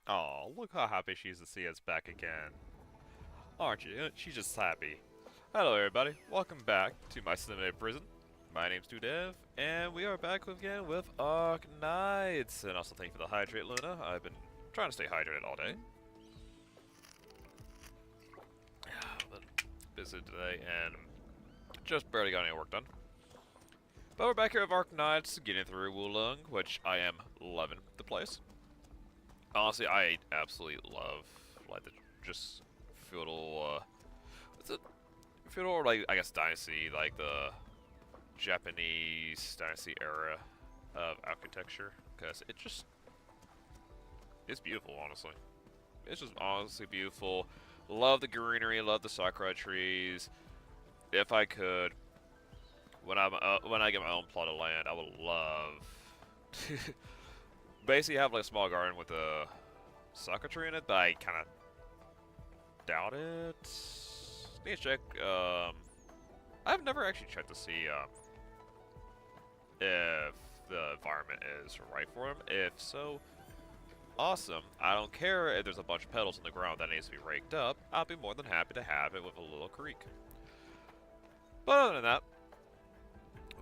Oh, look how happy she is to see us back again. Aren't you? She's just happy. Hello everybody, welcome back to my simulated prison. My name's Dudev, and we are back again with Arknights. And also thank you for the hydrate, Luna. I've been trying to stay hydrated all day. But busy today and just barely got any work done. But we're back here with Arknights, getting through Wuling, which I am loving the place. Honestly, I absolutely love like the just feudal what's it? Feudal, like, I guess dynasty, like the Japanese dynasty era of architecture, because it's beautiful, honestly. It's just honestly beautiful. Love the greenery, love the sakura trees. If I could, when I get my own plot of land, I would love basically have like a small garden with a sakura tree in it, but I kind of doubt it. Need to check. I've never actually checked to see if the environment is right for him. If so, awesome. I don't care if there's a bunch of petals in the ground that needs to be raked up. I'll be more than happy to have it with a little creek. But other than that,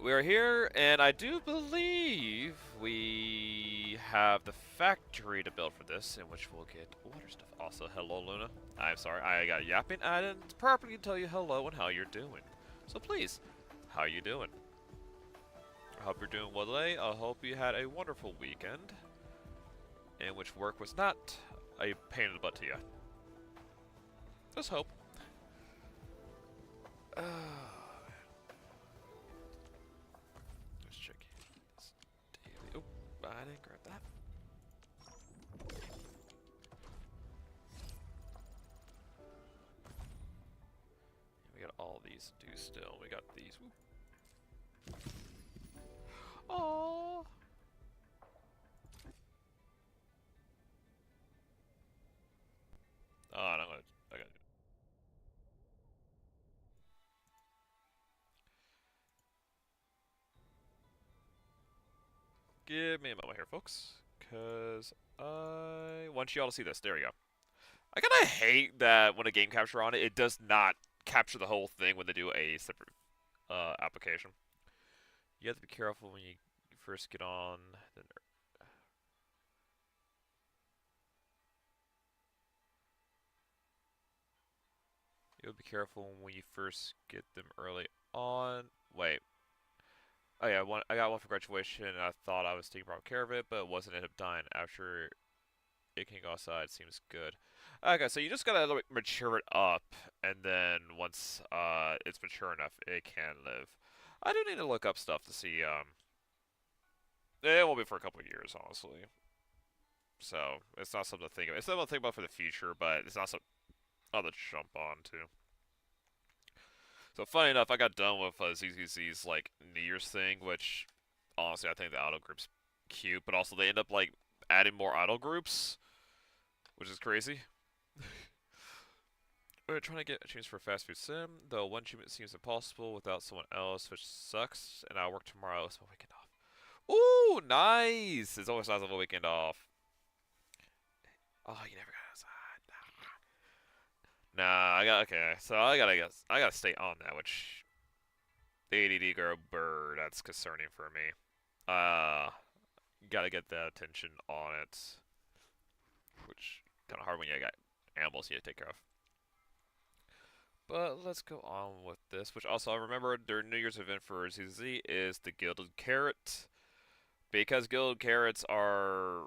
we're here, and I do believe we have the factory to build for this, in which we'll get water stuff. Also, hello, Luna. I'm sorry, I got yapping. I didn't properly tell you hello and how you're doing. So please, how you doing? I hope you're doing well today. I hope you had a wonderful weekend in which work was not a pain in the butt to you. Let's hope. Let's check this daily. Oh, I didn't grab that. We got all these to do still. We got these. Oh. Oh, and I gotta give me a moment here, folks, cause I want you all to see this. There we go. I kind of hate that when a game capture on it, it does not capture the whole thing when they do a separate application. You have to be careful when you first get on. You have to be careful when you first get them early on. Wait. Oh yeah, I got one for graduation, and I thought I was taking proper care of it, but it wasn't. Ended up dying after it can go outside. Seems good. Okay, so you just gotta like, mature it up, and then once it's mature enough, it can live. I do need to look up stuff to see. It won't be for a couple of years, honestly. So it's not something to think of. It's something to think about for the future, but it's not something I'll jump on to. So funny enough, I got done with ZZZ's like New Year's thing, which honestly I think the idol group's cute, but also they end up like adding more idol groups, which is crazy. We're trying to get a chance for a fast food sim, though one achievement seems impossible without someone else, which sucks. And I'll work tomorrow, so my weekend off. Ooh, nice! It's always nice to have a weekend off. Oh, you never got outside. Nah, I got okay. So I gotta stay on that, which the ADD girl bird. That's concerning for me. Uh, gotta get that attention on it, which kind of hard when you got animals you have to take care of. But let's go on with this, which also I remember their New Year's event for ZZ is the Gilded Carrot. Because Gilded Carrots are,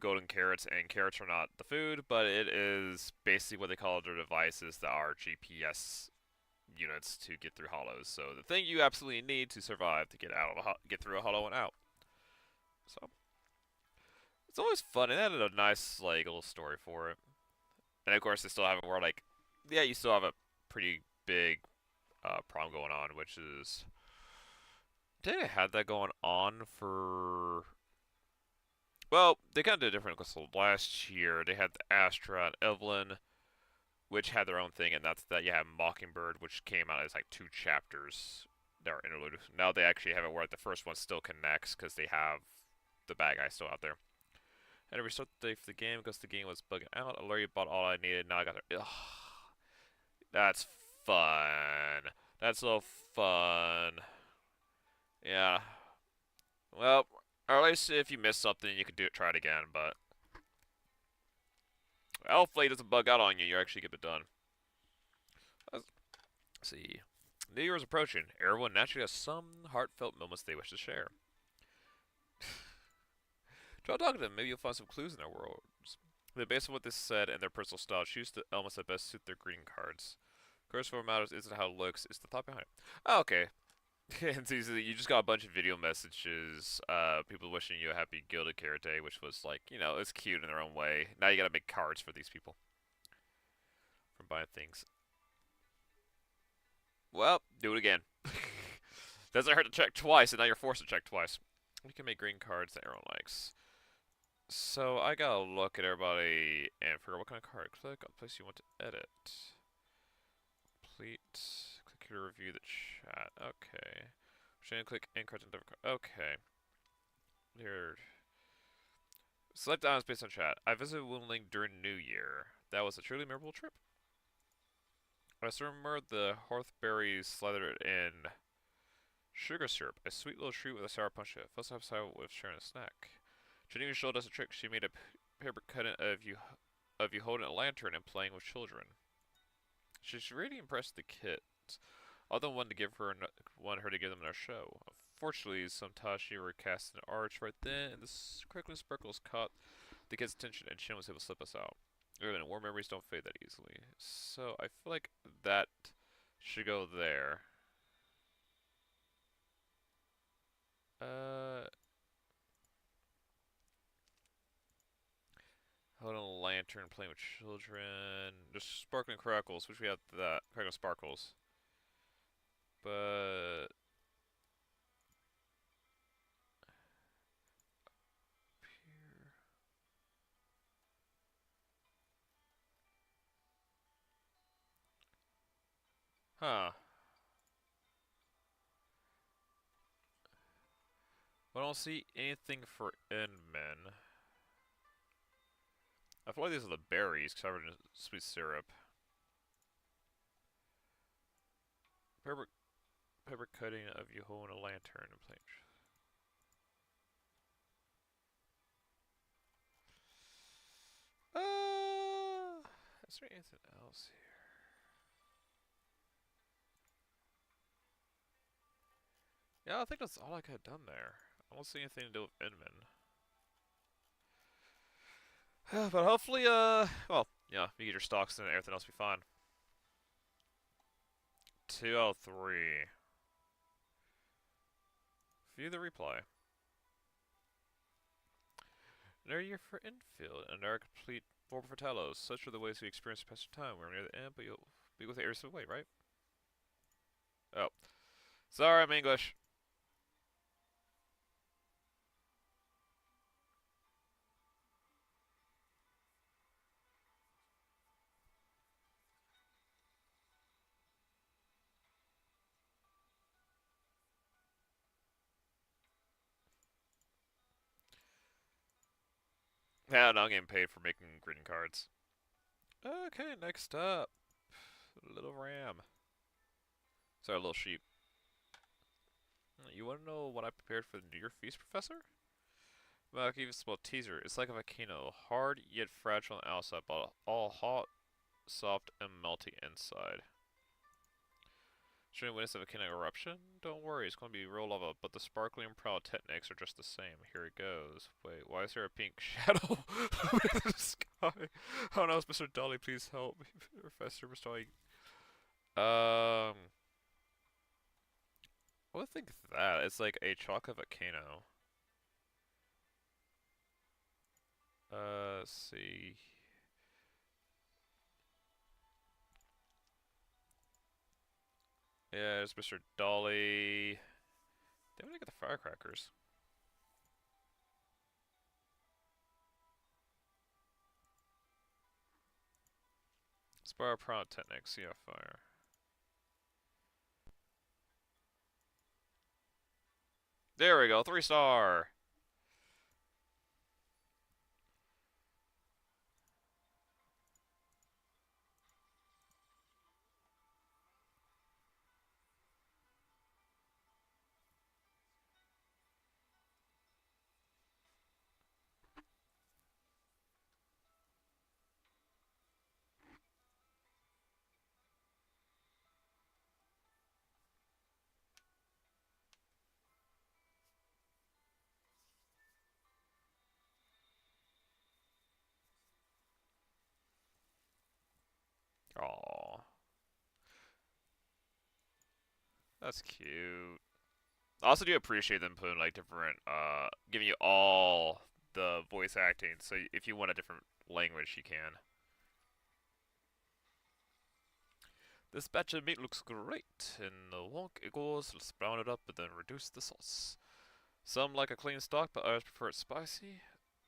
golden carrots, and carrots are not the food, but it is basically what they call their devices that are GPS units to get through hollows. So the thing you absolutely need to survive to get through a hollow and out. So it's always fun, and added a nice like little story for it. And of course, they still have it where like, yeah, you still have a pretty big problem going on, which is they had that going on for. Well, they kind of did different because last year they had the Astra and Evelyn, which had their own thing, and that's that you have Mockingbird, which came out as like two chapters that are interlude. Now they actually have it where the first one still connects because they have the bad guy still out there. I had to restart the day for the game because the game was bugging out. I already bought all I needed. Now I got it. Ugh, that's fun. That's so fun. Yeah. Well, or at least if you miss something, you can do it. Try it again. But hopefully, it doesn't bug out on you. You actually get it done. Let's see. New Year's approaching. Everyone naturally has some heartfelt moments they wish to share. Try talking to them. Maybe you'll find some clues in their worlds. Based on what they said and their personal style, choose the elements that best suit their greeting cards. Cards for matters isn't how it looks, it's the thought behind it. Oh, okay. And so you just got a bunch of video messages, people wishing you a happy Gilded Carrot Day, which was like, it's cute in their own way. Now you gotta make cards for these people from buying things. Well, do it again. Doesn't hurt to check twice, and now you're forced to check twice. You can make green cards that everyone likes. So I gotta look at everybody and figure out what kind of card. Click on the place you want to edit. Complete. Click here to review the chat. Okay. Should I click in cards and different card? Okay. Here. Select items based on chat. I visited Wuling during New Year. That was a truly memorable trip. I still remember the horseberries slathered in sugar syrup, a sweet little treat with a sour punch. First time I with sharing a snack. Janine showed us a trick. She made a paper cutting of you holding a lantern and playing with children. She's really impressed the kids. Although wanted to give her to give them their show. Unfortunately, some Tashi were cast in arch right then, and the crackling sparkles caught the kids' attention, and Shin was able to slip us out. And war memories don't fade that easily. So I feel like that should go there. Holding a lantern, playing with children. Just sparkling crackles. Wish we had that. Crackling sparkles. But here. Huh. I don't see anything for Inmen. I feel like these are the berries covered in sweet syrup. Paper, paper cutting of you holding a lantern and playing. Is there anything else here? Yeah, I think that's all I could have done there. I don't see anything to do with Inman. But hopefully, well, yeah, you get your stocks and everything else will be fine. 2 out of 3. View the replay. Another year for infield, and another complete form for Talos. Such are the ways we experience the passage of time. We're near the end, but you'll be with the areas of the way, right? Oh. Sorry, I'm English. Yeah, now I'm getting paid for making greeting cards. Okay, next up. Little ram. Sorry, little sheep. You want to know what I prepared for the New Year feast, Professor? Well, I'll give you a small teaser. It's like a volcano, hard yet fragile on the outside, but all hot, soft, and melty inside. Shouldn't witness a volcanic eruption? Don't worry, it's going to be real lava, but the sparkling pyrotechnics are just the same. Here it goes. Wait, why is there a pink shadow over the sky? Oh no, Mr. Dolly, please help me. Professor Mr. Dolly. I would think that. It's like a chocolate volcano. Let's see. Yeah, there's Mr. Dolly. Then we get the firecrackers. Spire pyrotechnics, yeah, fire. There we go, 3-star. Aw, that's cute. I also do appreciate them putting like different, giving you all the voice acting. So if you want a different language, you can. This batch of meat looks great. In the wok it goes, let's brown it up and then reduce the sauce. Some like a clean stock, but others prefer it spicy.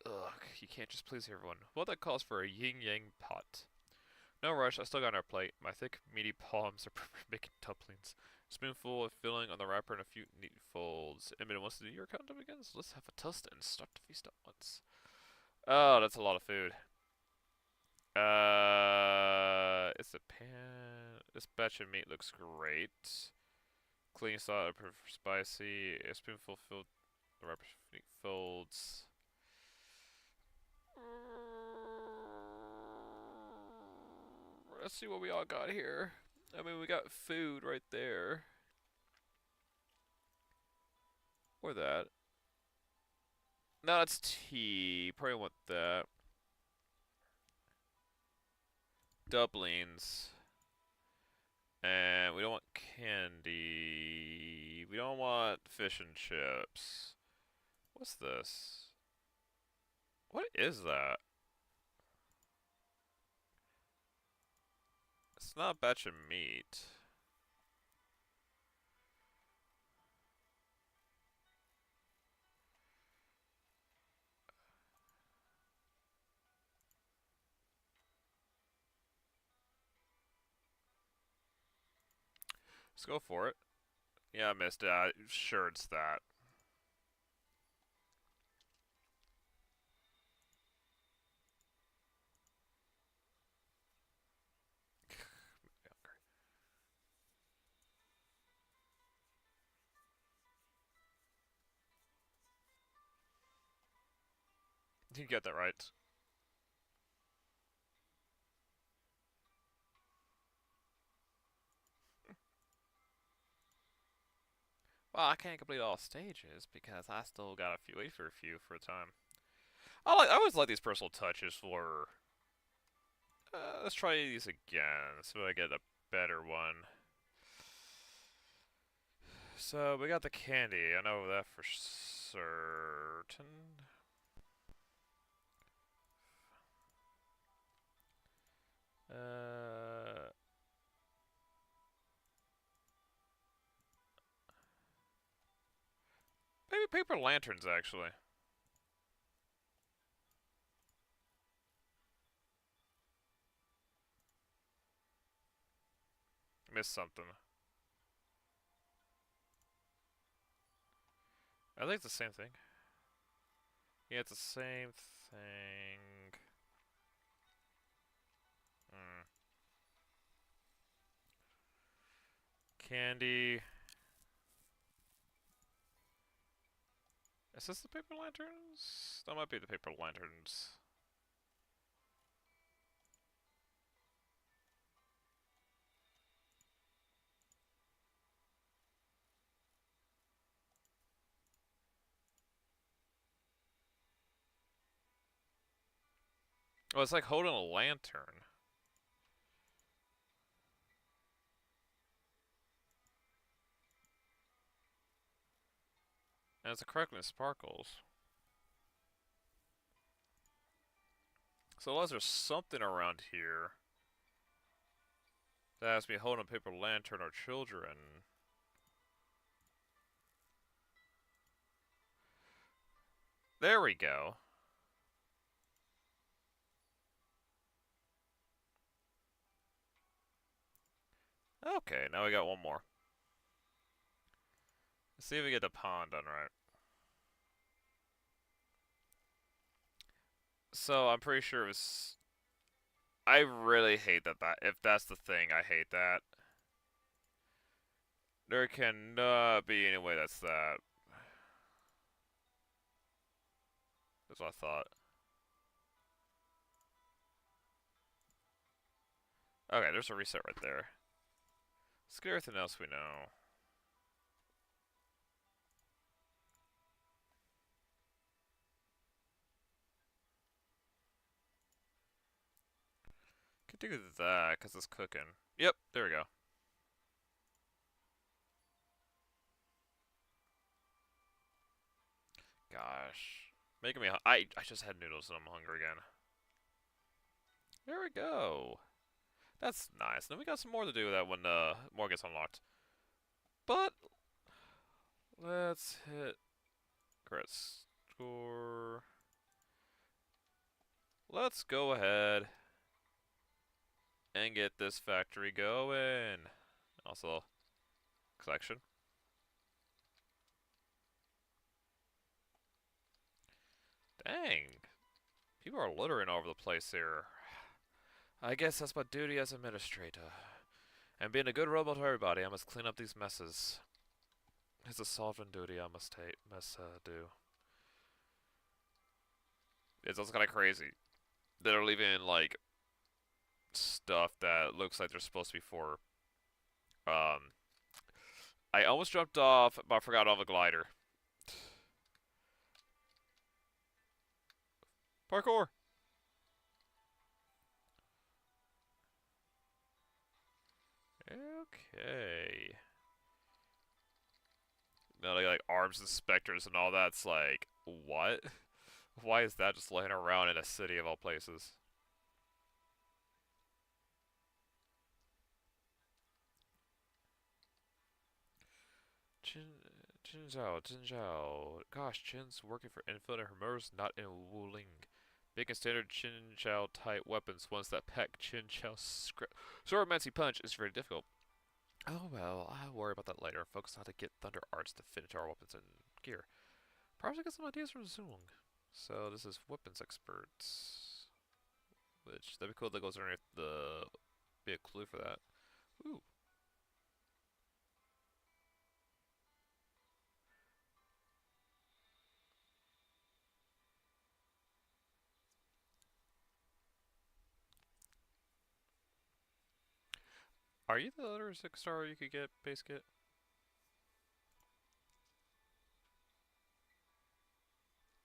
Ugh, you can't just please everyone. Well, that calls for a yin-yang pot. No rush, I still got on our plate. My thick, meaty palms are perfect for making dumplings. Spoonful of filling on the wrapper and a few neat folds. Emmett wants to do your countdown again, so let's have a toast and start to feast at once. Oh, that's a lot of food. It's a pan. This batch of meat looks great. Clean salt, I prefer spicy. A spoonful filled the wrapper folds. Let's see what we all got here. I mean, we got food right there. Or that. No, it's tea. Probably want that. Dumplings. And we don't want candy. We don't want fish and chips. What's this? What is that? It's not a batch of meat. Let's go for it. Yeah, I missed it. Sure, it's that. You get that right. Well, I can't complete all stages because I still got a few. Wait for a few for a time. I always like these personal touches for. Let's try these again so I get a better one. So we got the candy. I know that for certain. Uh, Maybe paper lanterns actually. Missed something. I think it's the same thing. Yeah, it's the same thing. Mm. Candy. Is this the paper lanterns? That might be the paper lanterns. Oh, it's like holding a lantern. And it's a crackling sparkles. So unless there's something around here that has me holding a paper lantern or children. There we go. Okay, now we got one more. Let's see if we get the pond done right. So I'm pretty sure it was. I really hate that. If that's the thing, I hate that. There cannot be any way that's that. That's what I thought. Okay, there's a reset right there. Let's get everything else we know. could do that, because it's cooking. Yep, there we go. Gosh. Making me... I just had noodles and I'm hungry again. There we go. That's nice. Then we got some more to do with that when more gets unlocked. But let's hit credit score. Let's go ahead and get this factory going. Also, collection. Dang. People are littering all over the place here. I guess that's my duty as administrator. And being a good role model to everybody, I must clean up these messes. It's a sovereign duty I must do. It's also kind of crazy. They're leaving, like, stuff that looks like they're supposed to be for, um... I almost jumped off, but I forgot on the glider. Parkour! Okay. Now they like arms inspectors and all that's like, what? Why is that just laying around in a city of all places? Chin Zhao. Gosh, Chin's working for Infinite and Hermer's not in Wuling. Making standard Chin Zhao type weapons, ones that pack Chin Zhao's script. Swordmancy punch is very difficult. Oh well, I'll worry about that later. Focus on how to get Thunder Arts to fit into our weapons and gear. Perhaps I get some ideas from Zoom. So this is weapons experts. Which, that'd be cool if that goes underneath the... be a clue for that. Ooh. Are you the other 6-star you could get, base kit?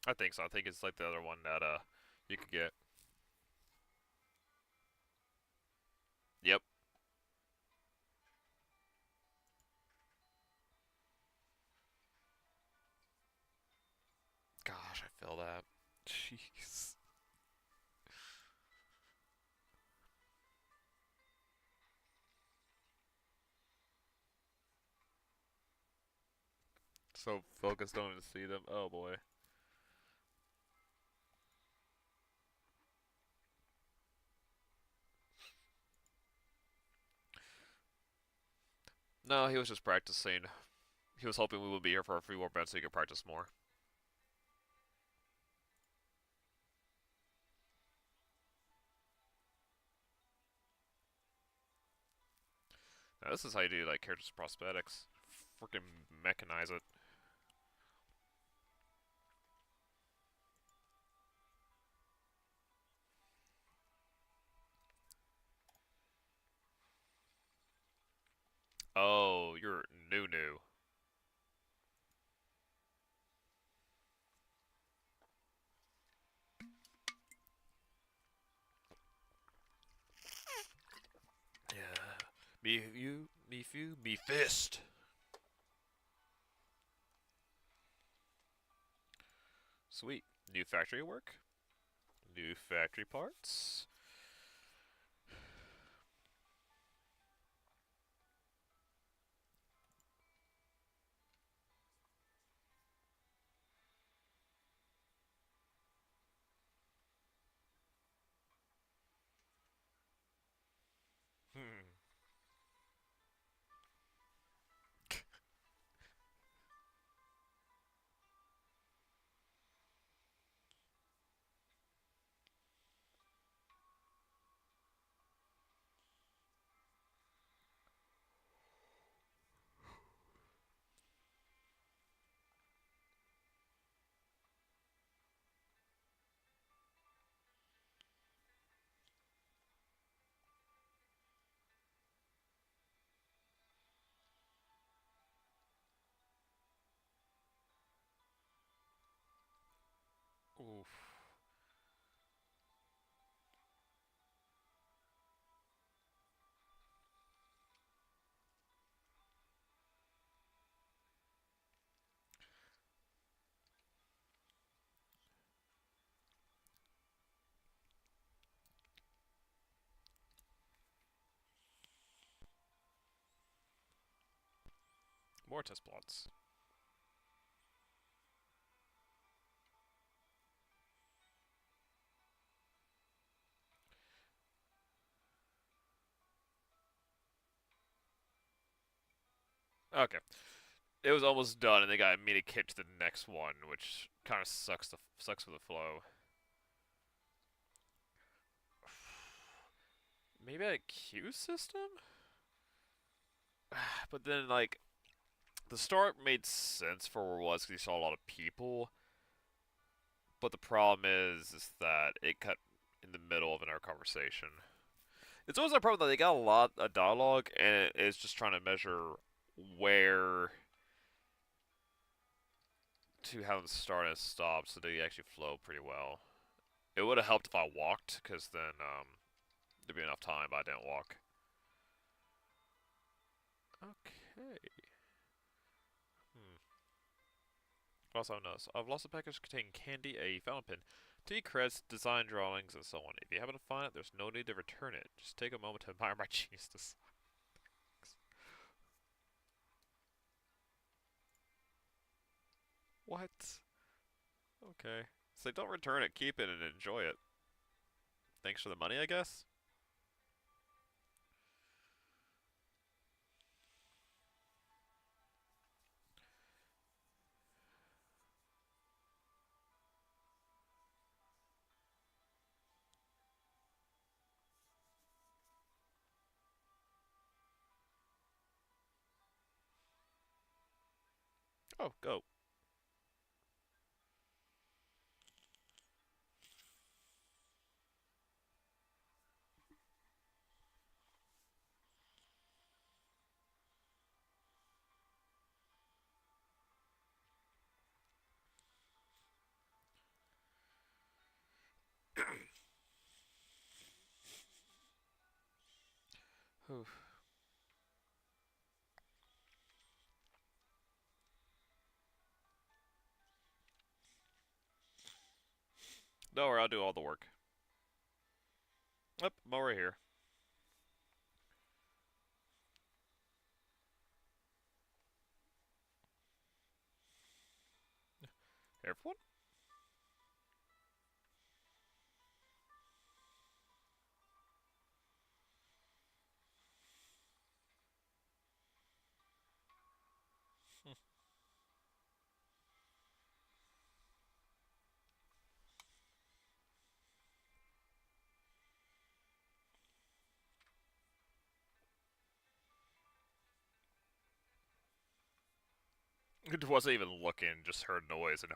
I think so. I think it's like the other one that you could get. Yep. Gosh, I feel that. Jeez. So focused on to see them. Oh boy. No, he was just practicing. He was hoping we would be here for a few more bets so he could practice more. Now, this is how you do like characters prosthetics. Freaking mechanize it. Oh, you're new. Yeah. Me few, me fist. Sweet. New factory work. New factory parts. Hmm. more test plots. Okay. It was almost done, and they got me to kick to the next one, which kind of sucks for the flow. Maybe a queue system, but then like the start made sense for where it was because you saw a lot of people. But the problem is that it cut in the middle of our conversation. It's always a problem that they got a lot of dialogue, and it's just trying to measure where to have them start and stop so they actually flow pretty well. It would have helped if I walked, because then there'd be enough time, but I didn't walk. Okay. Hmm. Also notice, I've lost a package containing candy, a fountain pen, tea creds, design drawings, and so on. If you happen to find it, there's no need to return it. Just take a moment to admire my genius. What? Okay. So don't return it, keep it, and enjoy it. Thanks for the money, I guess? Oh, go. Don't worry, I'll do all the work. Yep, I'm over here. Everyone? It wasn't even looking, just heard noise and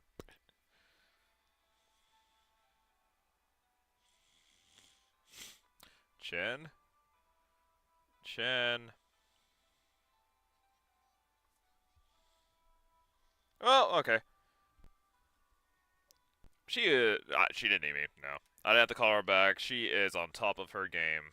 Chen? Chen. Oh, okay. She didn't need me. No, I'd have to call her back. She is on top of her game.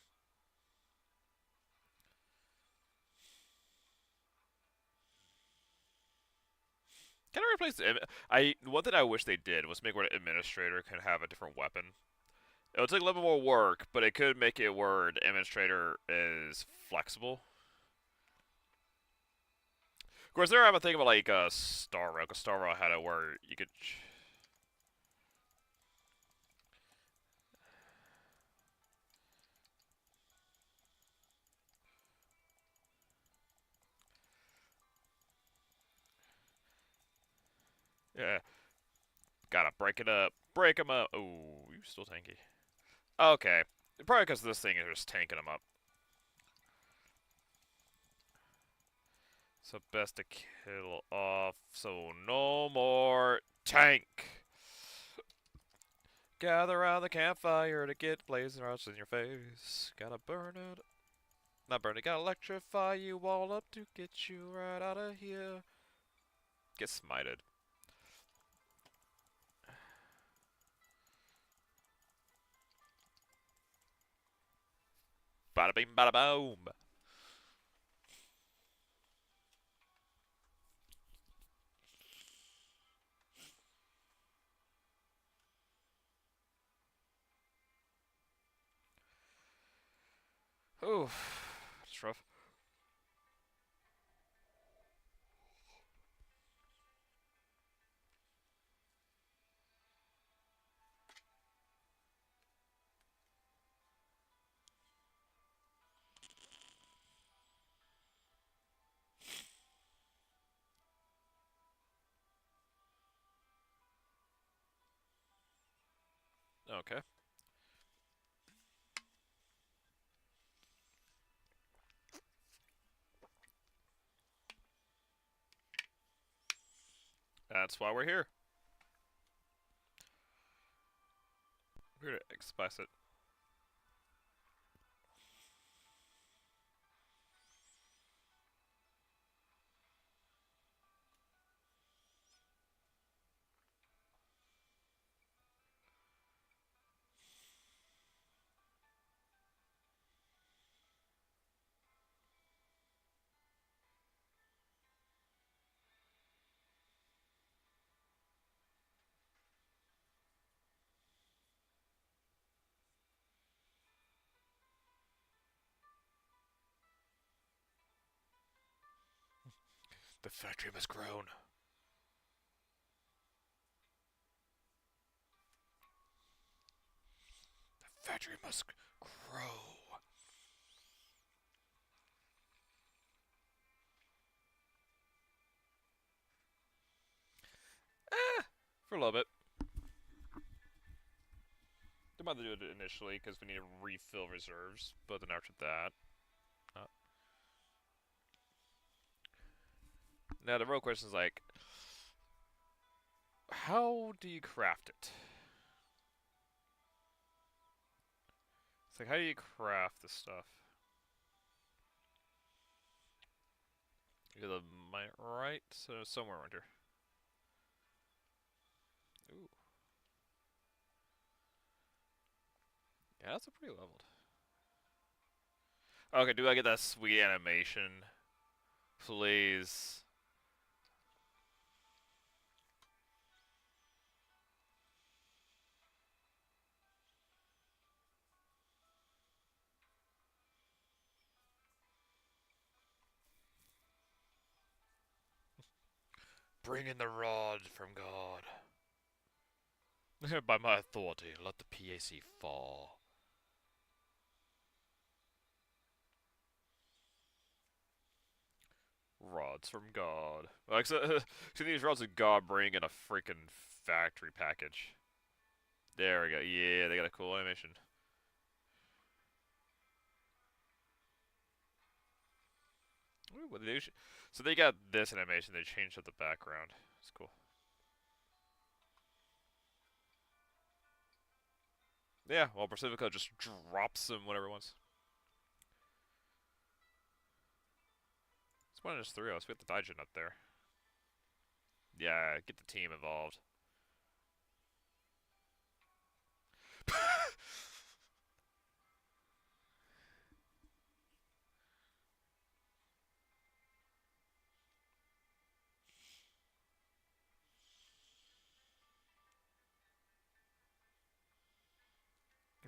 Can I replace the? I one thing I wish they did was make where the administrator can have a different weapon. It would take a little bit more work, but it could make it where the administrator is flexible. Of course, there I'm thinking about like Star Rail, because Star Rail had it where you could. Yeah, gotta break it up. Break them up. Oh, you still tanky. Okay, probably because this thing is just tanking them up. So best to kill off. So no more tank. Gather around the campfire to get blazing rocks in your face. Gotta burn it. Not burn it. Gotta electrify you all up to get you right out of here. Get smited. Bada bing, bada boom. Oof. That's rough. Okay. That's why we're here. We're here to express it. The factory must groan. The factory must grow. For a little bit. They might do it initially because we need to refill reserves, but then after that. Uh, Now the real question is like, how do you craft it? It's like, how do you craft this stuff? You the right, so somewhere around here. Ooh, yeah, that's a pretty leveled. Okay, do I get that sweet animation, please? Bring in the rod from God. By my authority, let the PAC fall. Rods from God. Like, so these rods of God bring in a freaking factory package. There we go. Yeah, they got a cool animation. Ooh, what they so they got this animation. They changed up the background. It's cool. Yeah, well, Pacifica just drops them whenever it wants. It's one of just three of us. We got the Daijin up there. Yeah, get the team involved.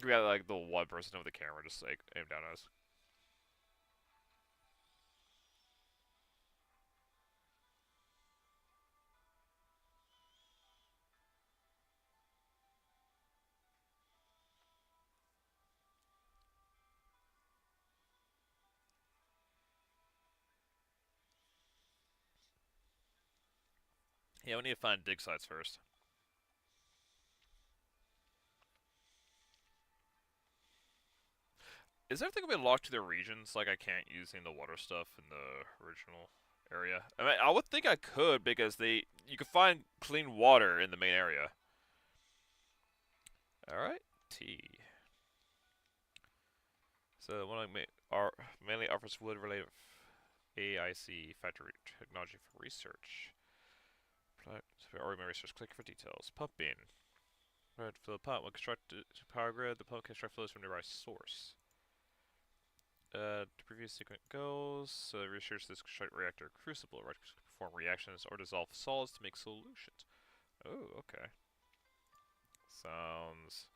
We got like the one person with the camera just like aim down at us. Yeah, we need to find dig sites first. Is everything gonna be locked to their regions? Like I can't use any of the water stuff in the original area. I mean, I would think I could because you can find clean water in the main area. All right, T. So one of mainly offers wood-related AIC factory technology for research. Already research. Click for details. Pumping. Right, fill the pump. When constructed to power grid, the pump can extract flows from nearby source. The previous sequence goes. So research this construct reactor crucible. Right, perform reactions or dissolve solids to make solutions. Oh, okay. Sounds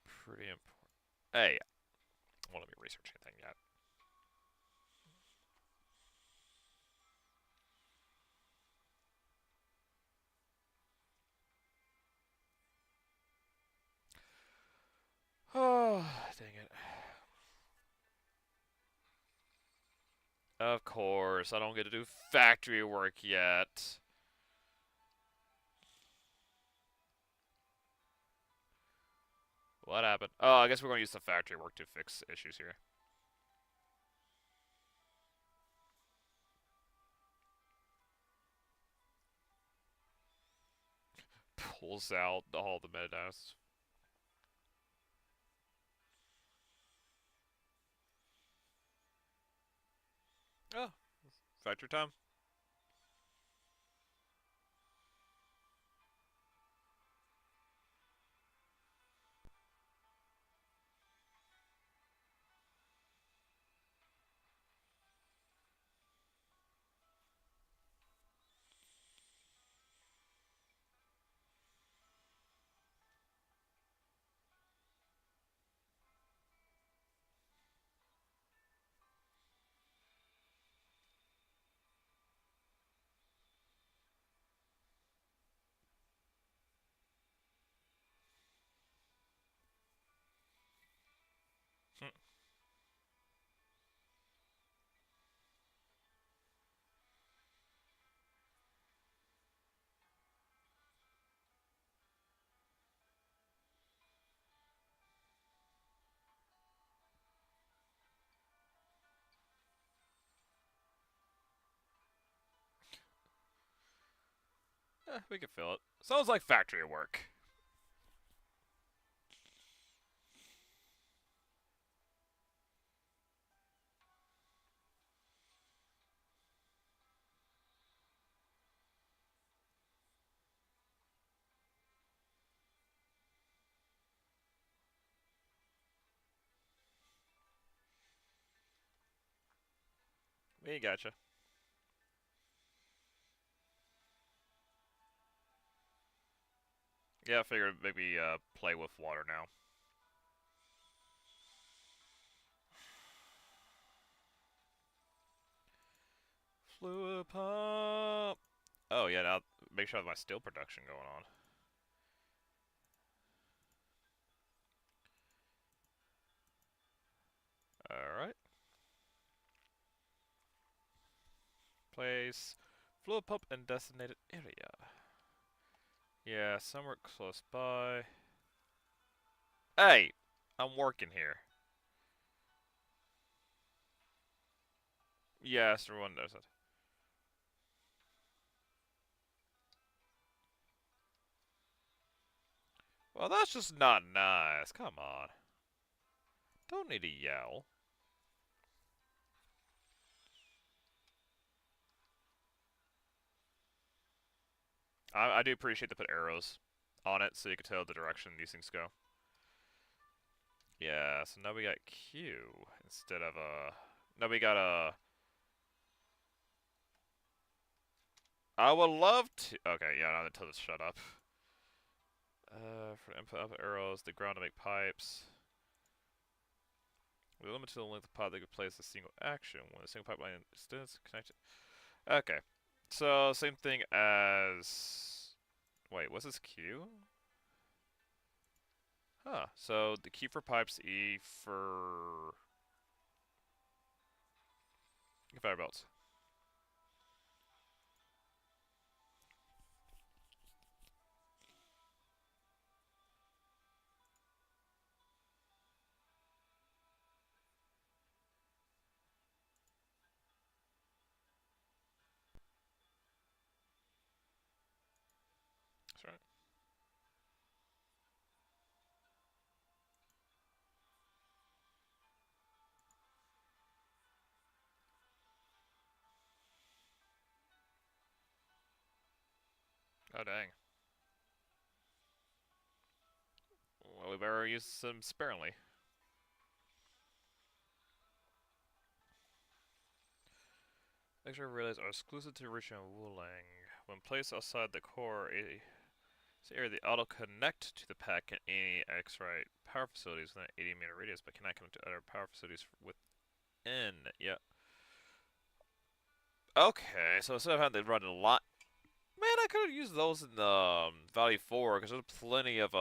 pretty important. Hey, well, let me research anything yet. Oh, dang it. Of course, I don't get to do factory work yet. What happened? Oh, I guess we're going to use the factory work to fix issues here. Pulls out all the meta-dinos. Oh, factory time. We can fill it. Sounds like factory work. We gotcha. Yeah, I figured maybe play with water now. Fluid pump. Oh yeah, now make sure I have my steel production going on. All right. Place fluid pump in designated area. Yeah, somewhere close by. Hey, I'm working here. Yes, everyone knows it. Well, that's just not nice. Come on. Don't need to yell. I do appreciate they put arrows on it so you can tell the direction these things go. Yeah, so now we got Q instead of now we got a. I would love to. Okay, yeah, now tell this shut up. For input up arrows, the ground to make pipes. We limit to the length of pipe that could place a single action when a single pipeline is connected. Okay, so same thing as. Wait, what's this Q? Huh. So the Q for pipes, E for fire belts. That's right. Oh dang. Well, we better use them sparingly. Extra relays are exclusive to reaching Wuling. When placed outside the core area, they auto connect to the pack in any X-Rite power facilities within an 80-meter radius, but cannot connect to other power facilities within. Yeah. Okay, so instead of having to run a lot, man, I could have used those in the Valley 4 because there's plenty of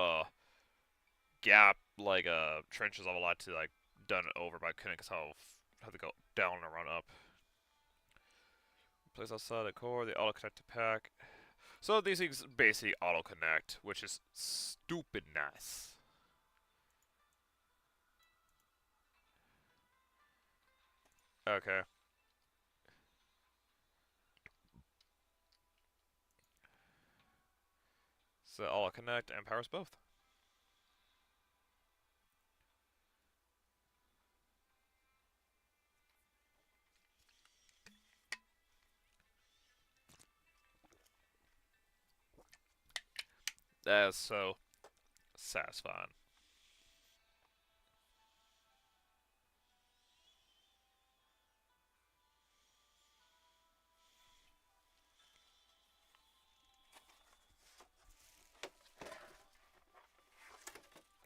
gap like trenches I've allowed to like done it over, but I couldn't because I'll have to go down and run up. Place outside the core, the auto connect to pack. So these things basically auto connect, which is stupid nice. Okay. So all connect and powers both. That is so satisfying.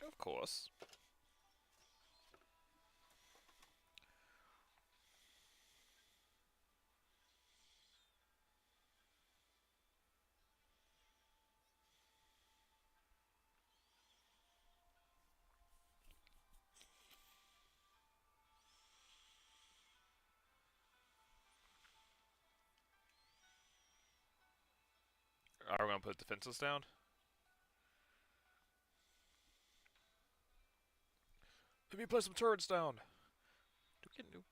Of course. Are we gonna put defenses down? Let me put some turrets down. Do we get new?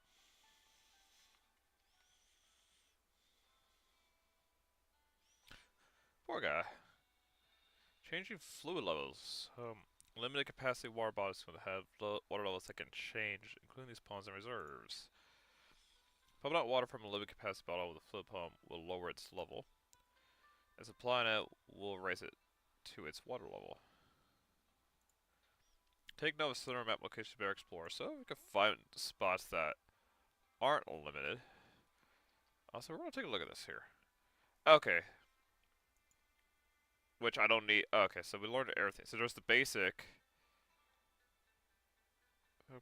Poor guy. Changing fluid levels. Limited capacity water bottles will have water levels that can change, including these ponds and reserves. Pumping out water from a limited capacity bottle with a fluid pump will lower its level, and supplying it will raise it to its water level. Take note of center map locations better explore, so we can find spots that aren't limited. Also, we're gonna take a look at this here. Okay, which I don't need. Okay, so we learned everything. So there's the basic. And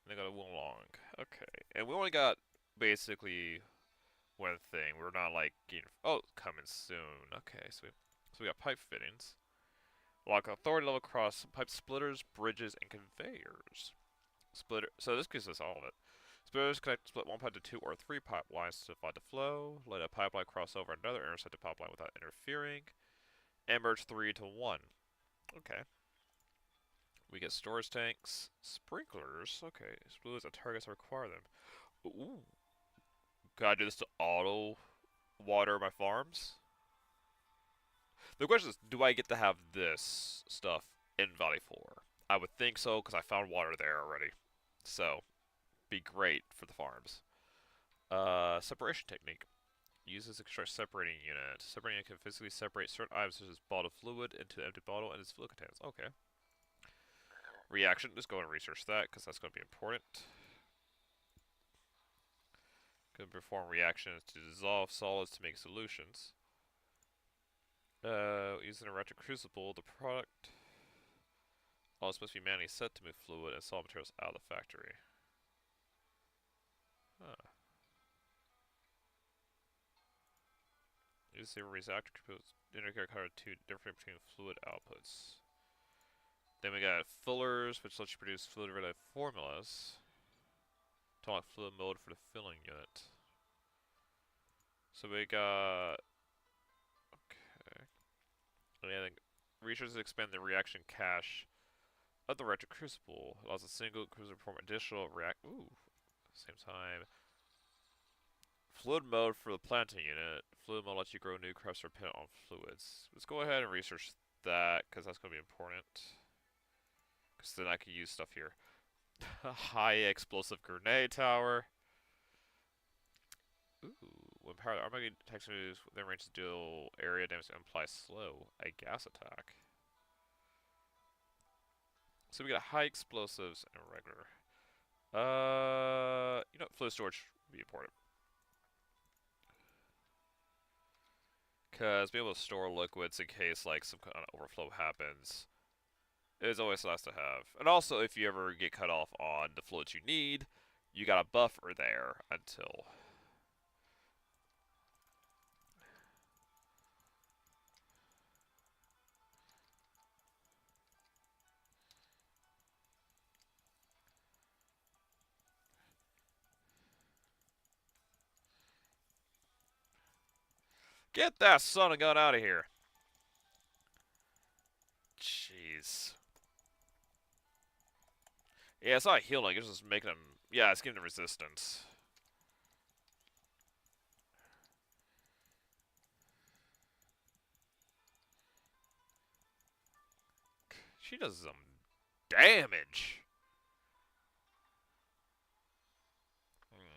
they got a Wulong. Okay, and we only got basically one thing. We're not like getting. Oh, coming soon. Okay, so we got pipe fittings. Lock authority level across pipe splitters, bridges, and conveyors. Splitter. So this gives us all of it. Splitters connect split one pipe to two or three pipelines to divide the flow. Let a pipeline cross over another intersected pipeline without interfering. And merge three to one. Okay. We get storage tanks, sprinklers. Okay, sprinklers at targets require them. Ooh. Can I do this to auto water my farms? The question is, do I get to have this stuff in Valley 4? I would think so, because I found water there already. So, be great for the farms. Separation technique. Uses a construct separating unit. Separating unit can physically separate certain items such as bottle fluid into an empty bottle and its fluid contains. Okay. Reaction. Just go and research that, because that's going to be important. Can perform reactions to dissolve solids to make solutions. Using a retro crucible, the product all is supposed to be manually set to move fluid and solid materials out of the factory. Huh. Use the reactor components indicate color two different between fluid outputs. Then we got fillers, which lets you produce fluid-related formulas. To unlock fluid mode for the filling unit. So we got. Okay. And researchers expand the reaction cache of the retro crucible. Allows a single crucible to perform additional react. Ooh. Same time. Fluid mode for the planting unit. Fluid mode lets you grow new crops dependent on fluids. Let's go ahead and research that, because that's going to be important. Because then I can use stuff here. High explosive grenade tower. Ooh. When powered, the armor attacks moves within range to deal area damage and imply slow. A gas attack. So we got high explosives and regular. Fluid storage would be important. Because be able to store liquids in case like some kind of overflow happens is always nice to have. And also, if you ever get cut off on the fluids you need, you got a buffer there until. Get that son of a gun out of here. Jeez. Yeah, it's not healing, it's just making them. Yeah, it's giving them resistance. She does some damage. Hmm.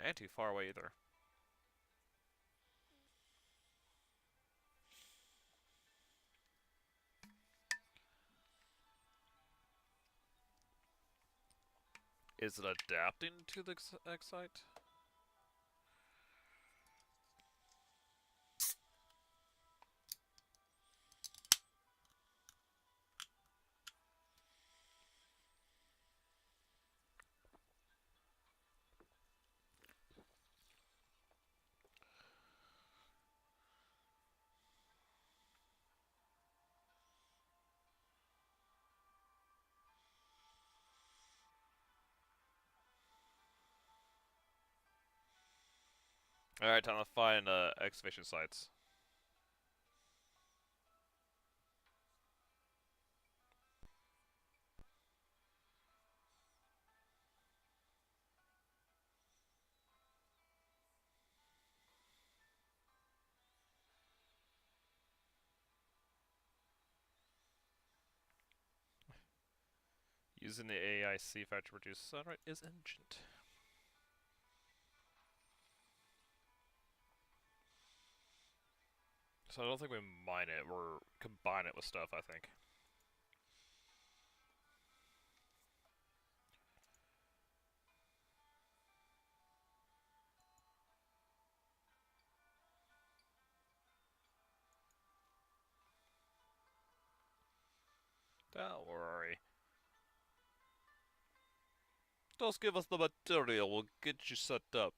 Ain't too far away either. Is it adapting to the Excite? Alright, time to find excavation sites. Using the AIC factor to produce sunlight is ancient. So I don't think we mine it, we're combine it with stuff, I think. Don't worry. Just give us the material, we'll get you set up.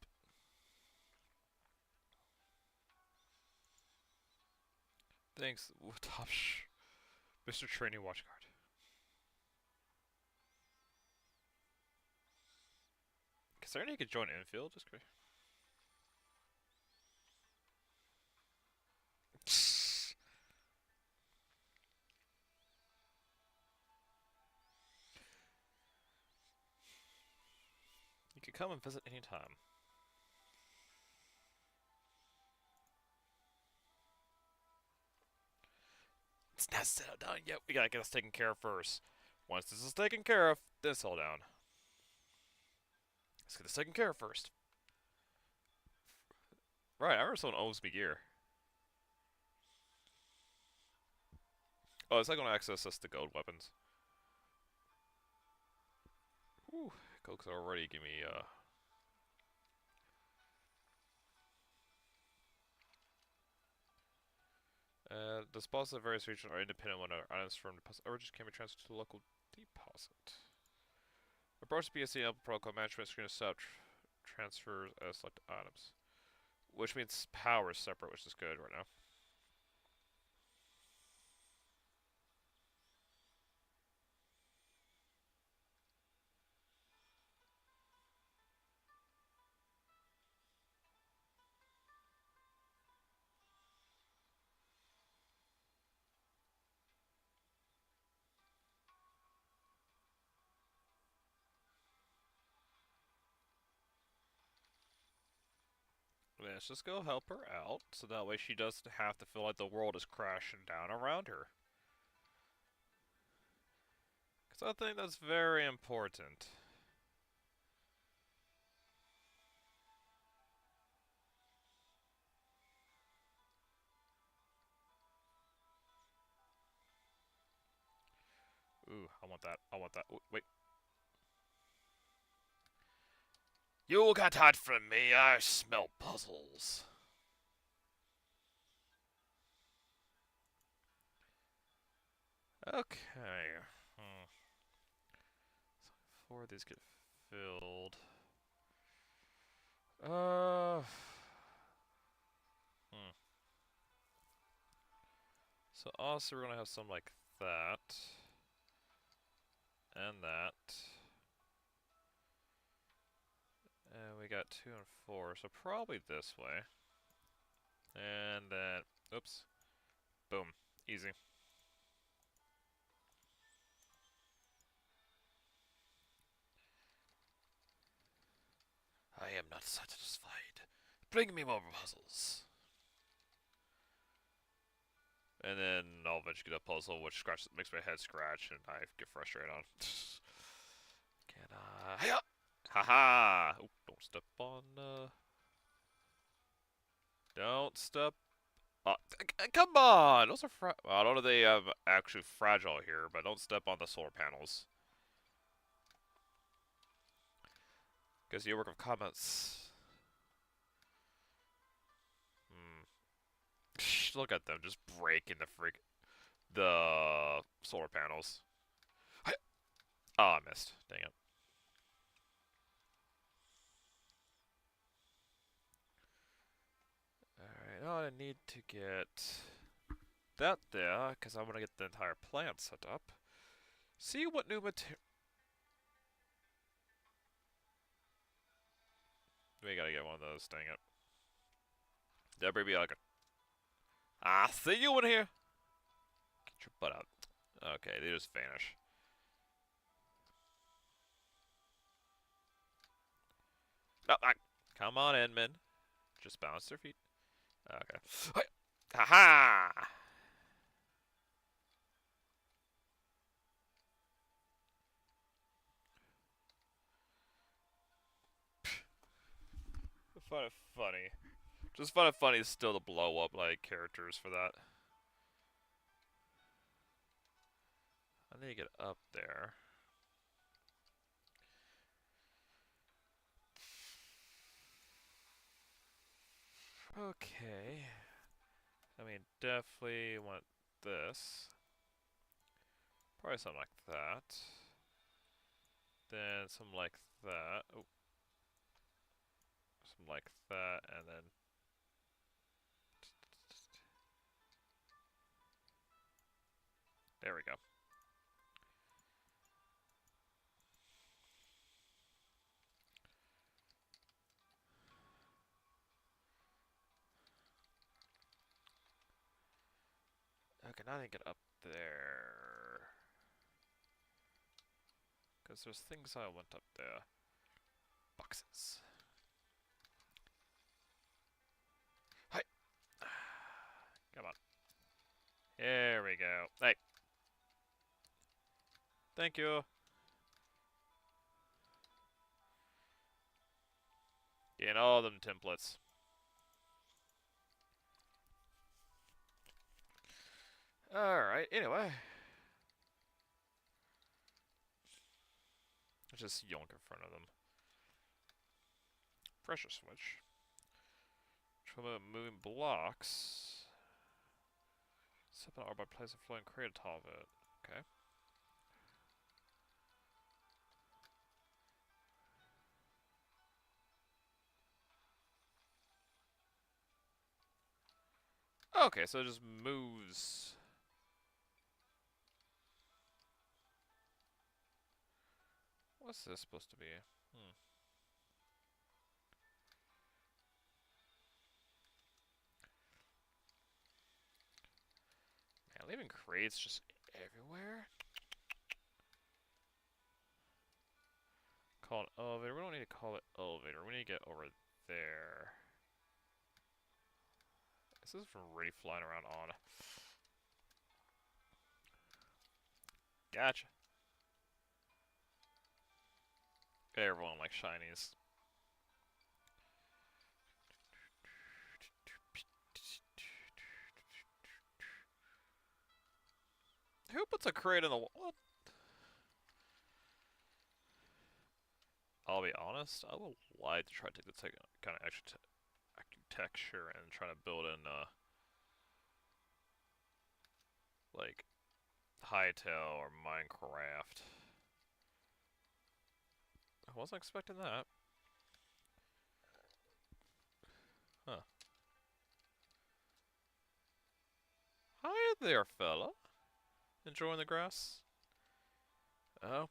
Thanks, Mr. Training Watchguard. Considering he could join infield, just crazy. You can come and visit anytime. It's not settled down yet. We gotta get this taken care of first. Once this is taken care of, then settle down. Let's get this taken care of first. Right, I remember someone owes me gear. Oh, is that gonna access us to gold weapons? Whew, Coke's already give me, disposals of various regions are independent when items from deposit origins can be transferred to the local deposit. Approach the BSC Apple Protocol management screen to stop transfers as selected items. Which means power is separate, which is good right now. Let's just go help her out, so that way she doesn't have to feel like the world is crashing down around her. Because I think that's very important. Ooh, I want that. I want that. Ooh, wait. You got that from me. I smell puzzles. Okay. So before these get filled. Uh. Hmm. So also we're gonna have some like that. And that. And we got 2 and 4, so probably this way. And then, oops. Boom. Easy. am not satisfied. Bring me more puzzles. And then I'll eventually get a puzzle which makes my head scratch and I get frustrated on. Can I? Hiya! Haha! Oh, don't step on. Don't step. Come on! Those are well, I don't know if they actually fragile here, but don't step on the solar panels. Because you work with comments. Look at them just breaking the solar panels. Oh, I missed. Dang it. Alright, now I need to get that there, because I want to get the entire plant set up. See what new material... We gotta get one of those, dang it. That better be like a... Ah, see you in here! Get your butt out. Okay, they just vanish. No, come on in, men. Just balance their feet. Okay. Haha! I find it funny. Just find it funny still to blow up like characters for that. I need to get up there. Okay. I mean, definitely want this. Probably something like that. Then something like that. Oh. Something like that, and then... There we go. Okay, now I need to get up there. Because there's things I want up there. Boxes. Hi! Come on. Here we go. Hey! Thank you! Getting all them templates. Alright, anyway. Just yonk in front of them. Pressure switch. Trouble moving blocks. Set an R by place a floating crate on top of it. Okay. Okay, so it just moves. What's this supposed to be? Man, leaving crates just everywhere? Call it elevator. We don't need to call it elevator. We need to get over there. This is from really flying around on. Gotcha. Everyone likes shinies. Who puts a crate in the what? I'll be honest, I would like to try to take the kind of extra architecture and try to build in like Hytale or Minecraft. I wasn't expecting that. Huh. Hi there, fella. Enjoying the grass? Oh.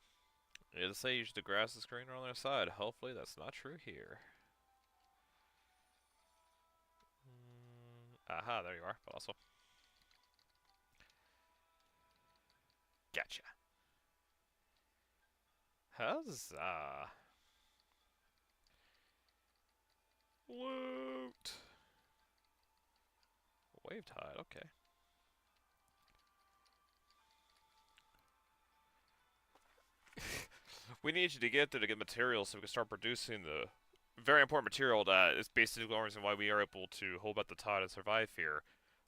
Yeah, to say usually the grass is greener on their side. Hopefully that's not true here. Aha, there you are, but also. Gotcha. Huzzah. Loot. Wave tide. Okay. We need you to get there to get materials so we can start producing the very important material that is basically the reason why we are able to hold back the tide and survive here.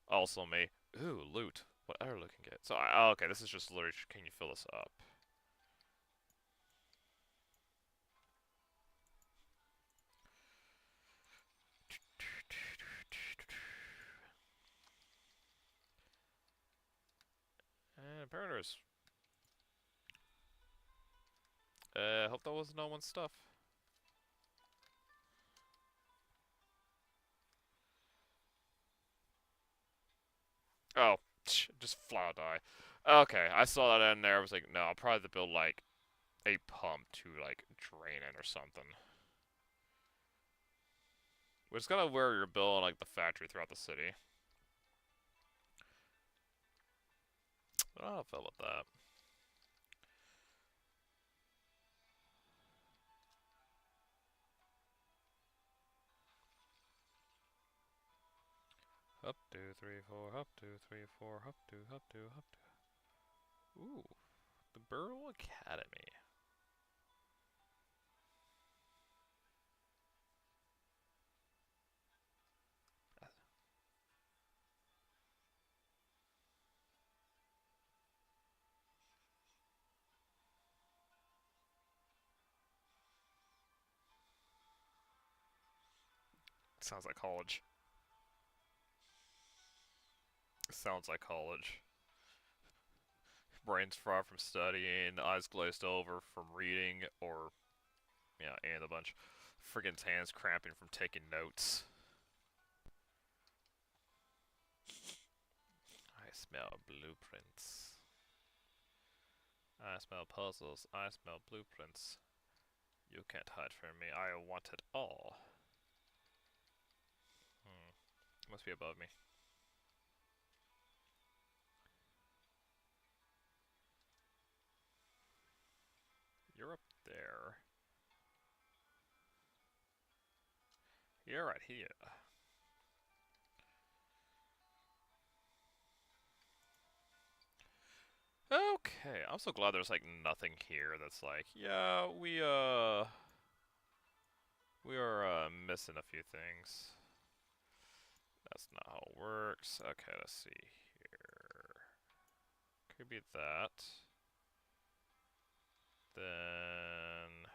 Also, may ooh loot. What are we looking at? So, okay, this is just literally. Can you fill this up? And parameters. Hope that wasn't no one's stuff. Oh, just flat die. Okay, I saw that in there. I was like, no, I'll probably have to build like a pump to like drain it or something. Which is kind of where you're building like the factory throughout the city. I'll fill with that. Up, two, three, four, up, two, three, four, up, two, up, two, up, two. Ooh, the Burrow Academy. Sounds like college. Sounds like college. Brains fried from studying, eyes glazed over from reading, or, yeah, and a bunch. Friggin' hands cramping from taking notes. I smell blueprints. I smell puzzles. I smell blueprints. You can't hide from me. I want it all. Must be above me. You're up there. You're right here. Okay, I'm so glad there's like nothing here that's like, yeah, we are missing a few things. That's not how it works. Okay, let's see here. Could be that. Then,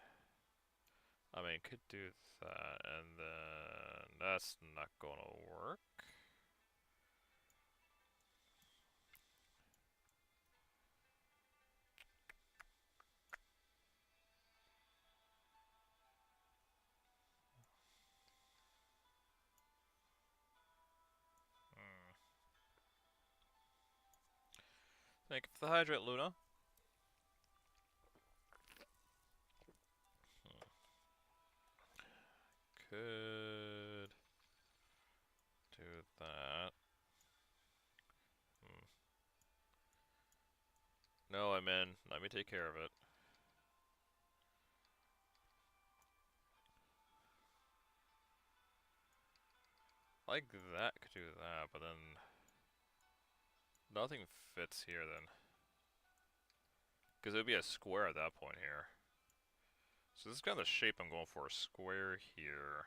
I mean, could do that, and then that's not gonna work. Thank you for the hydrate, Luna. Could do that. No, I'm in. Let me take care of it. Like that could do that, but then nothing fits here then. Because it would be a square at that point here. So this is kind of the shape I'm going for, a square here.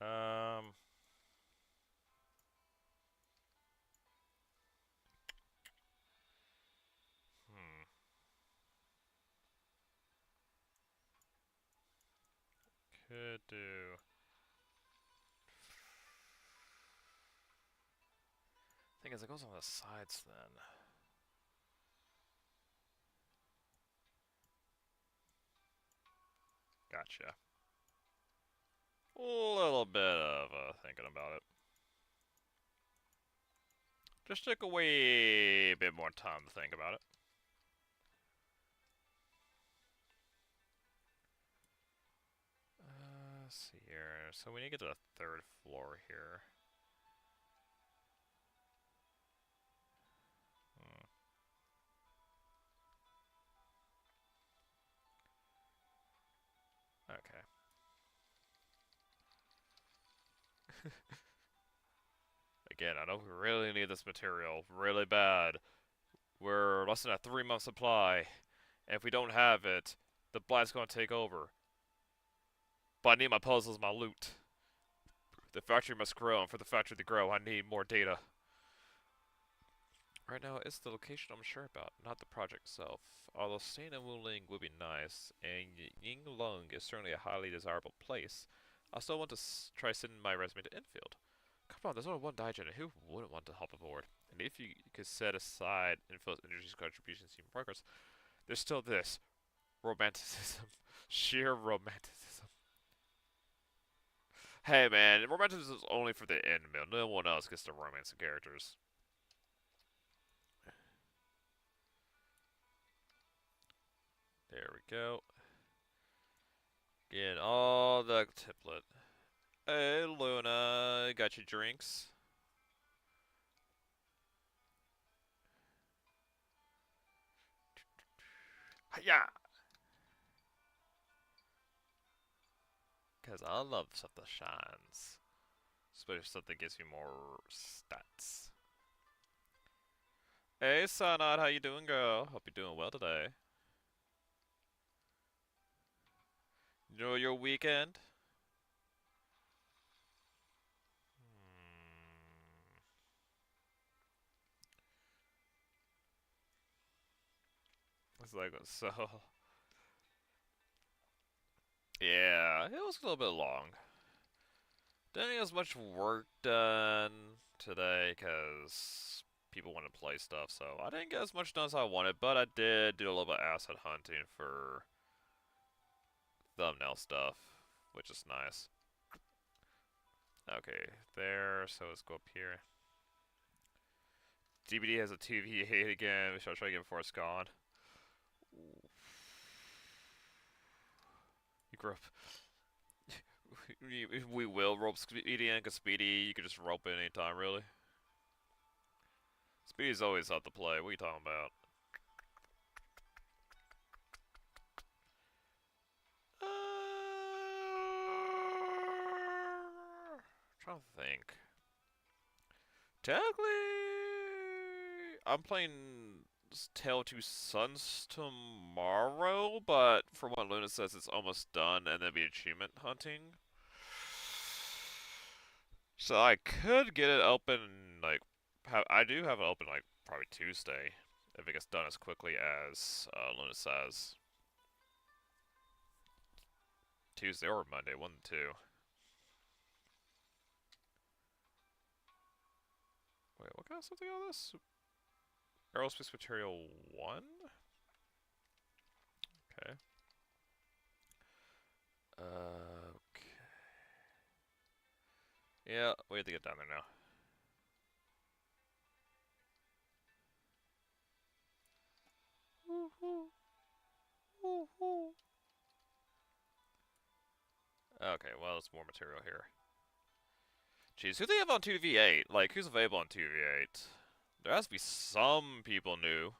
Um, hmm. Could do. Thing is, it goes on the sides then. Gotcha. A little bit of thinking about it. Just took a way bit more time to think about it. Let's see here. So we need to get to the third floor here. Okay. Again, I know we really need this material really bad. We're less than a 3-month supply, and if we don't have it, the Blight's gonna take over. But I need my puzzles, my loot. The factory must grow, and for the factory to grow, I need more data. Right now, it's the location I'm sure about, not the project itself. Although staying in Wuling would be nice, and Yinglong is certainly a highly desirable place, I still want to try sending my resume to Enfield. Come on, there's only one Daijin, who wouldn't want to hop aboard? And if you could set aside Enfield's energy's contributions to human progress, there's still this romanticism. Sheer romanticism. Hey man, romanticism is only for the end mill. No one else gets to romance the characters. There we go. Getting all the template. Hey Luna, got your drinks? Yeah. Because I love stuff that shines. Especially stuff that gives you more stats. Hey Sanad, how you doing, girl? Hope you're doing well today. Enjoy your weekend? It's like, so... Yeah, it was a little bit long. Didn't get as much work done today because people want to play stuff, so I didn't get as much done as I wanted, but I did do a little bit of asset hunting for thumbnail stuff, which is nice. Okay, there, so let's go up here. DBD has a 2v8 again, we should try to get it before it's gone. You grew up. We will rope Speedy in, because Speedy, you can just rope it anytime, really. Speedy's always out to play, what are you talking about? Trying to think. Technically, I'm playing Tale of Two Sons tomorrow, but from what Luna says, it's almost done, and there'll be achievement hunting. So I could get it open, like, I do have it open, like, probably Tuesday, if it gets done as quickly as Luna says. Tuesday or Monday, one of the two. Wait, what kind of something on this? Aerospace Material 1? Okay. Okay. Yeah, we have to get down there now. Okay, well, there's more material here. Jeez, who do they have on 2v8? Like, who's available on 2v8? There has to be some people new.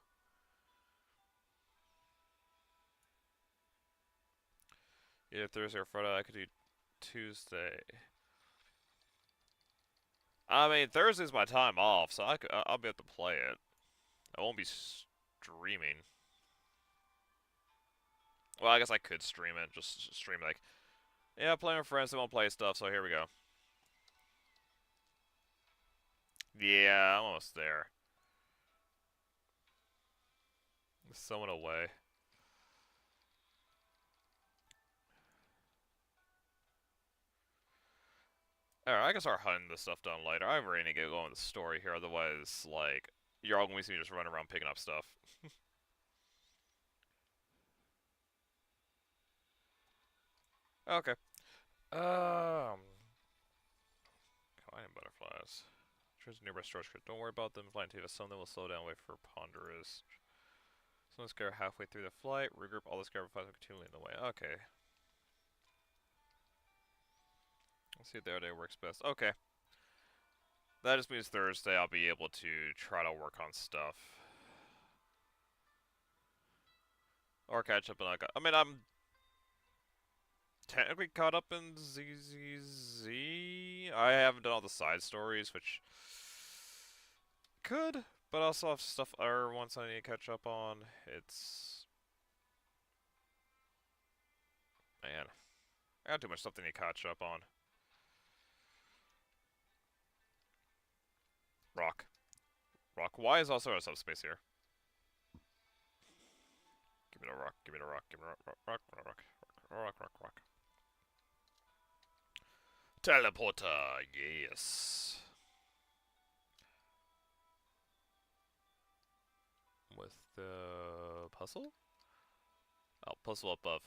Either Thursday or Friday. I could do Tuesday. I mean, Thursday's my time off, so I'll be able to play it. I won't be streaming. Well, I guess I could stream it. Just stream like, yeah, playing with friends. They won't play stuff, so here we go. Yeah, I'm almost there. There's someone away. Alright, I can start hunting this stuff down later. I really need to get going with the story here, otherwise, like, you're all going to see me just running around picking up stuff. Okay. Flying butterflies. Choose nearby storage crypt. Don't worry about them flying too fast. Some of them will slow down, wait for ponderous. Someone scare halfway through the flight. Regroup. All the scared flies will continue in the way. Okay. Let's see if the other day works best. Okay. That just means Thursday I'll be able to try to work on stuff. Or catch up and I mean, technically caught up in ZZZ. I haven't done all the side stories, which could, but I also have stuff other ones I need to catch up on. It's man, I got too much stuff I need to catch up on. Rock, rock. Why is also a subspace here? Give me the rock. Give me the rock. Give me the rock. Rock. Rock. Rock. Rock. Rock. Rock. Rock. Teleporter. Yes. With the puzzle? Oh, puzzle above.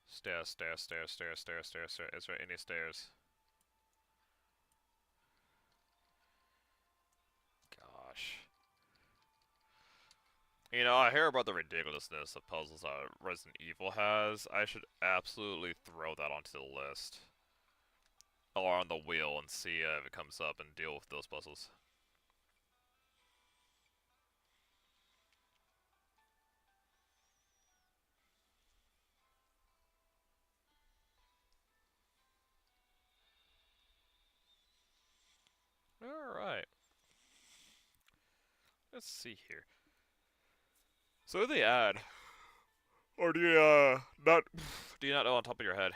Stairs, stairs, stairs, stairs, stairs, stairs, stairs. Is there any stairs? Gosh. You know, I hear about the ridiculousness of puzzles that Resident Evil has. I should absolutely throw that onto the list. Or on the wheel and see if it comes up and deal with those puzzles. Alright. Let's see here. So what do they add? Or do you, not, do you not know on top of your head?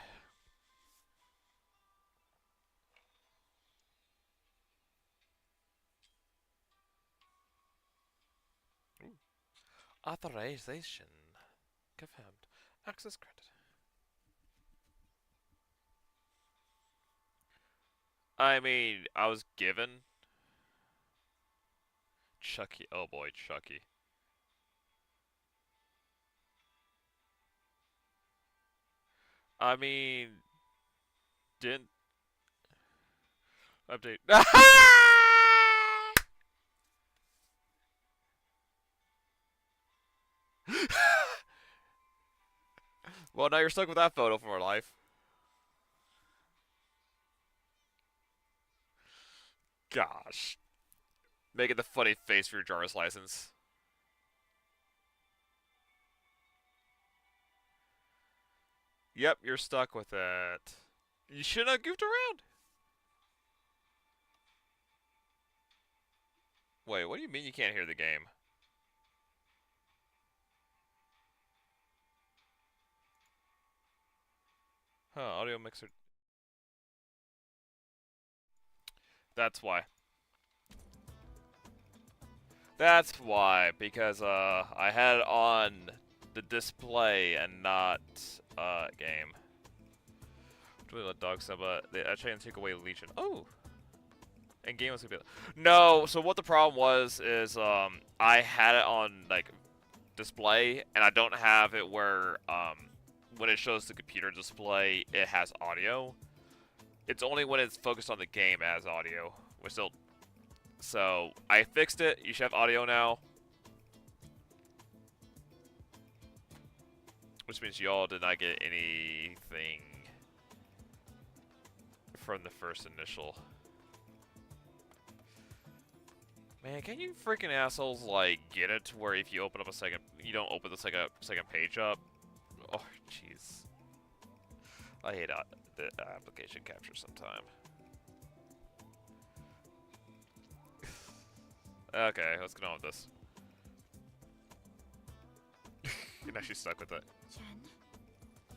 Ooh. Authorization. Confirmed. Access granted. I mean, I was given Chucky. Oh boy, Chucky. I mean, didn't update. Well, now you're stuck with that photo for life. Gosh. Making the funny face for your driver's license. Yep, you're stuck with it. You shouldn't have goofed around. Wait, what do you mean you can't hear the game? Huh, audio mixer. That's why. That's why, because I had it on the display and not game. Do we let dogs know, but they actually take away Legion. Oh! And game was gonna be no, so what the problem was is I had it on like display and I don't have it where when it shows the computer display it has audio. It's only when it's focused on the game it has audio. We're still so I fixed it. You should have audio now. Which means y'all did not get anything from the first initial. Man, can you freaking assholes like get it to where if you open up a second, you don't open the second page up? Oh, jeez. I hate the application capture sometime. Okay, let's get on with this. You're actually stuck with it. Chen,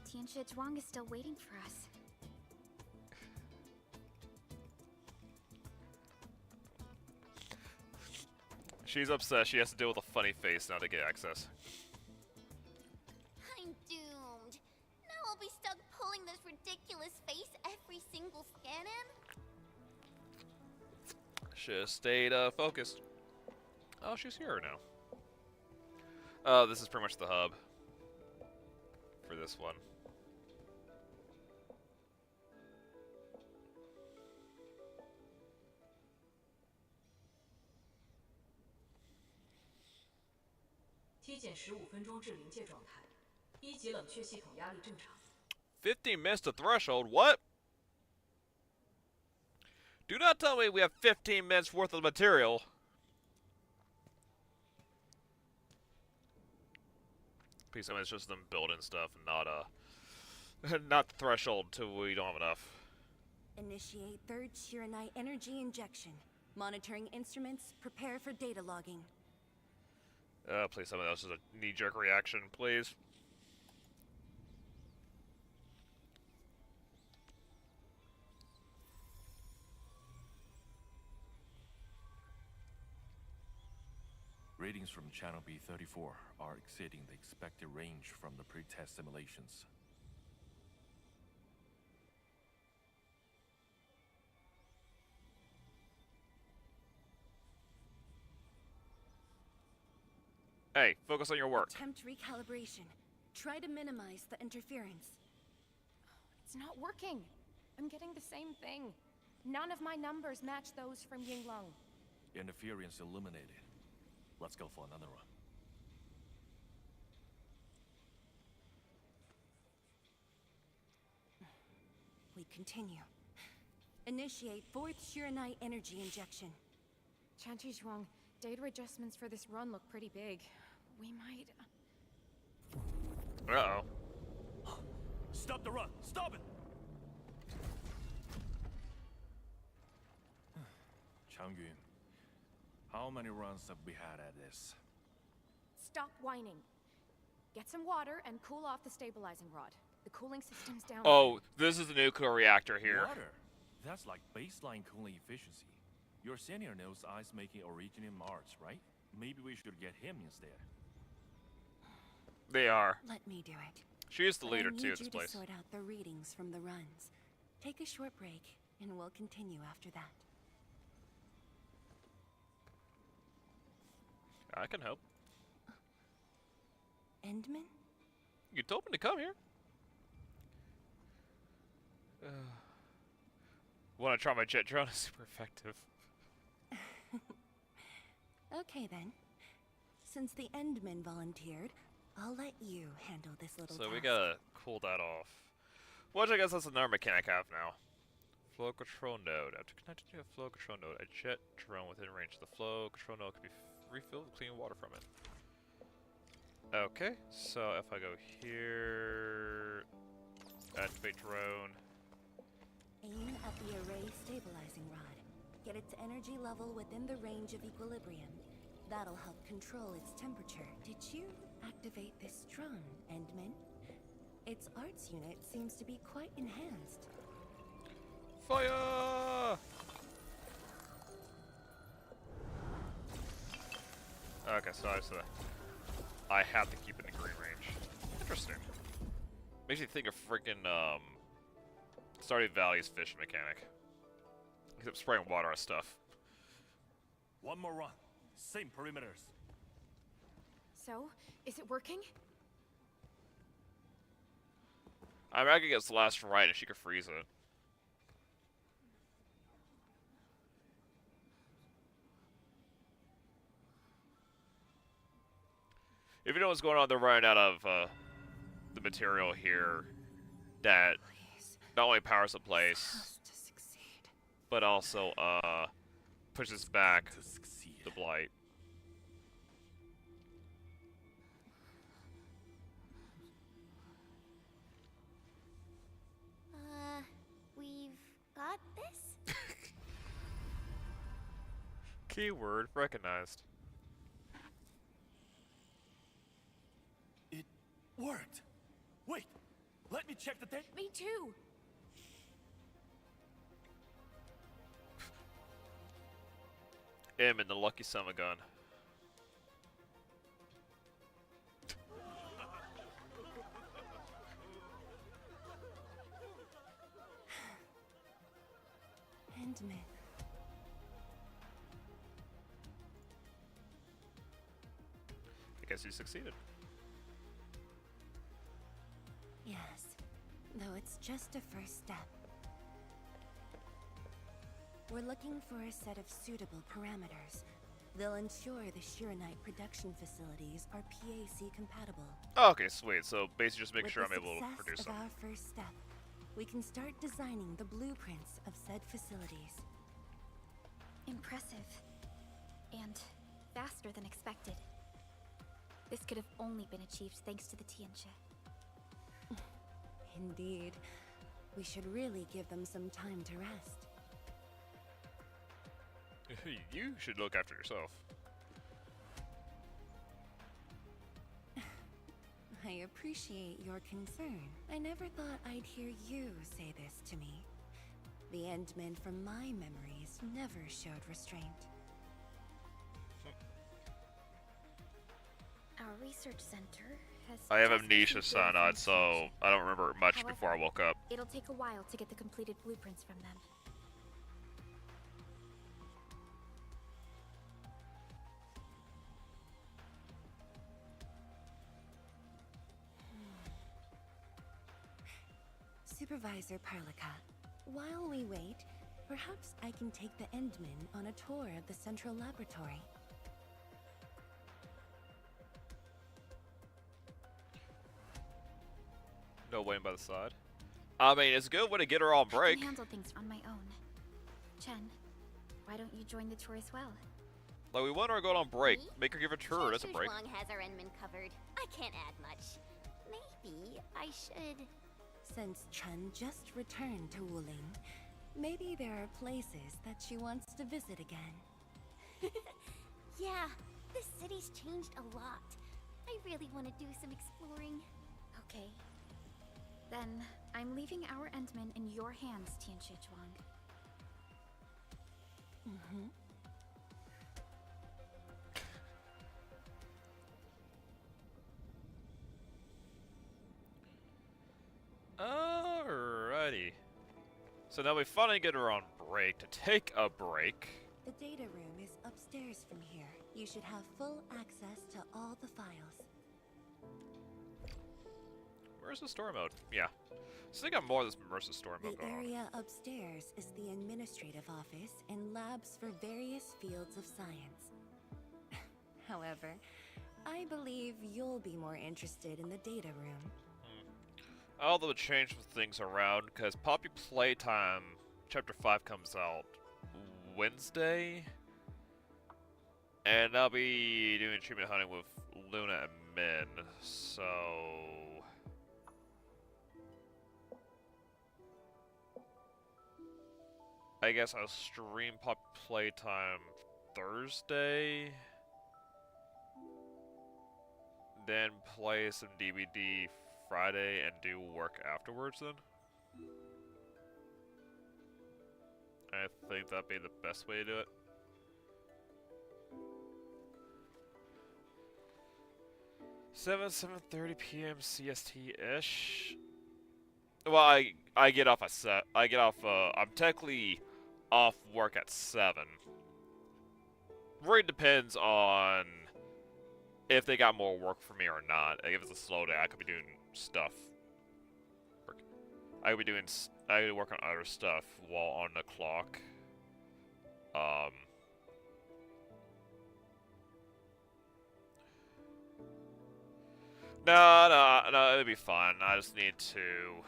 Tianxia Zhuang is still waiting for us. She's upset. She has to deal with a funny face now to get access. I'm doomed. Now I'll be stuck pulling this ridiculous face every single scan-in. Should've stayed focused. Oh, she's here now. Oh, this is pretty much the hub for this one.体检15分钟至临界状态，一级冷却系统压力正常。15 minutes to threshold? What? Do not tell me we have 15 minutes worth of material. Please tell me it's just them building stuff, and not the threshold till we don't have enough. Initiate third Shiranite energy injection. Monitoring instruments, prepare for data logging. Please tell me that was just a knee-jerk reaction, please. Readings from channel B34 are exceeding the expected range from the pre-test simulations. Hey, focus on your work. Attempt recalibration. Try to minimize the interference. It's not working. I'm getting the same thing. None of my numbers match those from Yinglong. Interference eliminated. Let's go for another run. We continue. Initiate fourth Shiranite energy injection. Chanchi Zhuang, data adjustments for this run look pretty big. We might... Uh-oh. Stop the run! Stop it! Changyun, how many runs have we had at this? Stop whining. Get some water and cool off the stabilizing rod. The cooling system's down. Oh, this is the nuclear reactor here. Water? That's like baseline cooling efficiency. Your senior knows ice making origin in Mars, right? Maybe we should get him instead. They are. Let me do it. She is the But leader I need too of you this place. to sort out the readings from the runs. Take a short break, and we'll continue after that. I can help. Endman? You told me to come here. Want to try my jet drone? It's super effective. Okay then. Since the Endman volunteered, I'll let you handle this little So task. we gotta cool that off. Which I guess that's another mechanic I have now. Flow control node. After connecting to a flow control node, a jet drone within range of the flow control node can be refilled with clean water from it. Okay, so if I go here, activate drone. Aim at the array stabilizing rod. Get its energy level within the range of equilibrium. That'll help control its temperature. Did you activate this drone, Endman? Its arts unit seems to be quite enhanced. Fire! Okay, so I have to keep it in the green range. Interesting. Makes me think of freaking Stardew Valley's fishing mechanic. Except spraying water on stuff. One more run. Same perimeters. So, is it working? I mean, I could get the last right and she could freeze it. If you know what's going on, they're running out of the material here that Please. not only powers the place, Has to succeed. but also pushes back To succeed. the blight. We've got this? Keyword recognized. It worked. Wait, let me check the data. Me too. M and the lucky summer gun. Endman. I guess you succeeded. Yes, though it's just a first step. We're looking for a set of suitable parameters. They'll ensure the Shiranite production facilities are PAC compatible. Okay, sweet. So basically just making With sure the I'm able to success produce of them. our first step, we can start designing the blueprints of said facilities. Impressive. And faster than expected. This could have only been achieved thanks to the Tianxia. Indeed. We should really give them some time to rest. You should look after yourself. I appreciate your concern. I never thought I'd hear you say this to me. The Endmen from my memories never showed restraint. Our research center has. I have just amnesia, received data Sanad, from so Tianxia. I don't remember much However, before I woke up. It'll take a while to get the completed blueprints from them. Supervisor Parlica, while we wait, perhaps I can take the Endmen on a tour of the central laboratory. No waiting by the side. I mean, it's a good way to get her on I break. can handle things on my own. Chen, why don't you join the tour as well? Like, we want her to go on break. Me? Make her give a tour. That's a break. Wang has our Enman covered. I can't add much. Maybe I should. Since Chen just returned to Wuling, maybe there are places that she wants to visit again. Yeah, this city's changed a lot. I really want to do some exploring. Okay. Then I'm leaving our Endman in your hands, Tianxia Zhuang. Mm-hmm. Alrighty. So now we finally get her on break to take a break. The data room is upstairs from here. You should have full access to all the files. Where's the story mode? Yeah. So they got more of this immersive story mode The going on. area upstairs is the administrative office and labs for various fields of science. However, I believe you'll be more interested in the data room. Although it changed things around, because Poppy Playtime Chapter 5 comes out Wednesday. And I'll be doing achievement hunting with Luna and Min, so... I guess I'll stream Poppy Playtime Thursday. Then play some DVD Friday and do work afterwards then. I think that'd be the best way to do it. Seven 7:30 p.m. CST-ish. Well, I get off at I'm technically off work at 7. Really depends on if they got more work for me or not. Like, if it's a slow day, I could be doing stuff. I could be working on other stuff while on the clock. No, it'll be fun. I just need to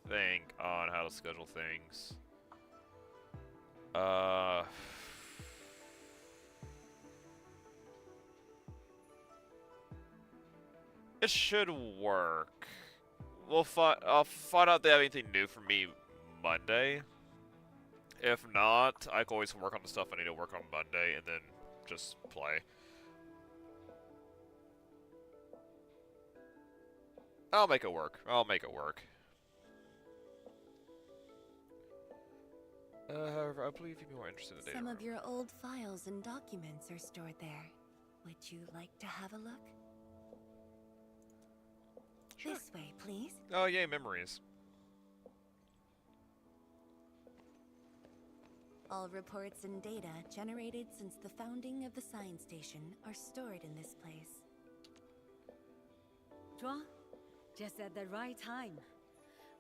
think on how to schedule things. It should work. I'll find out if they have anything new for me Monday. If not, I can always work on the stuff I need to work on Monday and then just play. I'll make it work. However, I believe you'd be more interested in the data Some room. of your old files and documents are stored there. Would you like to have a look? Sure. This way, please. Oh, yay, memories. All reports and data generated since the founding of the science station are stored in this place. Zhuang, just at the right time.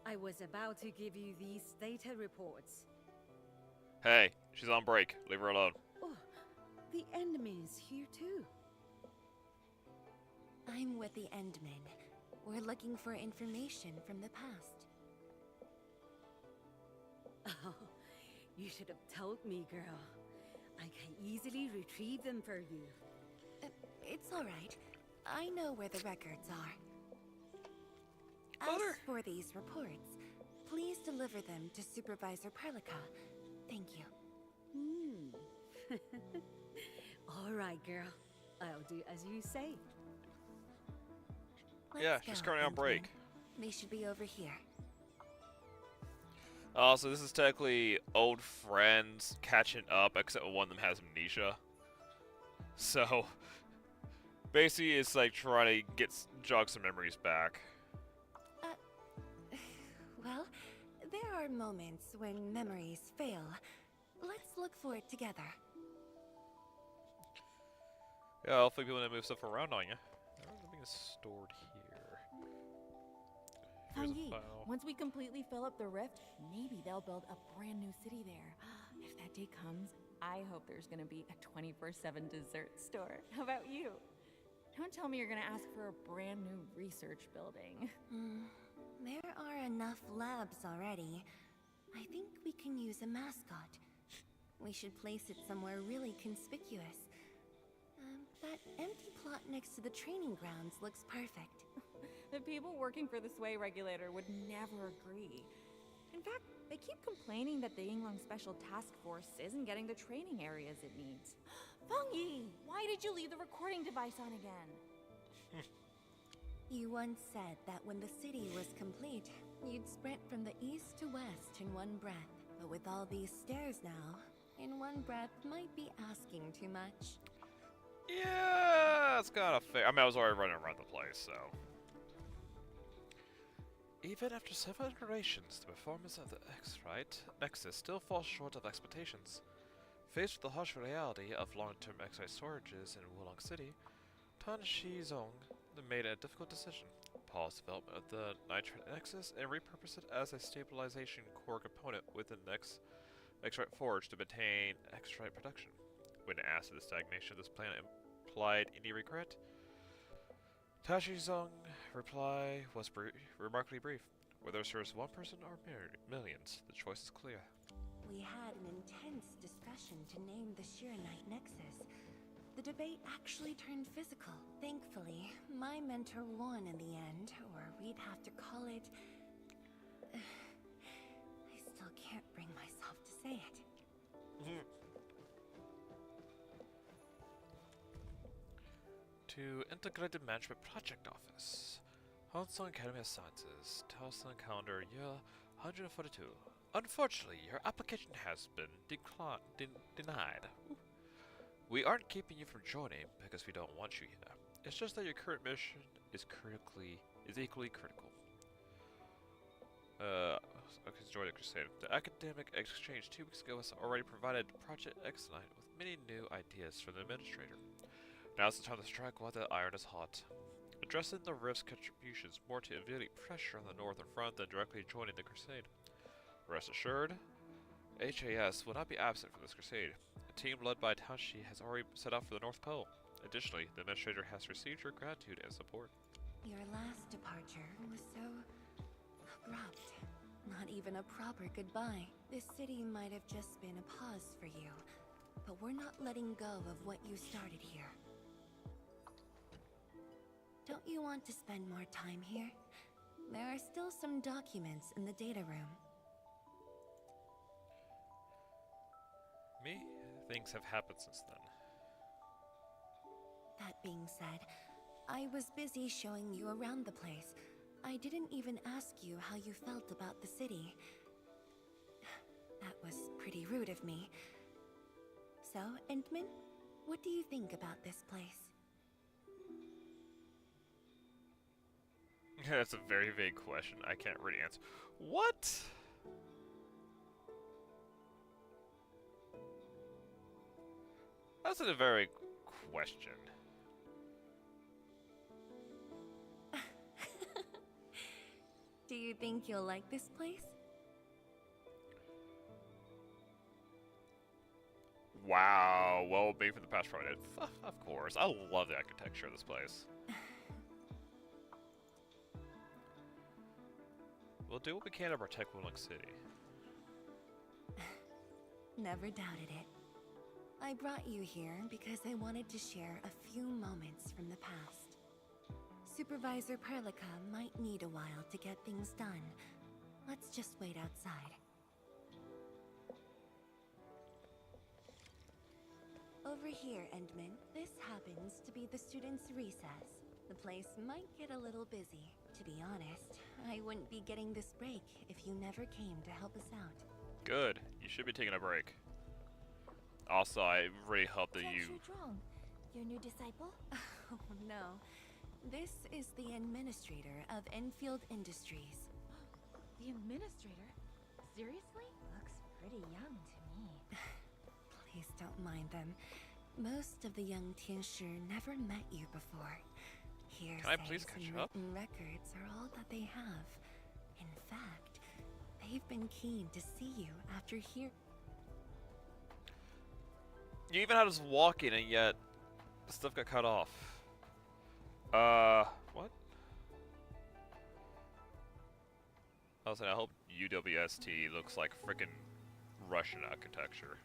I was about to give you these data reports. Hey, she's on break. Leave her alone. Oh, the Endman's here too. I'm with the Endmen. We're looking for information from the past. Oh, you should have told me, girl. I can easily retrieve them for you. It's alright. I know where the records are. As Mother. for these reports, please deliver them to Supervisor Perlica. Thank you. All right, girl. I'll do as you say. Yeah, Let's she's go, currently on Ant-Man. break. They should be over here. So this is technically old friends catching up, except one of them has amnesia. So basically, it's like trying to jog some memories back. Well, there are moments when memories fail. Let's look for it together. Yeah, hopefully people didn't move stuff around on you. Everything is stored here. Here's a Yi, file. once we completely fill up the rift, maybe they'll build a brand new city there. If that day comes, I hope there's gonna be a 24/7 dessert store. How about you? Don't tell me you're gonna ask for a brand new research building. There are enough labs already. I think we can use a mascot. We should place it somewhere really conspicuous. That empty plot next to the training grounds looks perfect. The people working for the Sway Regulator would never agree. In fact, they keep complaining that the Yinglong Special Task Force isn't getting the training areas it needs. Yi, why did you leave the recording device on again? You once said that when the city was complete, you'd sprint from the east to west in one breath. But with all these stairs now, in one breath might be asking too much. Yeah, that's kind of fair. I mean, I was already running around the place, so. Even after several iterations, the performance of the X-Rite Nexus still falls short of expectations. Faced with the harsh reality of long-term X-Rite storages in Wuling City, Tan Shizong made a difficult decision. Pause development of the Nitrate Nexus and repurpose it as a stabilization core component within the X-Rite Forge to maintain X-Rite production. When asked if the stagnation of this planet implied any regret, Tashizong's reply was remarkably brief. Whether it serves one person or millions, the choice is clear. We had an intense discussion to name the Shiranite Nexus. The debate actually turned physical. Thankfully, my mentor won in the end, or we'd have to call it... I still can't bring myself to say it. To Integrated Management Project Office. Honsong Academy of Sciences, Towson Calendar Year 142. Unfortunately, your application has been denied. We aren't keeping you from joining because we don't want you here. It's just that your current mission is equally critical. Okay, join the crusade. The academic exchange 2 weeks ago has already provided Project X9 with many new ideas for the administrator. Now's the time to strike while the iron is hot. Addressing the rift's contributions more to alleviate pressure on the northern front than directly joining the crusade. Rest assured, HAS will not be absent from this crusade. A team led by Tashi has already set out for the North Pole. Additionally, the administrator has received your gratitude and support. Your last departure was so... abrupt. Not even a proper goodbye. This city might have just been a pause for you, but we're not letting go of what you started here. Don't you want to spend more time here? There are still some documents in the data room. Me? Things have happened since then. That being said, I was busy showing you around the place. I didn't even ask you how you felt about the city. That was pretty rude of me. So, Entman, what do you think about this place? That's a very vague question. I can't really answer. What? That's a very question. Do you think you'll like this place? Wow, well made for the past project. Of course, I love the architecture of this place. We'll do what we can to protect Wuling City. Never doubted it. I brought you here because I wanted to share a few moments from the past. Supervisor Perlica might need a while to get things done. Let's just wait outside. Over here, Endman. This happens to be the students' recess. The place might get a little busy. To be honest, I wouldn't be getting this break if you never came to help us out. Good. You should be taking a break. Also, I really hope that you... Zhuang, your new disciple? Oh no. This is the administrator of Enfield Industries. The administrator? Seriously? Looks pretty young to me. Please don't mind them. Most of the young Tianshi never met you before. Can I please catch and up? written records are all that they have. In fact, they've been keen to see you after here. You even had us walking, and yet the stuff got cut off. What? I was saying, I hope UWST looks like frickin' Russian architecture.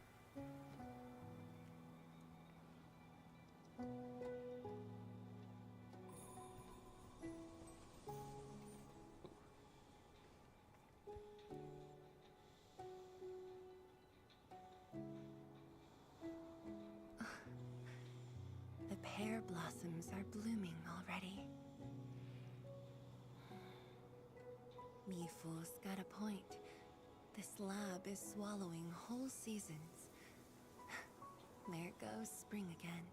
The pear blossoms are blooming already. Mifu's got a point. This lab is swallowing whole seasons. There goes spring again.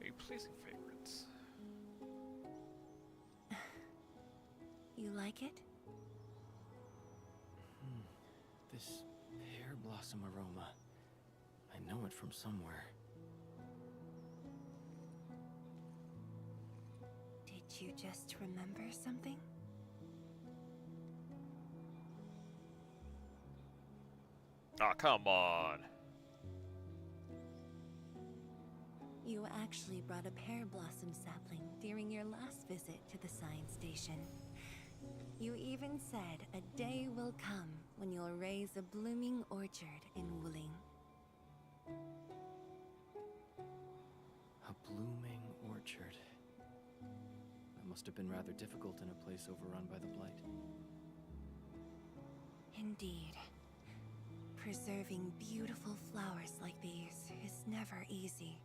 Are you pleasing favorites? You like it? This pear blossom aroma. I know it from somewhere. Did you just remember something? Ah, come on. You actually brought a pear blossom sapling during your last visit to the science station. You even said a day will come when you'll raise a blooming orchard in Wuling. A blooming orchard. That must have been rather difficult in a place overrun by the Blight. Indeed. Preserving beautiful flowers like these is never easy,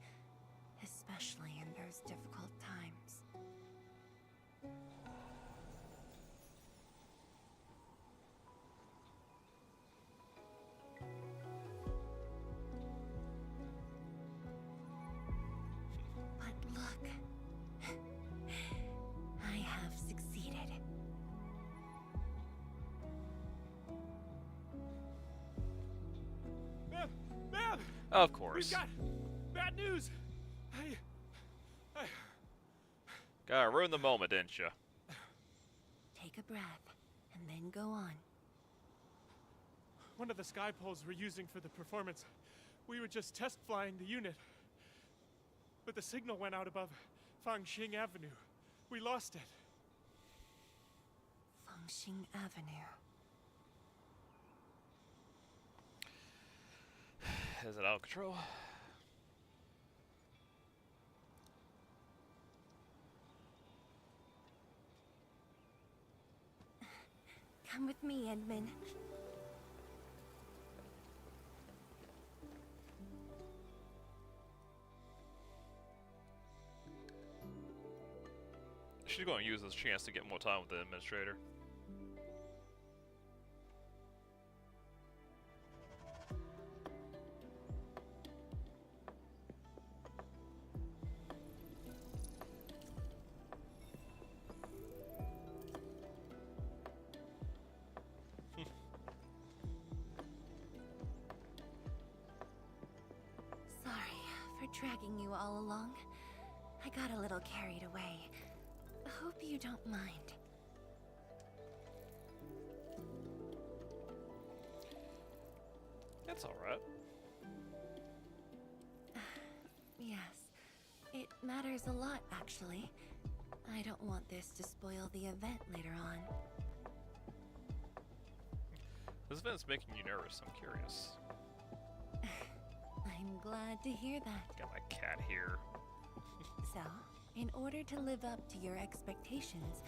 especially in those difficult times. But look, I have succeeded. Ma'am! Of course. We've got bad news! Gotta ruin the moment, didn't you? Take a breath, and then go on. One of the sky poles we're using for the performance, we were just test flying the unit. But the signal went out above Fangxing Avenue. We lost it. Fangxing Avenue. Is it out of control? Come with me, Edmund. She's going to use this chance to get more time with the administrator. Sorry for dragging you all along. I got a little carried away. Hope you don't mind. That's alright. Yes, it matters a lot, actually. I don't want this to spoil the event later on. event's making you nervous. I'm curious. I'm glad to hear that. Got my cat here. So, in order to live up to your expectations,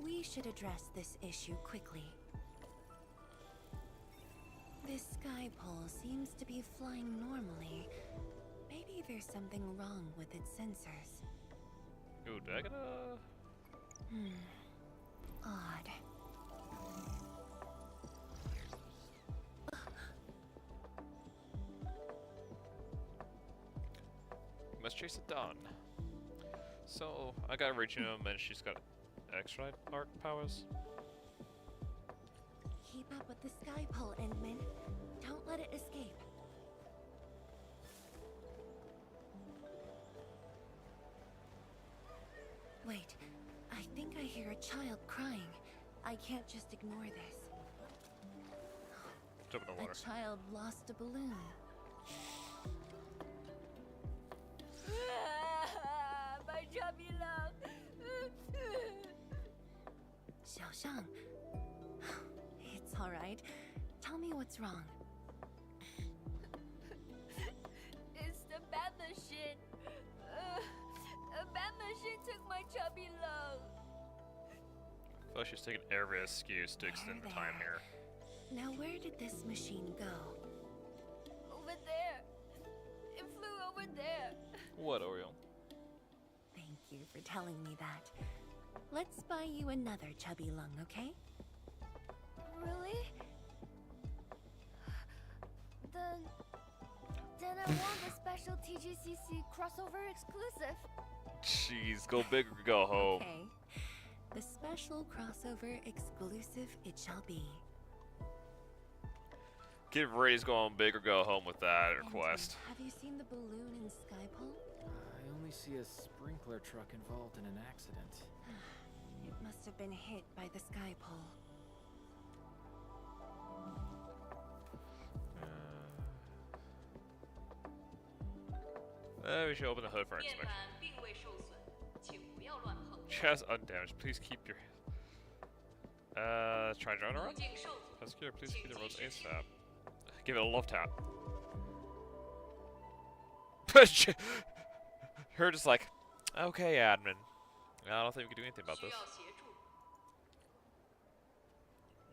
we should address this issue quickly. This sky pole seems to be flying normally. Maybe there's something wrong with its sensors. Ooh, did I get a... Odd. Must chase it down. So, I got Reginum and she's got extra arc powers. Keep up with the sky pole, Endman. Don't let it escape. Wait, I think I hear a child crying. I can't just ignore this. Jump in the water. A child lost a balloon. My chubby love. Xiaoxiang. It's all right. Tell me what's wrong. It's the bad machine. A bad machine took my chubby love. I feel like she's taking every excuse to extend the time here. Now where did this machine go? Over there. It flew over there. What, Oriole? Thank you for telling me that. Let's buy you another chubby lung, okay? Really? Then I want the special TGCC crossover exclusive. Jeez, go big or go home. Okay. The special crossover exclusive it shall be. Get ready to go on big or go home with that request. Have you seen the balloon in Skypole? I only see a sprinkler truck involved in an accident. It must have been hit by the Skypole. We should open the hood for inspection. Chest undamaged. Please keep your... try drone around? Rescue, please keep the roads ASAP. Give it a love tap. Her just like, okay, admin. I don't think we can do anything about this.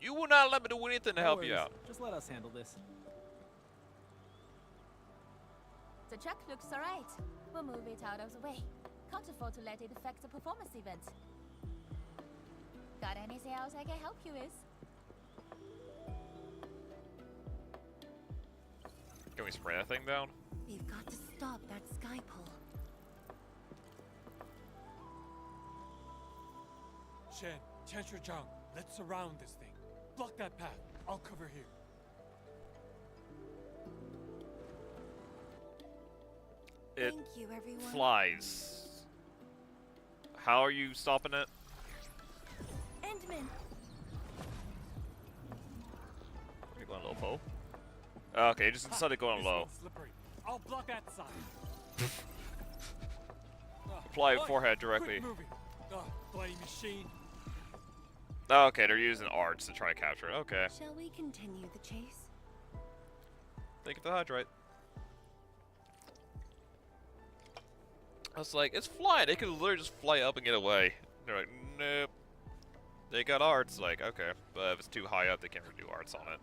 You will not let me do anything to help you out. Just let us handle this. The truck looks alright. We'll move it out of the way. Can't afford to let it affect the performance event. Got anything else I can help you with? Can we spray that thing down? We've got to stop that Skypole. Shen, Zhang, let's surround this thing. Block that path. I'll cover here. It Thank you, everyone. flies. How are you stopping it? Endman. Are you going low, Poe? Okay, just decided to go on This low. one's slippery. I'll block that side. Apply Oi, forehead directly. Quit moving. Bloody machine. Okay, they're using arts to try to capture it. Okay. Shall we continue the chase? Thank you for the hydrate. I was like, it's flying. They could literally just fly up and get away. They're like, nope. They got arts. Like, okay. But if it's too high up, they can't really do arts on it.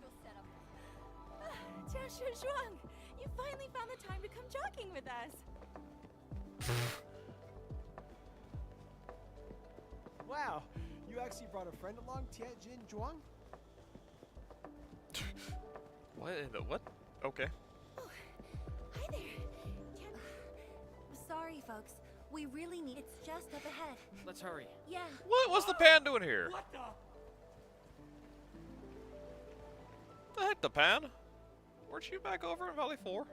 Zhuang, you finally found the time to come jogging with us. Wow, you actually brought a friend along, Tianjin Zhuang? What in the what? Okay. Oh, hi there. Sorry, folks. We really need. It's just up ahead. Let's hurry. Yeah. What's the pan doing here? What the? The heck, the pan? Weren't you back over in Valley 4?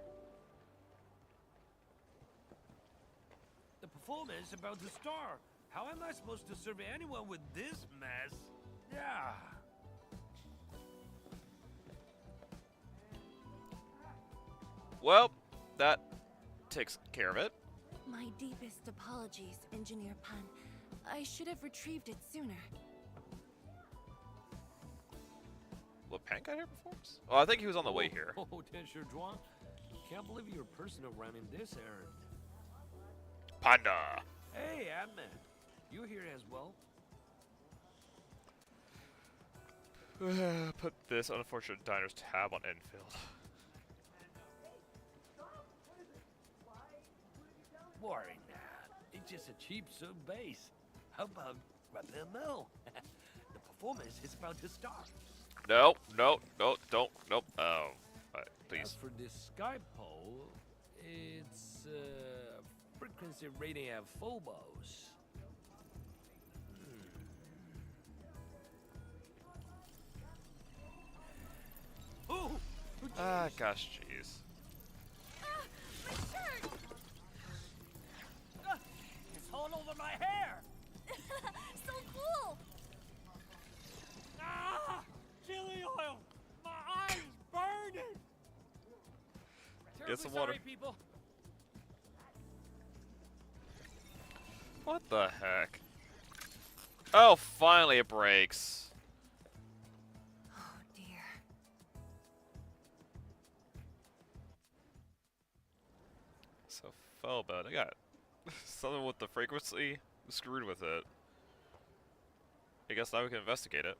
The performance about to start. How am I supposed to serve anyone with this mess? Yeah. Well, that takes care of it. My deepest apologies, Engineer Pan. I should have retrieved it sooner. What pan Fang got here before us? Oh, I think he was on the way here. Oh, Tianshi Zhuang. Can't believe you're personal running this errand. Panda! Hey, Admin. You here as well? Put this unfortunate diner's tab on Enfield. Boring that. It's just a cheap soup base. How about Rapid Mill? The performance is about to start. No, no, no, don't, nope. Oh, please. As for this sky pole, it's frequency rating at Phobos. Oh! Ah, gosh, jeez. My shirt! It's all over my hair! So cool! Ah! Chili oil! My eyes burning! Get some water. Sorry, people. What the heck? Oh, finally it breaks. Oh dear. So fell bad. I got something with the frequency. Screwed with it. I guess now we can investigate it.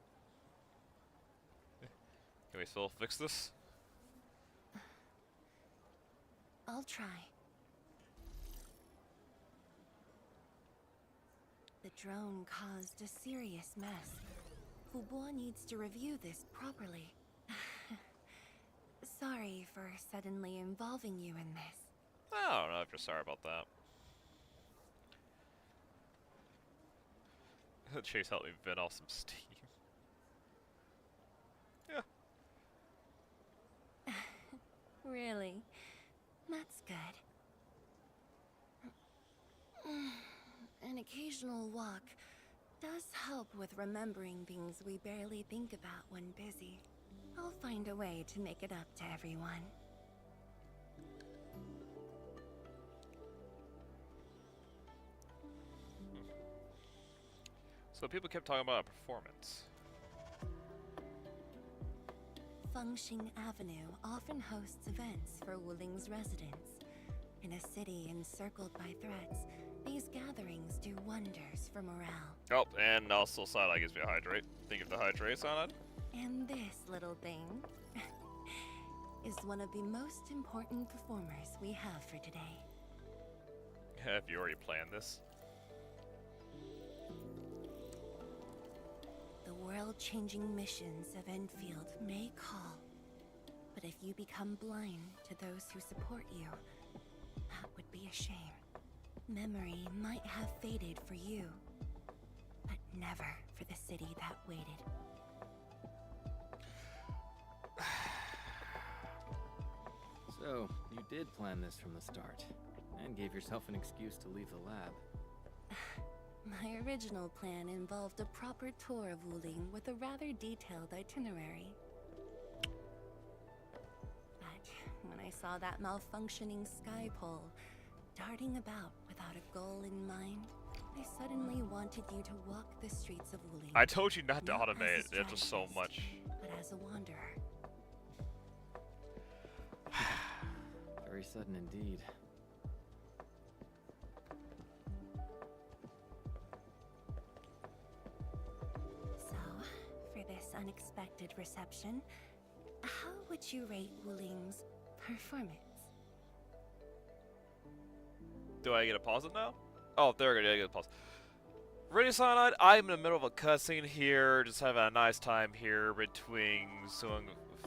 Can we still fix this? I'll try. The drone caused a serious mess. Fubo needs to review this properly. Sorry for suddenly involving you in this. I don't know if you're sorry about that. Chase helped me vent off some steam. Yeah. Really? That's good. An occasional walk does help with remembering things we barely think about when busy. I'll find a way to make it up to everyone. So people kept talking about a performance. Fengxing Avenue often hosts events for Wuling's residents. In a city encircled by threats, these gatherings do wonders for morale. Oh, and also Side gives me a hydrate. Think of the hydrates on it. And this little thing is one of the most important performers we have for today. Have you already planned this? The world-changing missions of Enfield may call, but if you become blind to those who support you, that would be a shame. Memory might have faded for you, but never for the city that waited. So, you did plan this from the start, and gave yourself an excuse to leave the lab. My original plan involved a proper tour of Wuling with a rather detailed itinerary. But when I saw that malfunctioning sky pole darting about without a goal in mind, I suddenly wanted you to walk the streets of Wuling. I told you not to Not automate as it. a It's just so strategist, much. but as a wanderer. Very sudden indeed. So, for this unexpected reception, how would you rate Wuling's performance? Do I get a pause it now? Oh, there we go. I get a pause. Ready, Cyanide? I'm in the middle of a cutscene here, just having a nice time here between Suang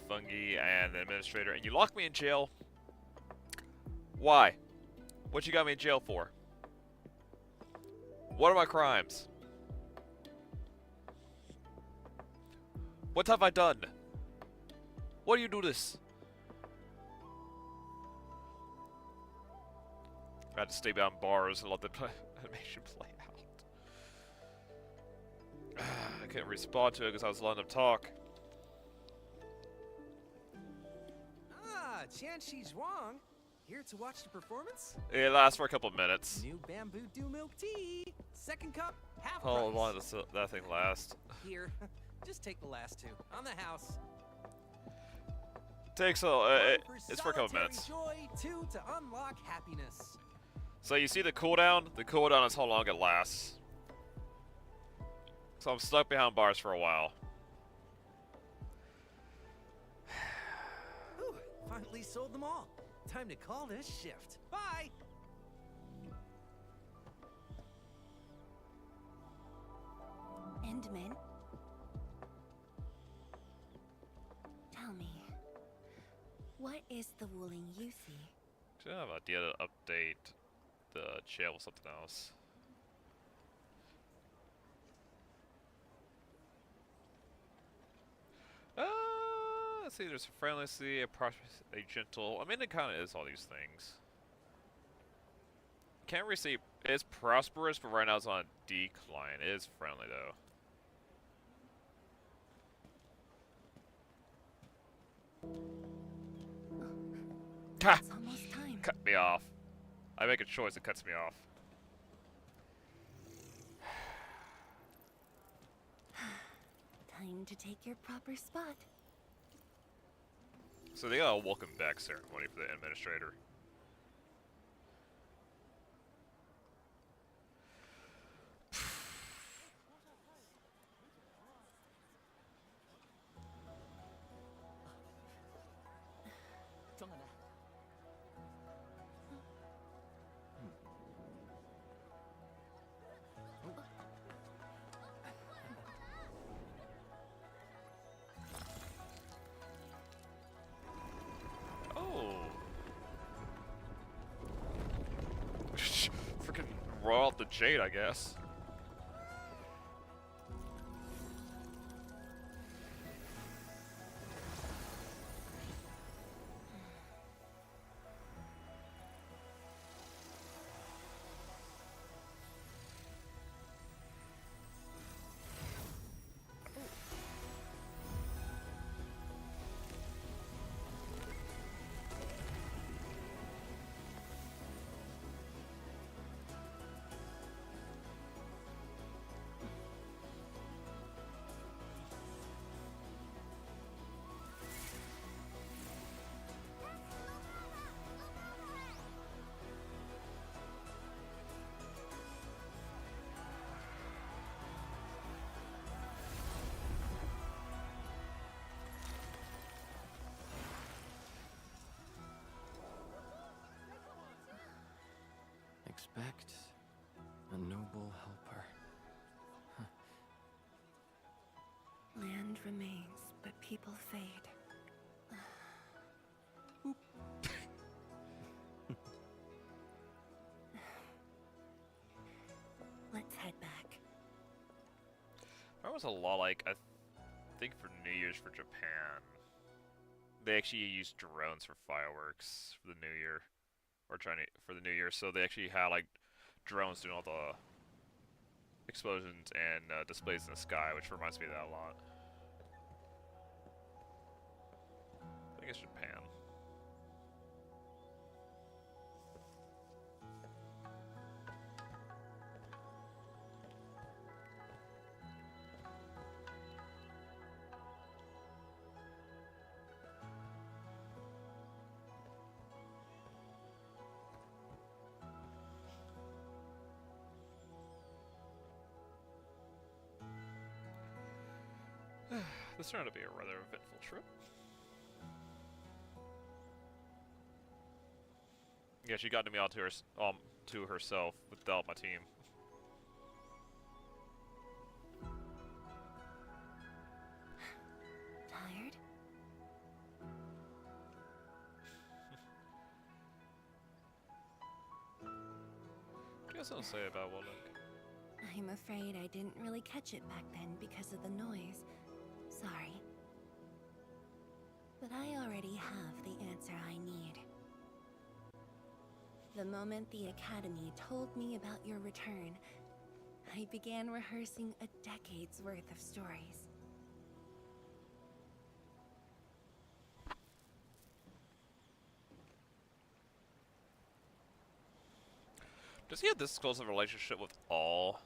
Fungi and the administrator, and you locked me in jail. Why? What you got me in jail for? What are my crimes? What have I done? Why do you do this? I had to stay behind bars and let the animation play out. I couldn't respond to it because I was letting them talk. Ah, Tianshi Zhuang. Here to watch the performance? It lasts for a couple of minutes. New bamboo dew milk tea. Second cup, half How price. long does that thing last? Here, just take the last two. On the house. Takes a it's for a couple solitary minutes. Joy, 2 to unlock happiness. So you see the cooldown? The cooldown is how long it lasts. So I'm stuck behind bars for a while. Whew, finally sold them all. Time to call this shift. Bye. Endman? Tell me, what is the Wuling you see? I have an idea to update the channel with something else. Let's see, there's a friendly, a prosperous, a gentle. I mean, it kind of is all these things. Can't really say it's prosperous, but right now it's on a decline. It is friendly, though. It's almost time. Cut me off. I make a choice, it cuts me off. Time to take your proper spot. So they got a welcome back ceremony for the administrator. Freaking roll out the jade, I guess. Expect a noble helper. Land remains, but people fade. Let's head back. There was a lot like, I think for New Year's for Japan, they actually used drones for fireworks for the New Year. Or Chinese for the New Year, so they actually had like drones doing all the explosions and displays in the sky, which reminds me of that a lot. I think it's Japan. This turned out to be a rather eventful trip. Yeah, she got to me out to herself without my team. Tired? What do you guys want to say about Wuling? I'm afraid I didn't really catch it back then because of the noise. Sorry. But I already have the answer I need. The moment the Academy told me about your return, I began rehearsing a decade's worth of stories. Does he have this close of a relationship with all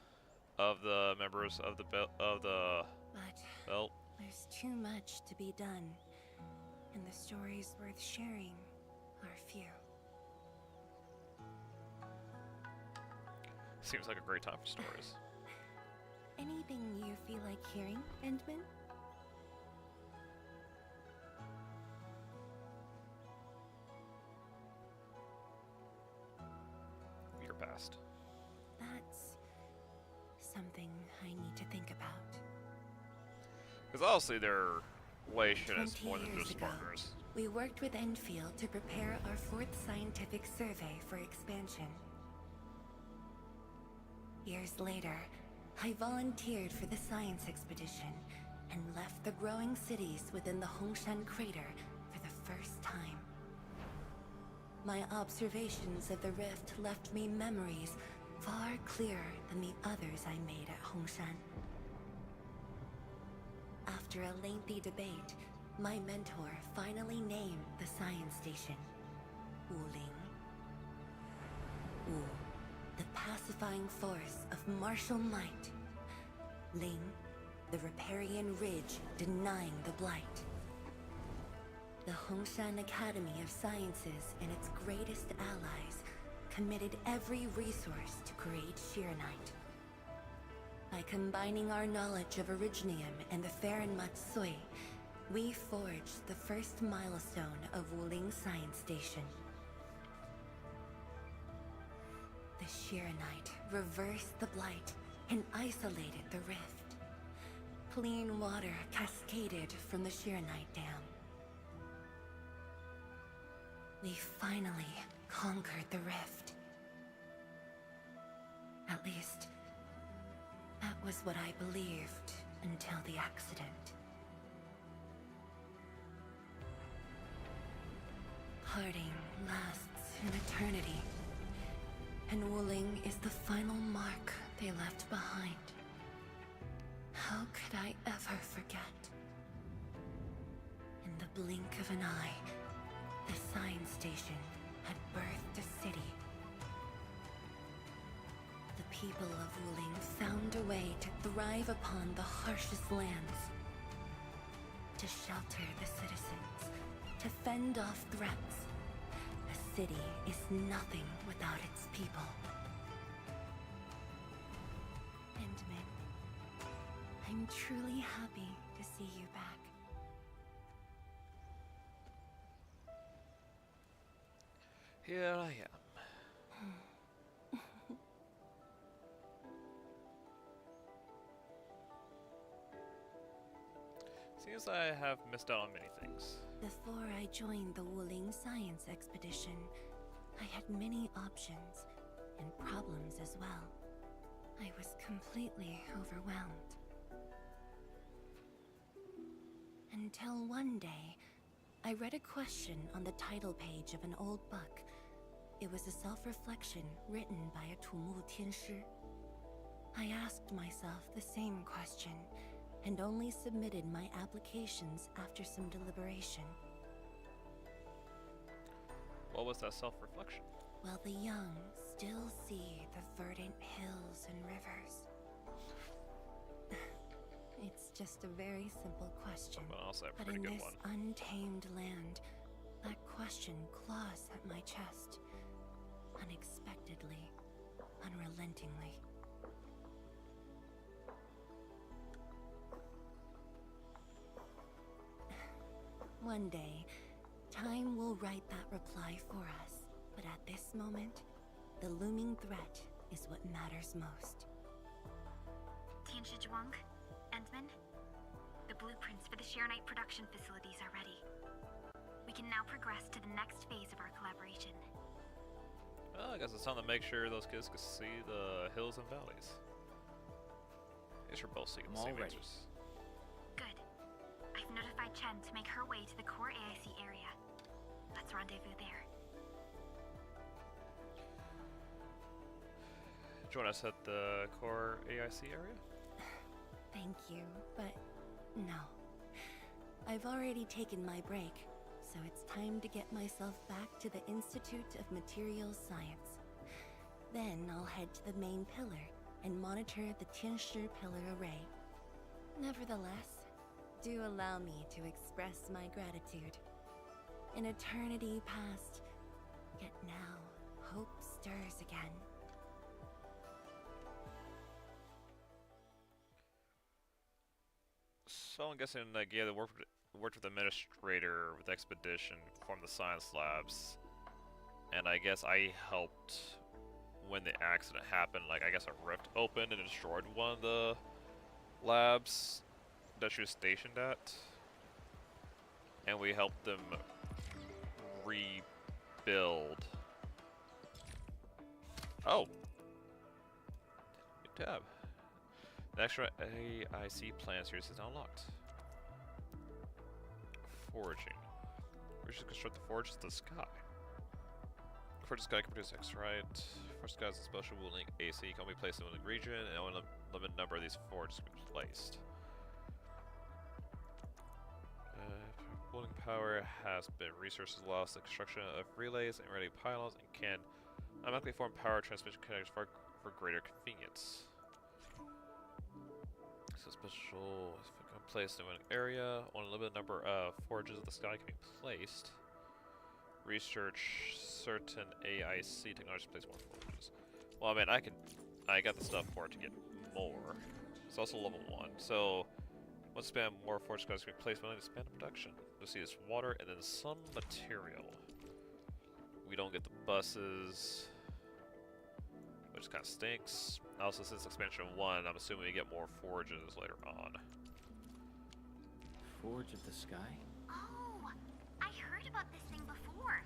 of the members of the belt? But there's too much to be done. and the stories worth sharing are few. Seems like a great time for stories. Anything you feel like hearing, Endman? Your past. That's something I need to think about. Because obviously their relation is 20 more than years just ago, partners. we worked with Enfield to prepare our 4th scientific survey for expansion. Years later, I volunteered for the science expedition and left the growing cities within the Hongshan crater for the first time. My observations of the rift left me memories far clearer than the others I made at Hongshan. After a lengthy debate, my mentor finally named the science station Wuling. Wu, the pacifying force of martial might. Ling, the riparian ridge denying the blight. The Hongshan Academy of Sciences and its greatest allies committed every resource to create Shiranite. By combining our knowledge of Originium and the Farron Matsui, we forged the first milestone of Wuling Science Station. The Shiranite reversed the blight and isolated the rift. Clean water cascaded from the Shiranite Dam. We finally conquered the rift. At least, that was what I believed until the accident. Parting lasts an eternity, and Wuling is the final mark they left behind. How could I ever forget? In the blink of an eye, the science station had birthed a city. The people of Wuling found a way to thrive upon the harshest lands, to shelter the citizens, to fend off threats. A city is nothing without its people. Endman, I'm truly happy to see you back. Here I am. Seems I have missed out on many things. Before I joined the Wuling Science Expedition, I had many options and problems as well. I was completely overwhelmed. Until one day, I read a question on the title page of an old book. It was a self-reflection written by a Tumu Tianshi. I asked myself the same question, and only submitted my applications after some deliberation. What was that self-reflection? While the young still see the verdant hills and rivers. It's just a very simple question. But also a But pretty in good this one. untamed land, that question claws at my chest. Unexpectedly, unrelentingly. One day, time will write that reply for us. But at this moment, the looming threat is what matters most. Tianshi Zhuang, Endman, the blueprints for the Shiranite production facilities are ready. We can now progress to the next phase of our collaboration. Well, I guess it's time to make sure those kids can see the hills and valleys. I guess you're both seeking the I'm same all ready. answers. Good. I've notified Chen to make her way to the core AIC area. Let's rendezvous there. Join us at the core AIC area? Thank you, but no. I've already taken my break, so it's time to get myself back to the Institute of Materials Science. Then I'll head to the main pillar and monitor the Tianshi pillar array. Nevertheless, do allow me to express my gratitude. An eternity past, yet now hope stirs again. So I'm guessing like yeah, they worked with the administrator with the expedition, formed the science labs, and I guess I helped when the accident happened. Like I guess a rift opened and destroyed one of the labs that she was stationed at, and we helped them rebuild. Oh, good tab. The extra AIC plan series is now unlocked. Foraging. We should construct the forge to the sky. Forge the sky can produce X-Right. Forge the sky is a special Wuling AC can be placed in the region, and only a limited number of these forges can be placed. Wuling power has been resources lost. The construction of relays and relay pylons and can automatically form power transmission connectors for greater convenience. So special placed in an area. Only a limited number of forges of the sky can be placed. Research certain AIC technology to place more forges. Well, I mean, I got the stuff for it to get more. It's also level 1. So once spam more forge guys can be placed, we'll need to expand the production. You'll see this water and then some material. We don't get the buses, which kind of stinks. Also, since expansion 1, I'm assuming we get more forges later on. Forge of the sky? Oh, I heard about this thing before.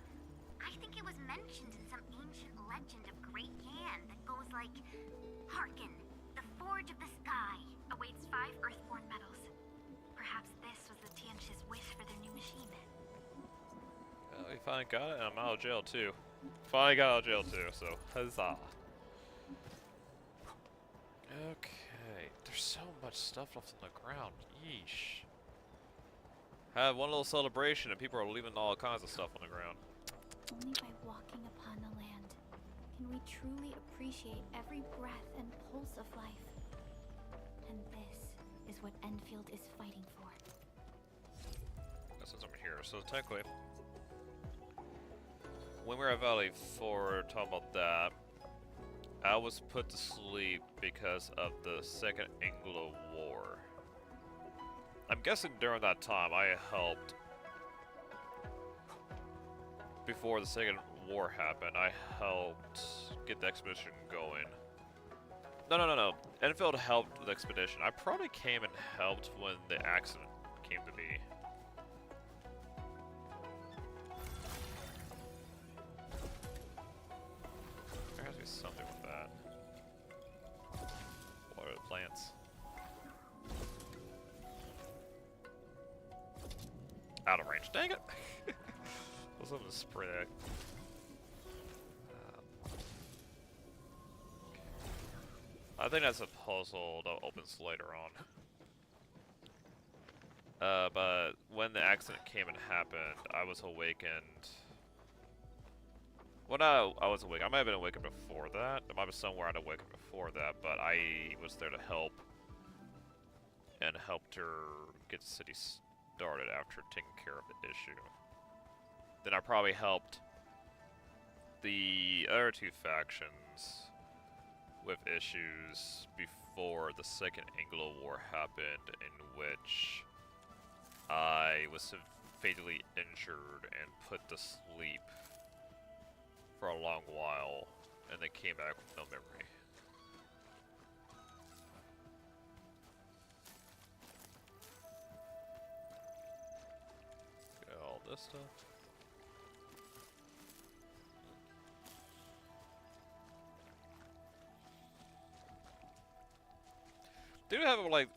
I think it was mentioned in some ancient legend of Great Yan that goes like, "Hearken, the forge of the sky awaits 5 earthborn metals. Perhaps this was the Tianqi's wish for their new machine." Well, we finally got it, and I'm out of jail too. Finally got out of jail too, so huzzah. Okay, there's so much stuff left on the ground. Yeesh. Had one little celebration and people are leaving all kinds of stuff on the ground. Only by walking upon the land can we truly appreciate every breath and pulse of life. And this is what Enfield is fighting for. This is over here, so technically, when we were at Valley 4, talking about that, I was put to sleep because of the Second Anglo War. I'm guessing during that time I helped, before the Second War happened, I helped get the expedition going. No. Enfield helped with the expedition. I probably came and helped when the accident came to be. There has to be something with that. Water the plants. Out of range. Dang it! I was hoping to spray that. I think that's a puzzle that opens later on. But when the accident came and happened, I was awakened. Well, no, I was awake. I might have been awakened before that. There might be somewhere I'd awakened before that, but I was there to help. And helped her get the city started after taking care of the issue. Then I probably helped the other two factions with issues before the Second Anglo War happened, in which I was fatally injured and put to sleep for a long while, and then came back with no memory. Got all this stuff. Do you have like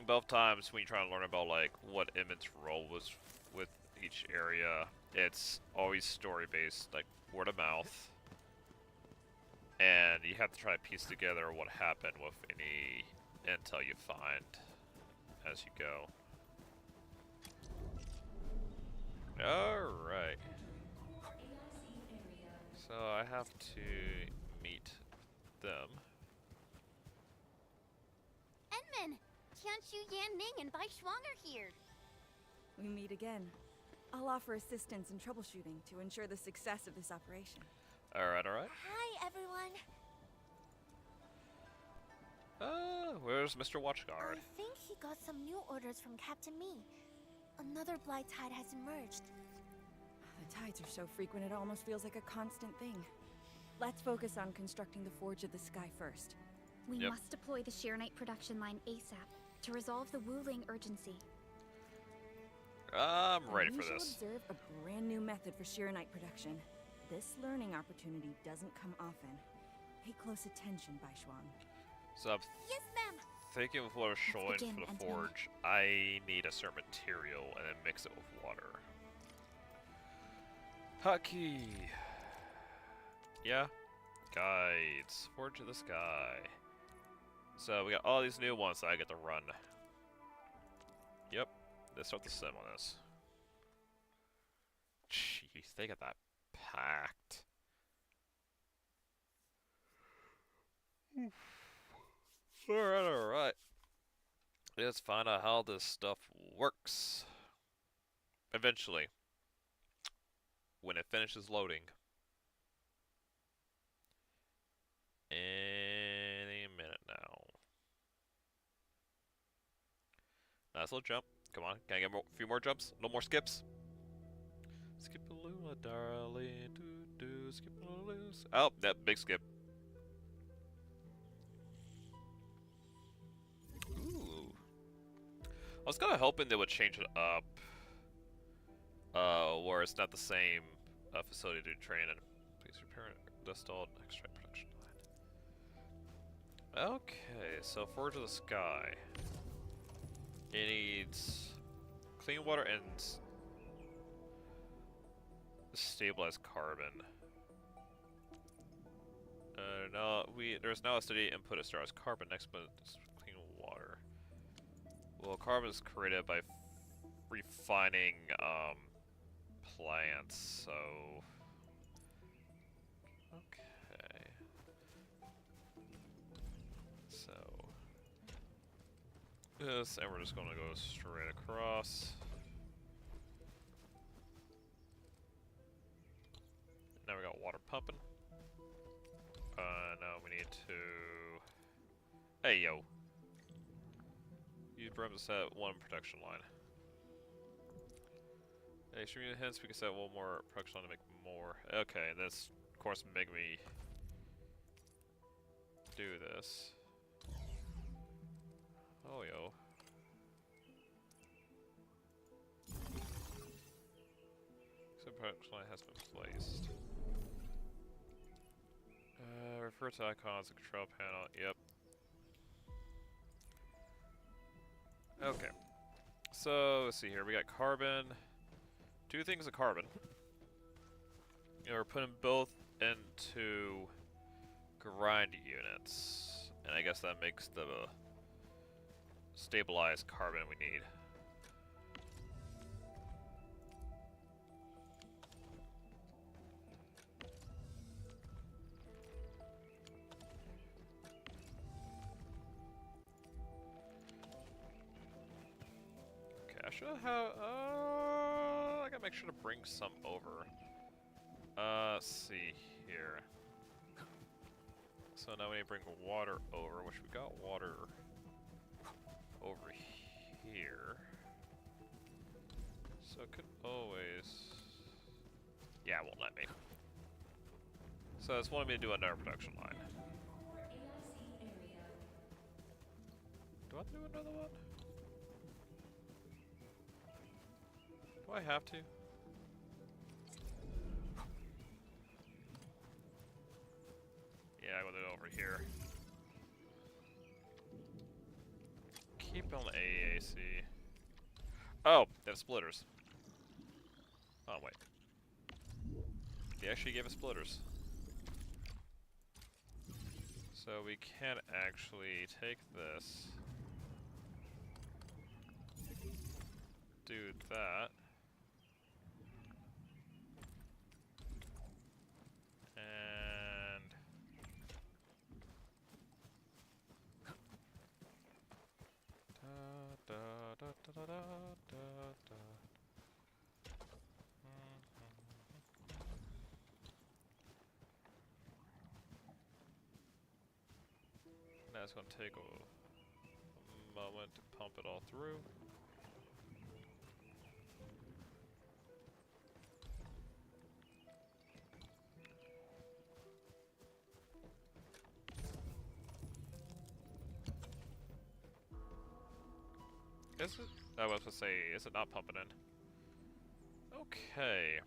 both times when you're trying to learn about like what Emmett's role was with each area? It's always story based, like word of mouth, and you have to try to piece together what happened with any intel you find as you go. Alright. So I have to meet them. Enman, Tianqiu Yan Ning and Bai Shuang are here. We meet again. I'll offer assistance in troubleshooting to ensure the success of this operation. Alright, alright. Hi, everyone. Where's Mr. Watchguard? I think he got some new orders from Captain Me. Another blight tide has emerged. The tides are so frequent it almost feels like a constant thing. Let's focus on constructing the Forge of the Sky first. We must deploy the Sheernite production line ASAP to resolve the Wuling urgency. I'm ready for We shall this. observe a brand new method for Sheernite production. This learning opportunity doesn't come often. Pay close attention, Baishuang. So I'm Yes, ma'am. thinking of what I'm showing begin, for the Anthony. forge. I need a certain material and then mix it with water. Hotkey. Yeah. Guides. Forge of the Sky. So we got all these new ones that I get to run. Yep. Let's start the sim on this. Jeez, they got that packed. Alright, alright. Let's find out how this stuff works. Eventually. When it finishes loading. Any minute now. Nice little jump. Come on, can I get a few more jumps? No more skips? Skip a lula, darling, do do, skip a loose. Oh, that big skip. Ooh. I was kind of hoping they would change it up, where it's not the same facility to train in. Please repair the stalled extract production line. Okay, so Forge of the Sky. It needs clean water and stabilized carbon. There's now a steady input as far as carbon. Next, but clean water. Well, carbon is created by refining plants. So okay. So this, and we're just gonna go straight across. Now we got water pumping. Now we need to. Hey yo. Use brooms to set one production line. Hey, hence we can set one more production line to make more. Okay, and this, of course, make me do this. Oh yo. So production line has been placed. Refer to icons, the control panel. Yep. Okay. So let's see here. We got carbon. Two things of carbon. And we're putting both into grind units, and I guess that makes the stabilized carbon we need. Okay, I should have. I gotta make sure to bring some over. Let's see here. So now we need to bring water over, which we got water over here. So it could always. Yeah, it won't let me. So it's wanting me to do another production line. Do I have to do another one? Do I have to? Yeah, I'm gonna do it over here. Keep on the AAC. Oh, they have splitters. Oh, wait. They actually gave us splitters. So we can actually take this, do that, and da da da da da da da. it's gonna take a moment to pump it all through. Is it? I was supposed to say, is it not pumping in? Okay.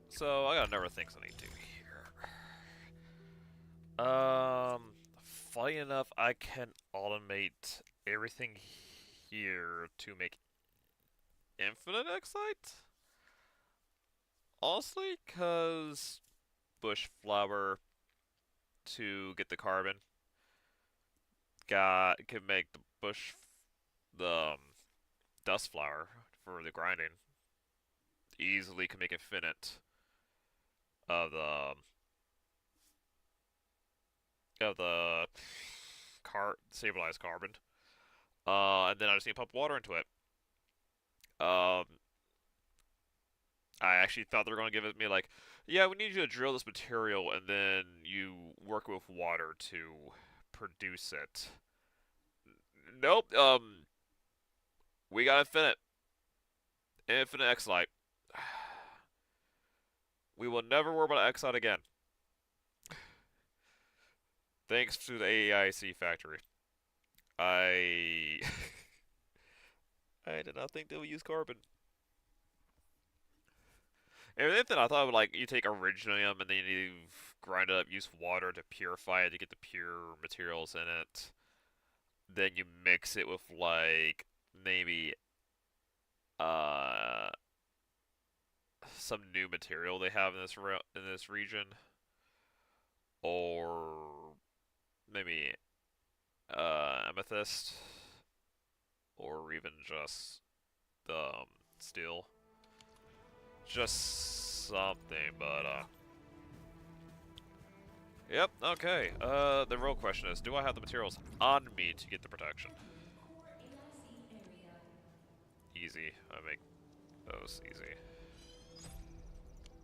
So, I got a number of things I need to do here. Funny enough, I can automate everything here to make infinite Excite? Honestly, because bush flower to get the carbon can make the dust flower for the grinding easily can make infinite of the stabilized carbon. And then I just need to pump water into it. I actually thought they were going to give it me like, yeah, we need you to drill this material and then you work with water to produce it. Nope. We got infinite X-Light. We will never worry about X-Light again. Thanks to the AEIC factory. I did not think they would use carbon. And if I thought like you take Originium and then you grind it up, use water to purify it to get the pure materials in it. Then you mix it with like maybe some new material they have in this region, or maybe amethyst, or even just the steel. Just something, but yep, okay. The real question is, do I have the materials on me to get the protection? Easy. I make those easy.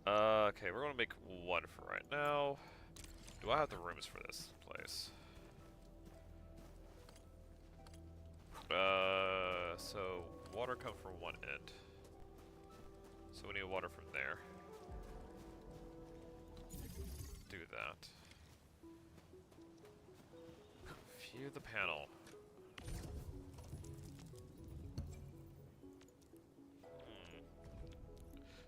Okay, we're gonna make one for right now. Do I have the rooms for this place? So water comes from one end. So we need water from there. Do that. View the panel.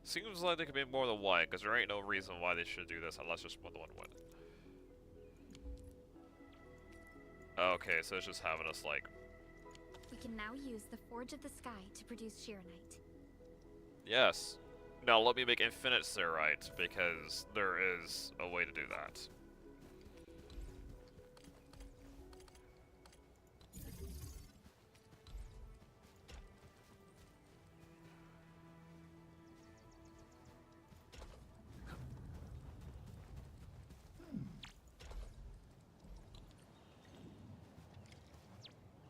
Seems like there could be more than one, because there ain't no reason why they should do this unless just more than one win. Okay, so it's just having us like... We can now use the Forge of the Sky to produce Sheeranite. Yes. Now let me make infinite Serite, because there is a way to do that.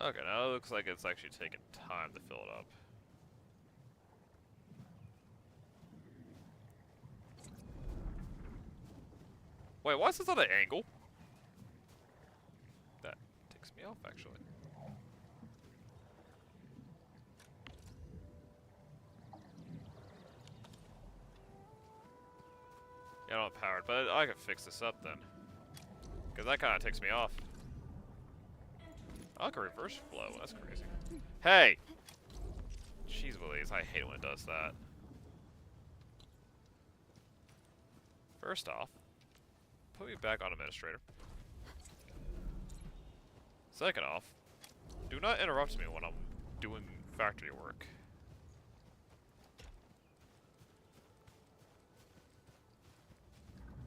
Okay, now it looks like it's actually taking time to fill it up. Wait, why is this on an angle? That takes me off, actually. Yeah, I'm not powered, but I can fix this up then. Because that kind of takes me off. I can reverse flow, that's crazy. Hey! Jeez Louise, I hate when it does that. First off, put me back on administrator. Second off, do not interrupt me when I'm doing factory work.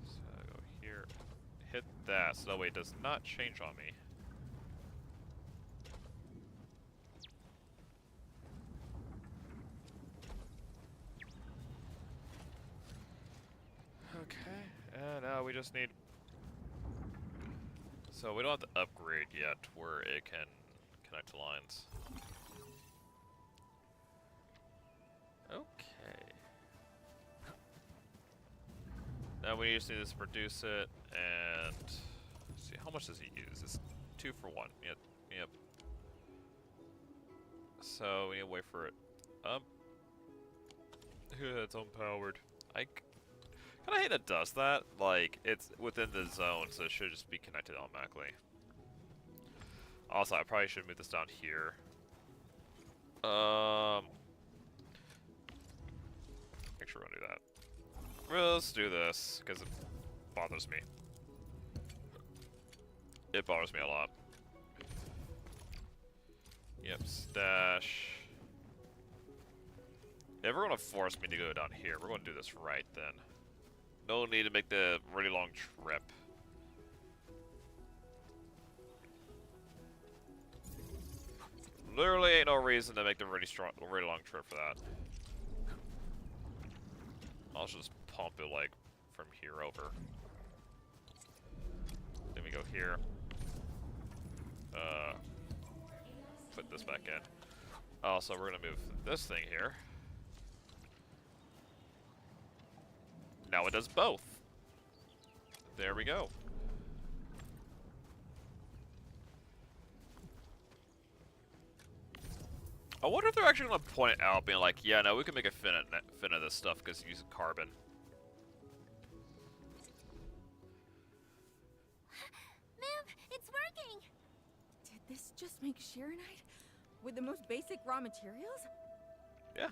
So go here, hit that so that way it does not change on me. Okay, and now we just need... So we don't have to upgrade yet where it can connect to lines. Okay. Now we just need to produce it and see how much does he use? It's 2 for 1. Yep. Yep. So we need to wait for it. It's unpowered. I kind of hate it does that. Like, it's within the zone, so it should just be connected automatically. Also, I probably should move this down here. Make sure we don't do that. Well, let's do this, because it bothers me. It bothers me a lot. Yep, stash. If we're gonna force me to go down here, we're gonna do this right then. No need to make the really long trip. Literally ain't no reason to make the really long trip for that. I'll just pump it like from here over. Then we go here. Put this back in. Also, we're gonna move this thing here. Now it does both. There we go. I wonder if they're actually gonna point it out, being like, yeah, no, we can make a fin of this stuff because using carbon. Ma'am, it's working! Did this just make Sheeranite? With the most basic raw materials? Yeah.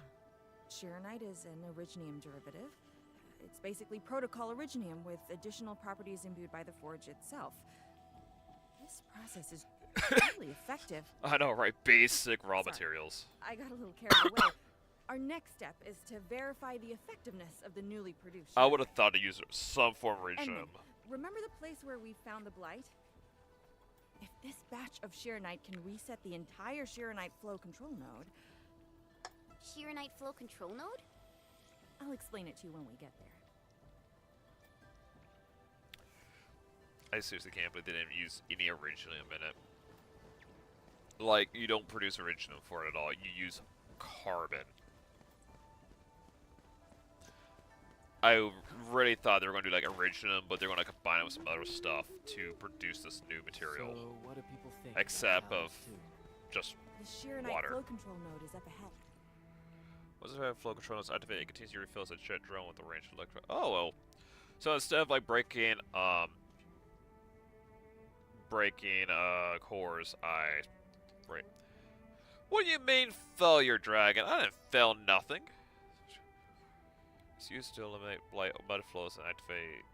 Sheeranite is an originium derivative. It's basically protocol originium with additional properties imbued by the forge itself. This process is really effective. I know, right? Basic raw materials. I got a little carried away. Our next step is to verify the effectiveness of the newly produced. I would have thought to use some form of And regime. remember the place where we found the blight? If this batch of Sheeranite can reset the entire Sheeranite flow control node... Sheeranite flow control node? I'll explain it to you when we get there. I seriously can't believe they didn't use any originium in it. Like, you don't produce originium for it at all. You use carbon. I really thought they were going to do like originium, but they're going to combine it with some other stuff to produce this new material. So, what do people think? Except of just The Sheeranite water. flow control node is up ahead. What does it have? Flow control is activated. It continues to refill its jet drone with the range of electro. Oh well. So instead of like breaking cores, I break. What do you mean failure, dragon? I didn't fail nothing. It's used to eliminate blight mud flows and activate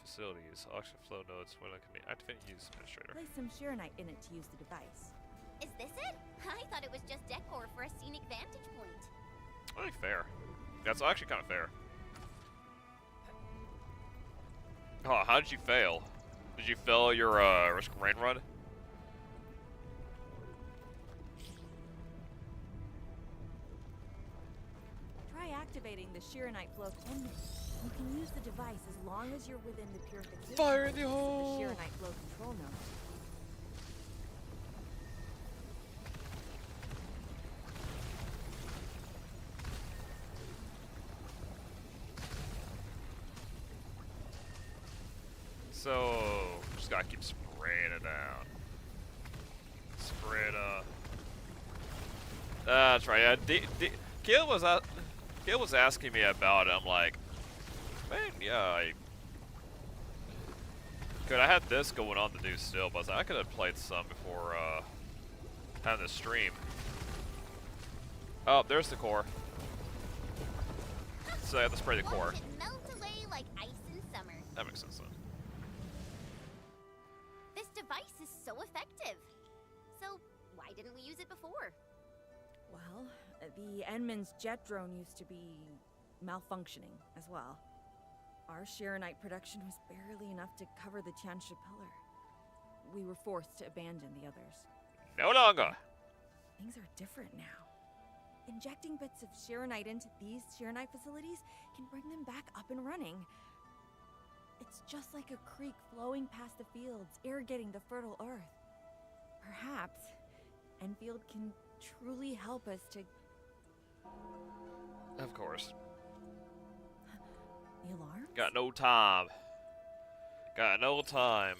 facilities. Oxygen flow nodes when it can be activated. Use administrator. Place some Sheeranite in it to use the device. Is this it? I thought it was just decor for a scenic vantage point. I think fair. That's actually kind of fair. Oh, how did you fail? Did you fail your risk rain run? Try activating the Sheeranite flow control. You can use the device as long as you're within the purification Fire in the of hole! the Sheeranite flow control node. So, just gotta keep spraying it down. Spray it up. That's right. Yeah, Gil was asking me about it. I'm like, man, yeah, good. I had this going on to do still, but I could have played some before having the stream. Oh, there's the core. So I have to spray the core. Watch it melt away like ice in summer. That makes sense then. This device is so effective. So why didn't we use it before? Well, the Enman's jet drone used to be malfunctioning as well. Our Sheeranite production was barely enough to cover the Tianshi pillar. We were forced to abandon the others. No longer. Things are different now. Injecting bits of Sheeranite into these Sheeranite facilities can bring them back up and running. It's just like a creek flowing past the fields, irrigating the fertile earth. Perhaps Enfield can truly help us to... Of course. The alarm? Got no time. Got no time.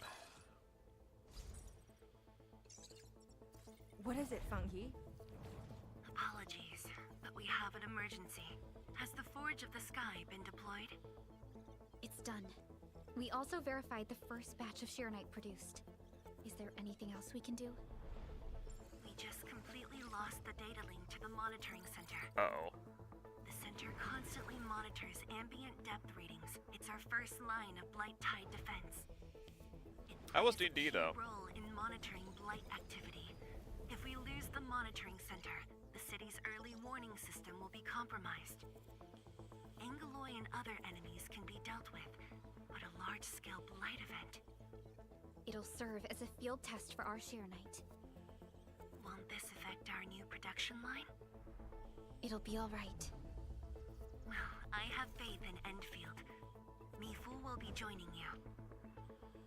What is it, Fungi? Apologies, but we have an emergency. Has the Forge of the Sky been deployed? It's done. We also verified the first batch of Sheernite produced. Is there anything else we can do? We just completely lost the data link to the monitoring center. Uh-oh. The center constantly monitors ambient depth readings. It's our first line of blight tide defense. How was D&D though? Role in monitoring blight activity. If we lose the monitoring center, the city's early warning system will be compromised. Angaloy and other enemies can be dealt with, but a large-scale blight event. It'll serve as a field test for our Sheernite. Won't this affect our new production line? It'll be all right. Well, I have faith in Enfield. Mifu will be joining you.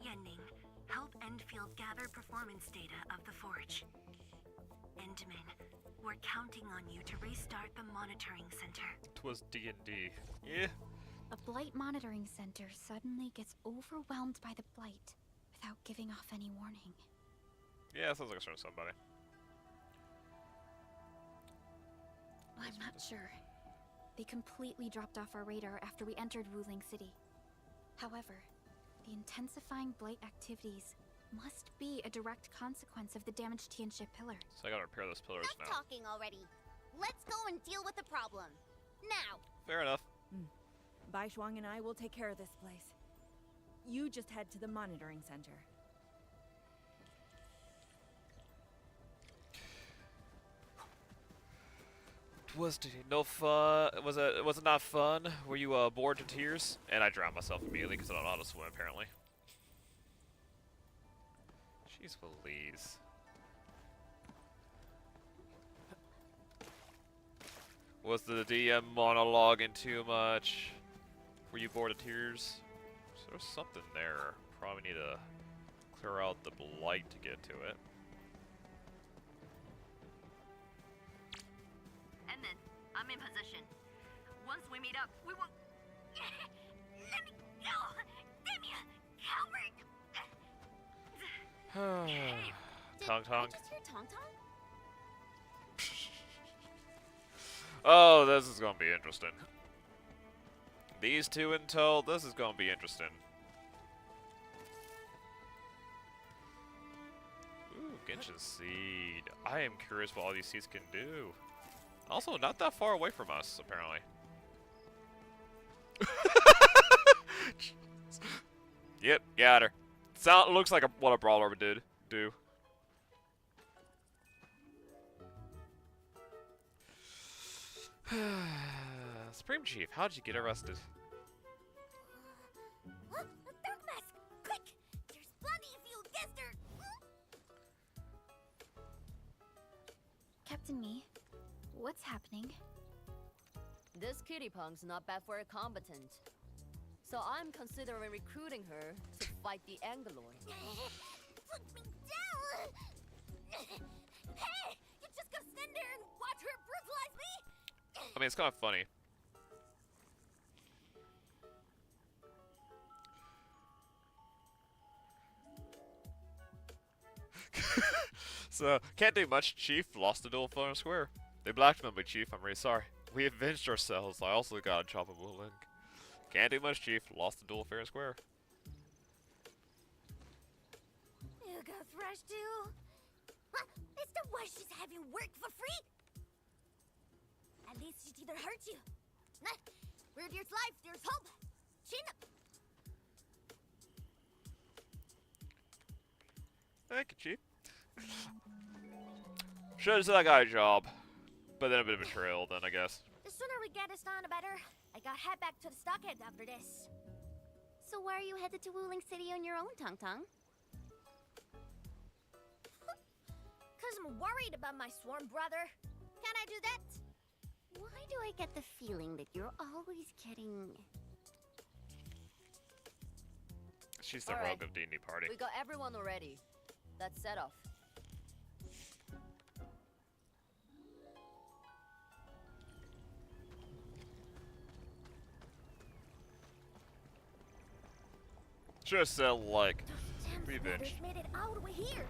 Yenning, help Enfield gather performance data of the Forge. Endman, we're counting on you to restart the monitoring center. Twas D&D. Yeah. A blight monitoring center suddenly gets overwhelmed by the blight without giving off any warning. Yeah, sounds like it's from somebody. I'm not sure. They completely dropped off our radar after we entered Wuling City. However, the intensifying blight activities must be a direct consequence of the damaged Tianxia pillar. So I gotta repair those pillars now. Enough talking already. Let's go and deal with the problem. Now. Fair enough. Bai Shuang and I will take care of this place. You just head to the monitoring center. Was it no fun? Was it not fun? Were you bored to tears? And I drowned myself immediately because I don't know how to swim apparently. Jeez Louise. Was the DM monologuing too much? Were you bored of tears? So there's something there. Probably need to clear out the blight to get to it. Endman, I'm in position. Once we meet up, we will... Let me go! Damn you, coward! Hey, Tong Tong. Did I just hear Tong Tong? Oh, this is gonna be interesting. These two in tow, this is gonna be interesting. Ooh, Genshin Seed. I am curious what all these seeds can do. Also, not that far away from us, apparently. Yep, got her. Looks like what a brawler would do. Supreme Chief, how'd you get arrested? Dark Mask! Quick! There's bloody fuel gester! Captain Me, what's happening? This kitty punk's not bad for a combatant. So I'm considering recruiting her to fight the Angaloy. Put me down! Hey! You just gonna stand there and watch her brutalize me? I mean, it's kind of funny. So, can't do much, Chief. Lost the duel fair and square. They blackmailed me, Chief. I'm really sorry. We avenged ourselves. I also got a job at Wuling. Can't do much, Chief. Lost the duel fair and square. You got thrashed too? Huh? Is that why she's having work for free? At least she didn't hurt you. Nah, where there's life, there's hope. Chin up. Thank you, Chief. Should have said I got a job. But then a bit of betrayal, then, I guess. The sooner we get this done, the better. I gotta head back to the stockade after this. So why are you headed to Wuling City on your own, Tong Tong? Cause I'm worried about my sworn brother. Can I do that? Why do I get the feeling that you're always getting... She's the All right. rogue of D&D party. We got everyone already. Let's set off. Just said, like, Damn revenge. brothers made it all the way here.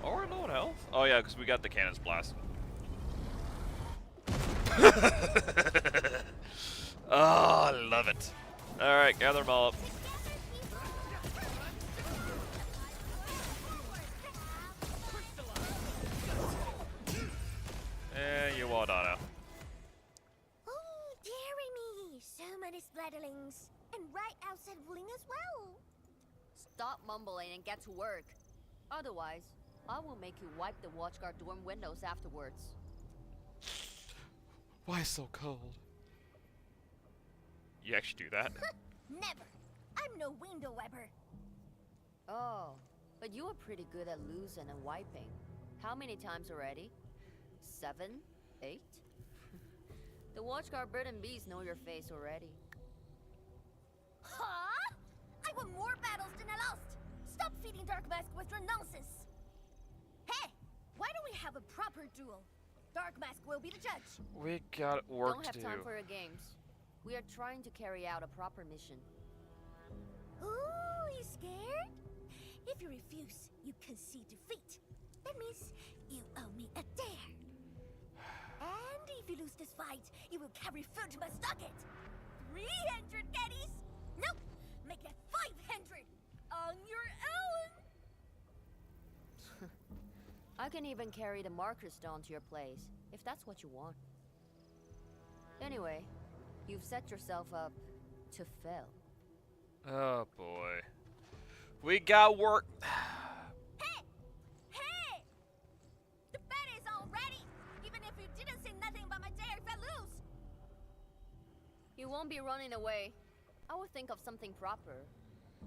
Oh, we're low on health? Oh yeah, because we got the cannons blast. Oh, I love it. Alright, gather them all up. And you all done now. Oh, dearie me. So many splatterlings. And right outside Wuling as well. Stop mumbling and get to work. Otherwise, I will make you wipe the watchguard dorm windows afterwards. Why so cold? You actually do that? Never. I'm no window wiper. Oh, but you are pretty good at losing and wiping. How many times already? 7? 8? The watchguard bird and bees know your face already. Huh? I won more battles than I lost. Stop feeding Dark Mask with your nonsense. Hey, why don't we have a proper duel? Dark Mask will be the judge. We got work Don't to have do. time for your games. We are trying to carry out a proper mission. Ooh, you scared? If you refuse, you concede defeat. That means you owe me a dare. And if you lose this fight, you will carry food to my stocket. 300 caddies? Nope, make it 500 on your own. I can even carry the marker stone to your place, if that's what you want. Anyway, you've set yourself up to fail. Oh boy. We got work. Hey! The bet is all ready, even if you didn't say nothing about my dare if I lose. You won't be running away. I will think of something proper.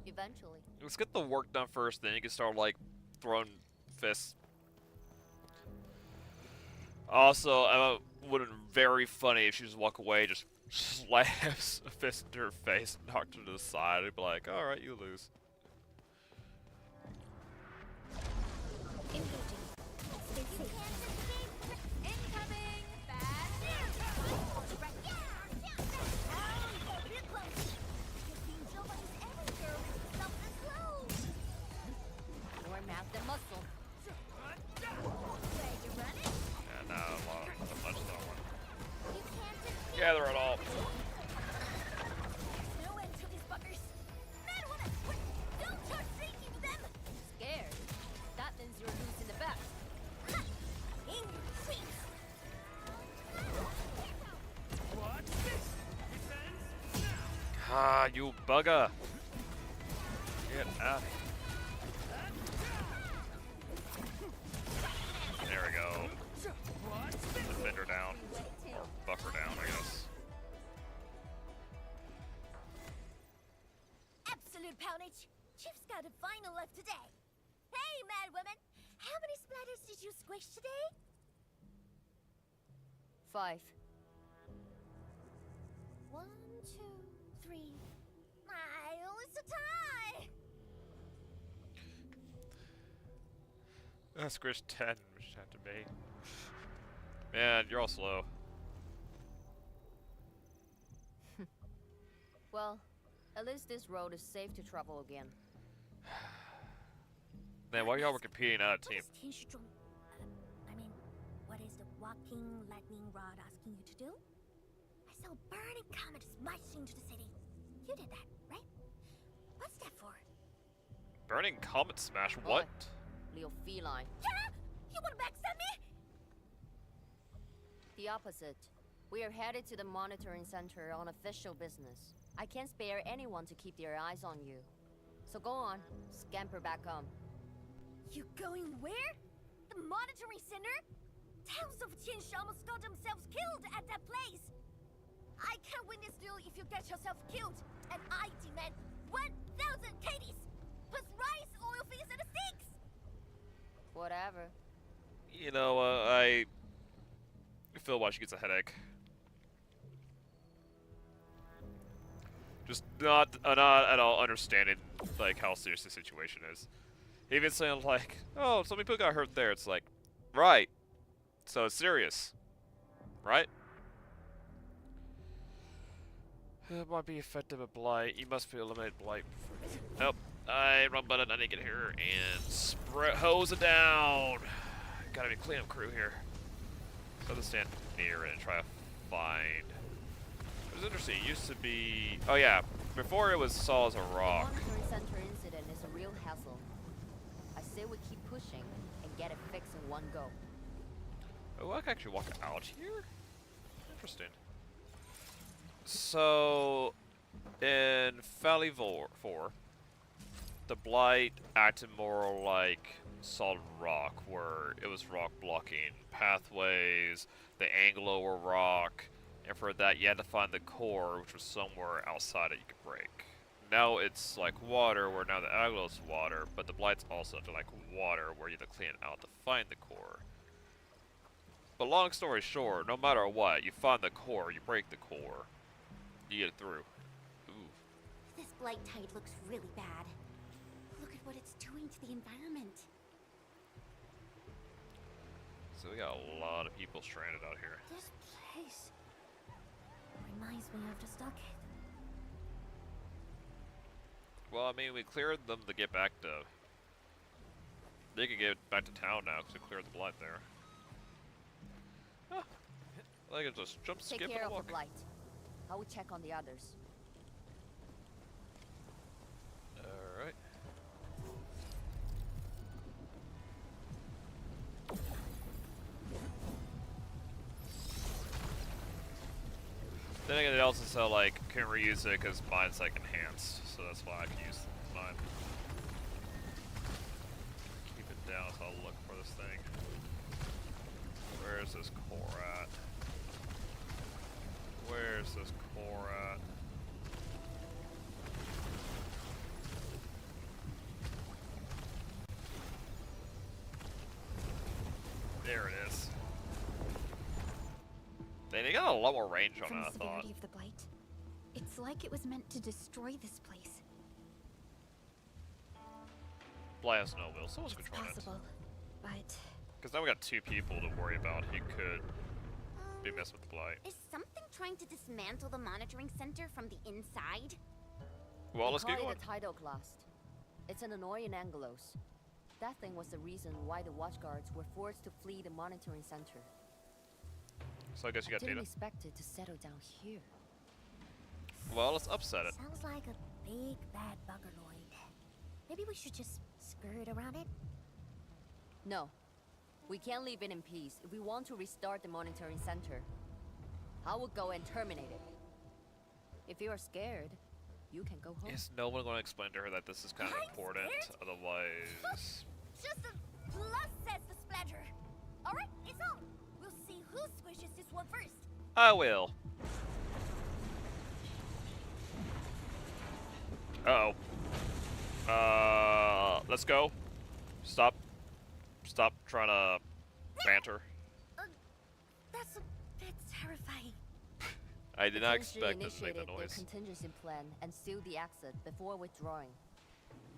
Eventually. Let's get the work done first, then you can start, like, throwing fists. Also, it would have been very funny if she just walk away, just slams a fist into her face, knocked her to the side, and be like, alright, you lose. Incoming! Bad news! More math than muscle. Yeah, no, not much of that one. Gather it all. No end to these buggers. Man, don't start drinking with them. Scared? That means you're losing the bet. In your face. Ah, you bugger. Get out. There we go. Defender down. Buffer down, I guess. Absolute poundage. Chief's got a final left today. Hey, mad woman. How many splatters did you squish today? 5. 1, 2, 3. Oh, it's a tie. Squish 10, which had to be. Man, you're all slow. Well, at least this road is safe to travel again. Man, why y'all were competing out of team? What is the walking lightning rod asking you to do? I saw a burning comet smash into the city. You did that, right? What's that for? Burning comet smash, what? Leo Feline. Yeah? You wanna backstab me? The opposite. We are headed to the monitoring center on official business. I can't spare anyone to keep their eyes on you. So go on, scamper back home. You going where? The monitoring center? Thousands of Tianshi almost got themselves killed at that place. I can't win this duel if you get yourself killed. And I demand 1,000 KDs plus rice, oil fees, and a six. Whatever. You know, I feel why she gets a headache. Just not at all understanding, like, how serious the situation is. Even saying, like, oh, some people got hurt there. It's like, right. So it's serious. Right? It might be effective at Blight. You must be eliminate Blight. Nope. Wrong button. I need to get here and spread hose it down. Gotta be a cleanup crew here. So let's stand near it and try to find. It was interesting. It used to be. Oh yeah, before it was saw as a rock. The monitoring center incident is a real hassle. I say we keep pushing and get it fixed in one go. Oh, I can actually walk out here? Interesting. So, in Valley 4, the Blight acted more like solid rock, where it was rock blocking pathways, the Anglo were rock, and for that you had to find the core, which was somewhere outside that you could break. Now it's like water, where now the Anglo's water, but the Blight's also like water, where you have to clean it out to find the core. But long story short, no matter what, you find the core, you break the core, you get it through. Ooh. This blight tide looks really bad. Look at what it's doing to the environment. So we got a lot of people stranded out here. This place reminds me of the stockade. Well, I mean, we cleared them to get back to... They can get back to town now because we cleared the blight there. Huh. I can just jump, skip, Take care and of walk. the blight. I will check on the others. Alright. Then again, it also said, like, can reuse it because mine's, like, enhanced. So that's why I can use mine. Keep it down so I'll look for this thing. Where's this core at? Where's this core at? There it is. They got a lot more range on From it, I the thought. severity of the blight, it's like it was meant to destroy this place. Bly has no will, someone's It's controlling it. possible, but Because now we got 2 people to worry about who could be messing with the blight. is something trying to dismantle the monitoring center from the inside? Well, They let's get call going. it a tidal blast. It's an annoying Anglos. That thing was the reason why the watchguards were forced to flee the monitoring center. So I guess you got Didn't data. expect it to settle down here. Well, let's upset it. Sounds like a big bad buggerloid. Maybe we should just skirt around it? No. We can't leave it in peace if we want to restart the monitoring center. I will go and terminate it. If you are scared, you can go home. Is no one going to explain to her that this is kind of important? Otherwise... Just a plus, says the splatter. Alright, it's on. We'll see who squishes this one first. I will. Uh-oh. Let's go. Stop. Stop trying to banter. That's a bit terrifying. I did not They expect it to make initiated the their noise. contingency plan and sealed the exit before withdrawing.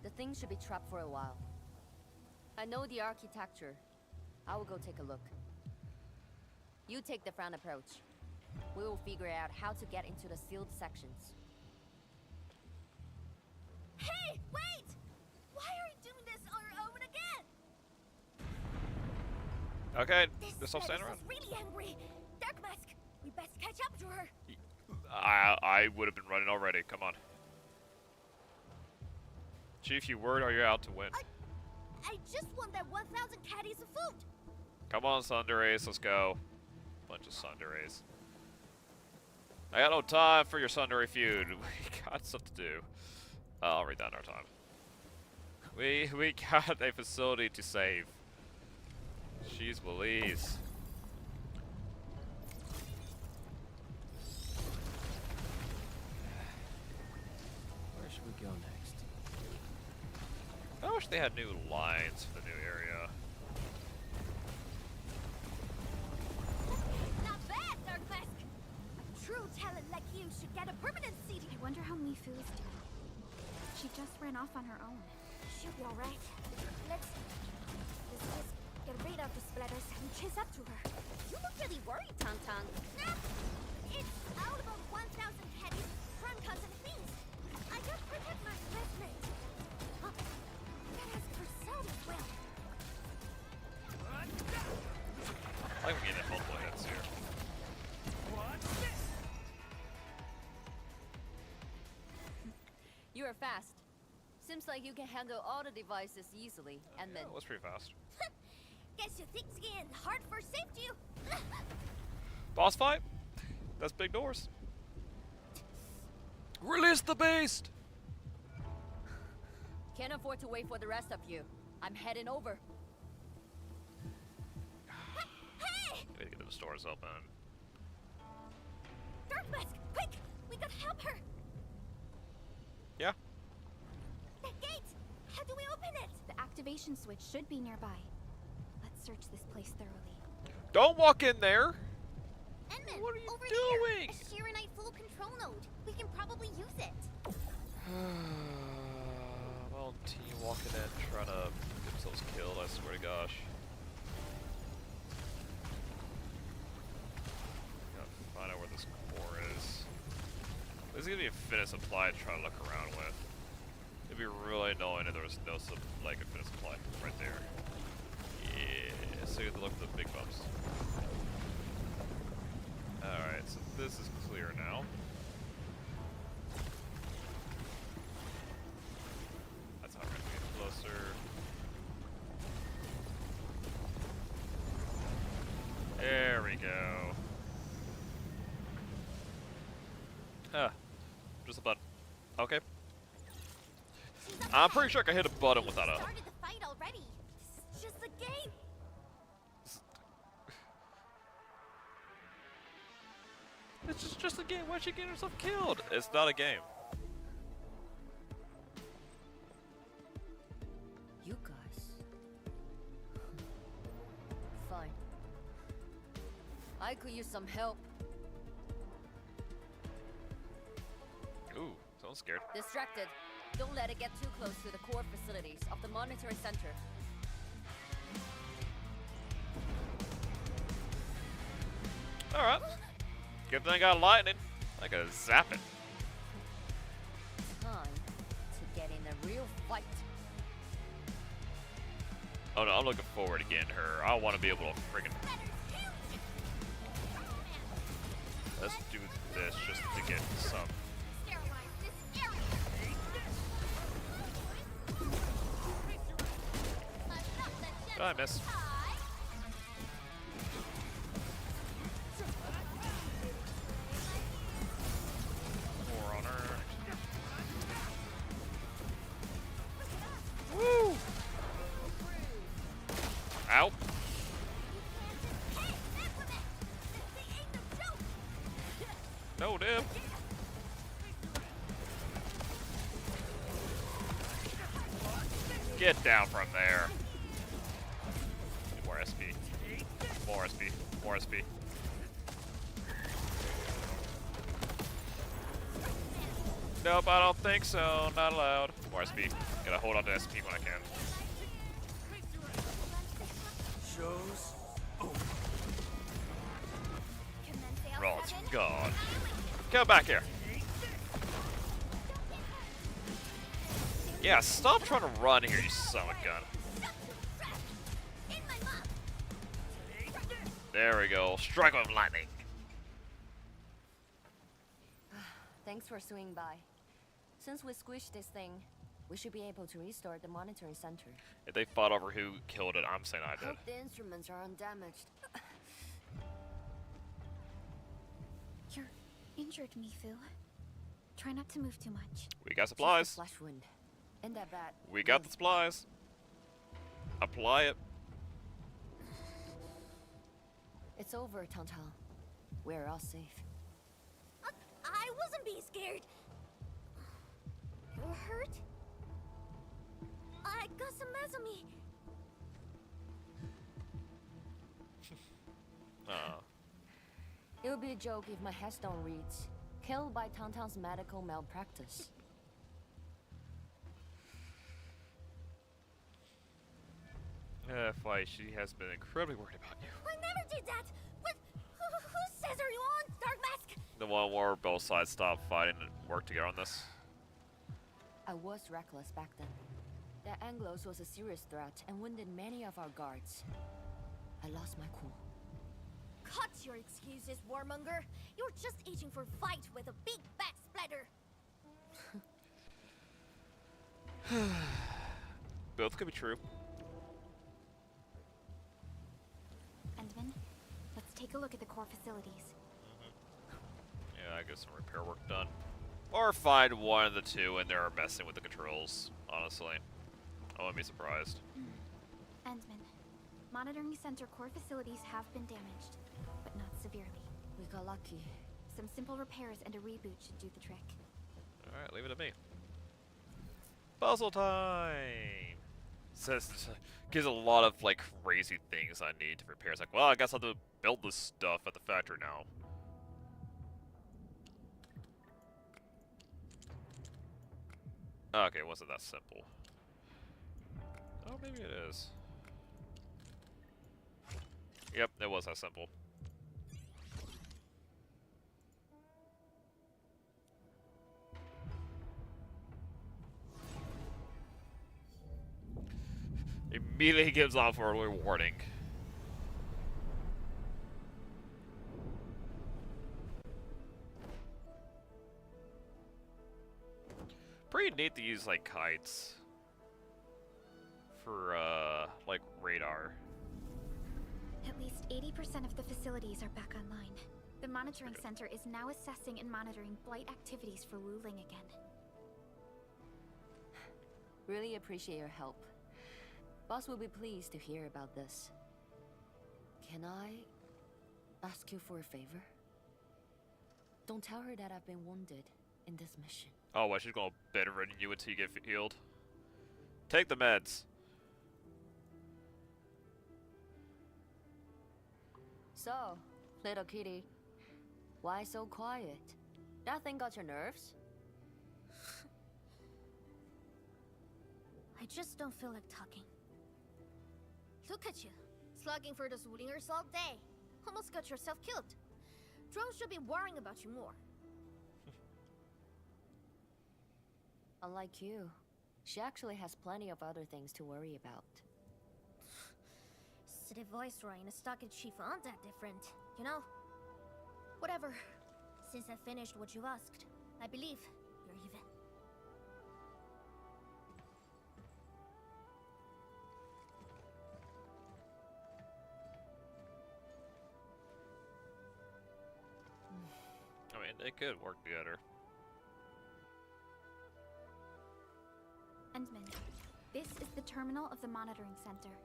The thing should be trapped for a while. I know the architecture. I will go take a look. You take the front approach. We will figure out how to get into the sealed sections. Hey, wait! Why are you doing this on your own again? Okay, This just stop standing Menace around. is really angry. Dark Mask, we best catch up to her. I would have been running already. Come on. Chief, you word or you're out to win. I just want that 1,000 caddies of food. Come on, Sunderays, let's go. Bunch of Sunderays. I got no time for your Sundere feud. We got stuff to do. I'll read that in our time. We got a facility to save. Jeez Louise. Where should we go next? I wish they had new lines for the new area. Not bad, Dark Mask. A true talent like you should get a permanent seat. I wonder how Mifu's doing. She just ran off on her own. She'll be alright. Let's just get rid of the splatters and chase up to her. You look really worried, Tong Tong. Nah, it's out about 1,000 caddies, Francons and things. I just protect my investment. I think we're getting multiple hits here. You are fast. Seems like you can handle all the devices easily, and Yeah, then... that was pretty fast. Guess you think skiing hard for saved you. Boss fight? That's big doors. Release the beast! Can't afford to wait for the rest of you. I'm heading over. Hey! We need to get those doors open. Dark Mask, quick! We gotta help her! Yeah. That gate! How do we open it? The activation switch should be nearby. Let's search this place thoroughly. Don't walk in there! Enman, What are you over doing? there! A Shirenite full control node. We can probably use it. Well, team walking in trying to get themselves killed, I swear to gosh. Gotta find out where this core is. This is gonna be a fitness supply to try to look around with. It'd be really annoying if there was no like a fitness supply right there. Yeah, so you have to look for the big bumps. Alright, so this is clear now. That's how we're gonna get closer. There we go. Ah, just a button. Okay. I'm pretty sure I can hit a button without a... Started the fight already. This is just a game. It's just a game. Why'd she get herself killed? It's not a game. You guys... Fine. I could use some help. Ooh, someone's scared. Distracted. Don't let it get too close to the core facilities of the monitoring center. Alright. Good thing I got lightning. I could zap it. Time to get in a real fight. Oh no, I'm looking forward to getting her. I want to be able to friggin'... Let's do this just to get some... Sterilize this area. Did I miss? More on her. Woo! Ow. No, Dib. Get down from there. Need more SP. More SP. More SP. Nope, I don't think so. Not allowed. More SP. Gotta hold on to SP when I can. Shows. Roll, it's gone. Come back here. Yeah, stop trying to run here, you son of a gun. There we go. Strike with lightning. Thanks for swinging by. Since we squished this thing, we should be able to restore the monitoring center. If they fought over who killed it, I'm saying I did. Hope the instruments are undamaged. You're injured, Mifu. Try not to move too much. We got supplies. Just a flash wound. Ain't that bad. We got the supplies. Apply it. It's over, Tantan. We're all safe. I wasn't being scared. You're hurt? I got some meds on me. It would be a joke if my headstone reads, "Killed by Tantan's medical malpractice." Why she has been incredibly worried about you. I never did that. What? Whose says are you on, Dark Mask? The one where both sides stopped fighting and worked together on this. I was reckless back then. That Anglos was a serious threat and wounded many of our guards. I lost my cool. Cut your excuses, warmonger. You're just itching for a fight with a big back splatter. Both could be true. Endman, let's take a look at the core facilities. Yeah, I get some repair work done. Or find one of the two and they're messing with the controls, honestly. I wouldn't be surprised. Endman, monitoring center core facilities have been damaged, but not severely. We got lucky. Some simple repairs and a reboot should do the trick. Alright, leave it to me. Puzzle time! Says, gives a lot of, like, crazy things I need to repair. It's like, well, I guess I'll have to build this stuff at the factory now. Okay, it wasn't that simple. Oh, maybe it is. Yep, it was that simple. Immediately gives off early warning. Pretty neat to use like kites for like radar. At least 80% of the facilities are back online. The monitoring center is now assessing and monitoring blight activities for Wuling again. Really appreciate your help. Boss will be pleased to hear about this. Can I ask you for a favor? Don't tell her that I've been wounded in this mission. Oh, well, she's gonna bedridden you until you get healed. Take the meds. So, little kitty, why so quiet? That thing got your nerves? I just don't feel like talking. Look at you, slugging for those Wulingers all day. Almost got yourself killed. Drones should be worrying about you more. Unlike you, she actually has plenty of other things to worry about. City Viceroy and a stockade chief aren't that different, you know? Whatever. Since I finished what you asked, I believe you're even. I mean, they could work together. Endman, this is the terminal of the monitoring center.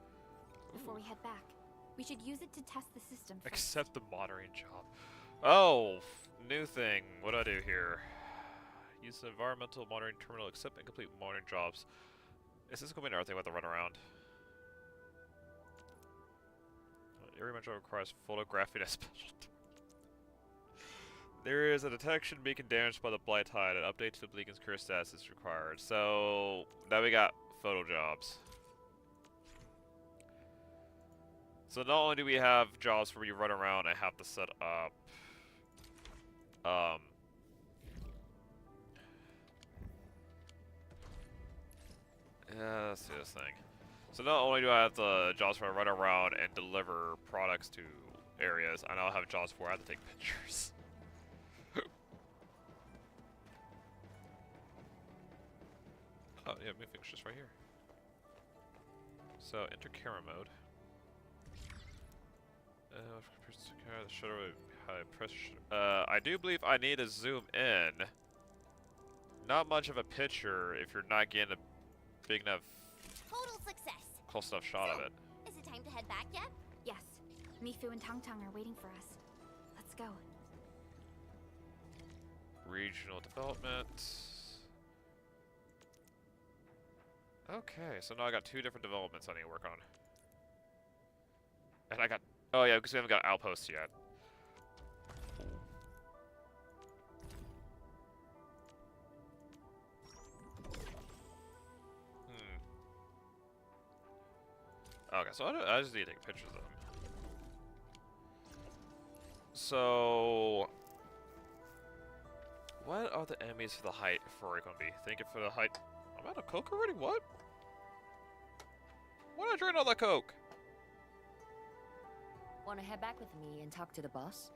Before we head back, we should use it to test the system first. Accept the monitoring job. Oh, new thing. What do I do here? Use the environmental monitoring terminal, accept and complete monitoring jobs. Is this going to be another thing about the run around? Every metro requires photographing a special. There is a detection beacon damaged by the blight tide. An update to the beacon's current status is required. So now we got photo jobs. So not only do we have jobs where you run around and have to set up let's do this thing. So not only do I have the jobs where I run around and deliver products to areas, I now have jobs where I have to take pictures. Oh yeah, let me fix this right here. So enter camera mode. The shutter press. I do believe I need to zoom in. Not much of a picture if you're not getting a big enough, Total success. close enough shot of it. Is it time to head back yet? Yes, Mifu and Tang Tang are waiting for us. Let's go. Regional development. Okay, so now I got two different developments I need to work on. And I got... Oh yeah, because we haven't got outposts yet. Okay, so I just need to take pictures of them. So... What are the enemies for the height for it going to be? Thank you for the height. I'm out of coke already? What? Why did I drink all that coke? Wanna head back with me and talk to the boss?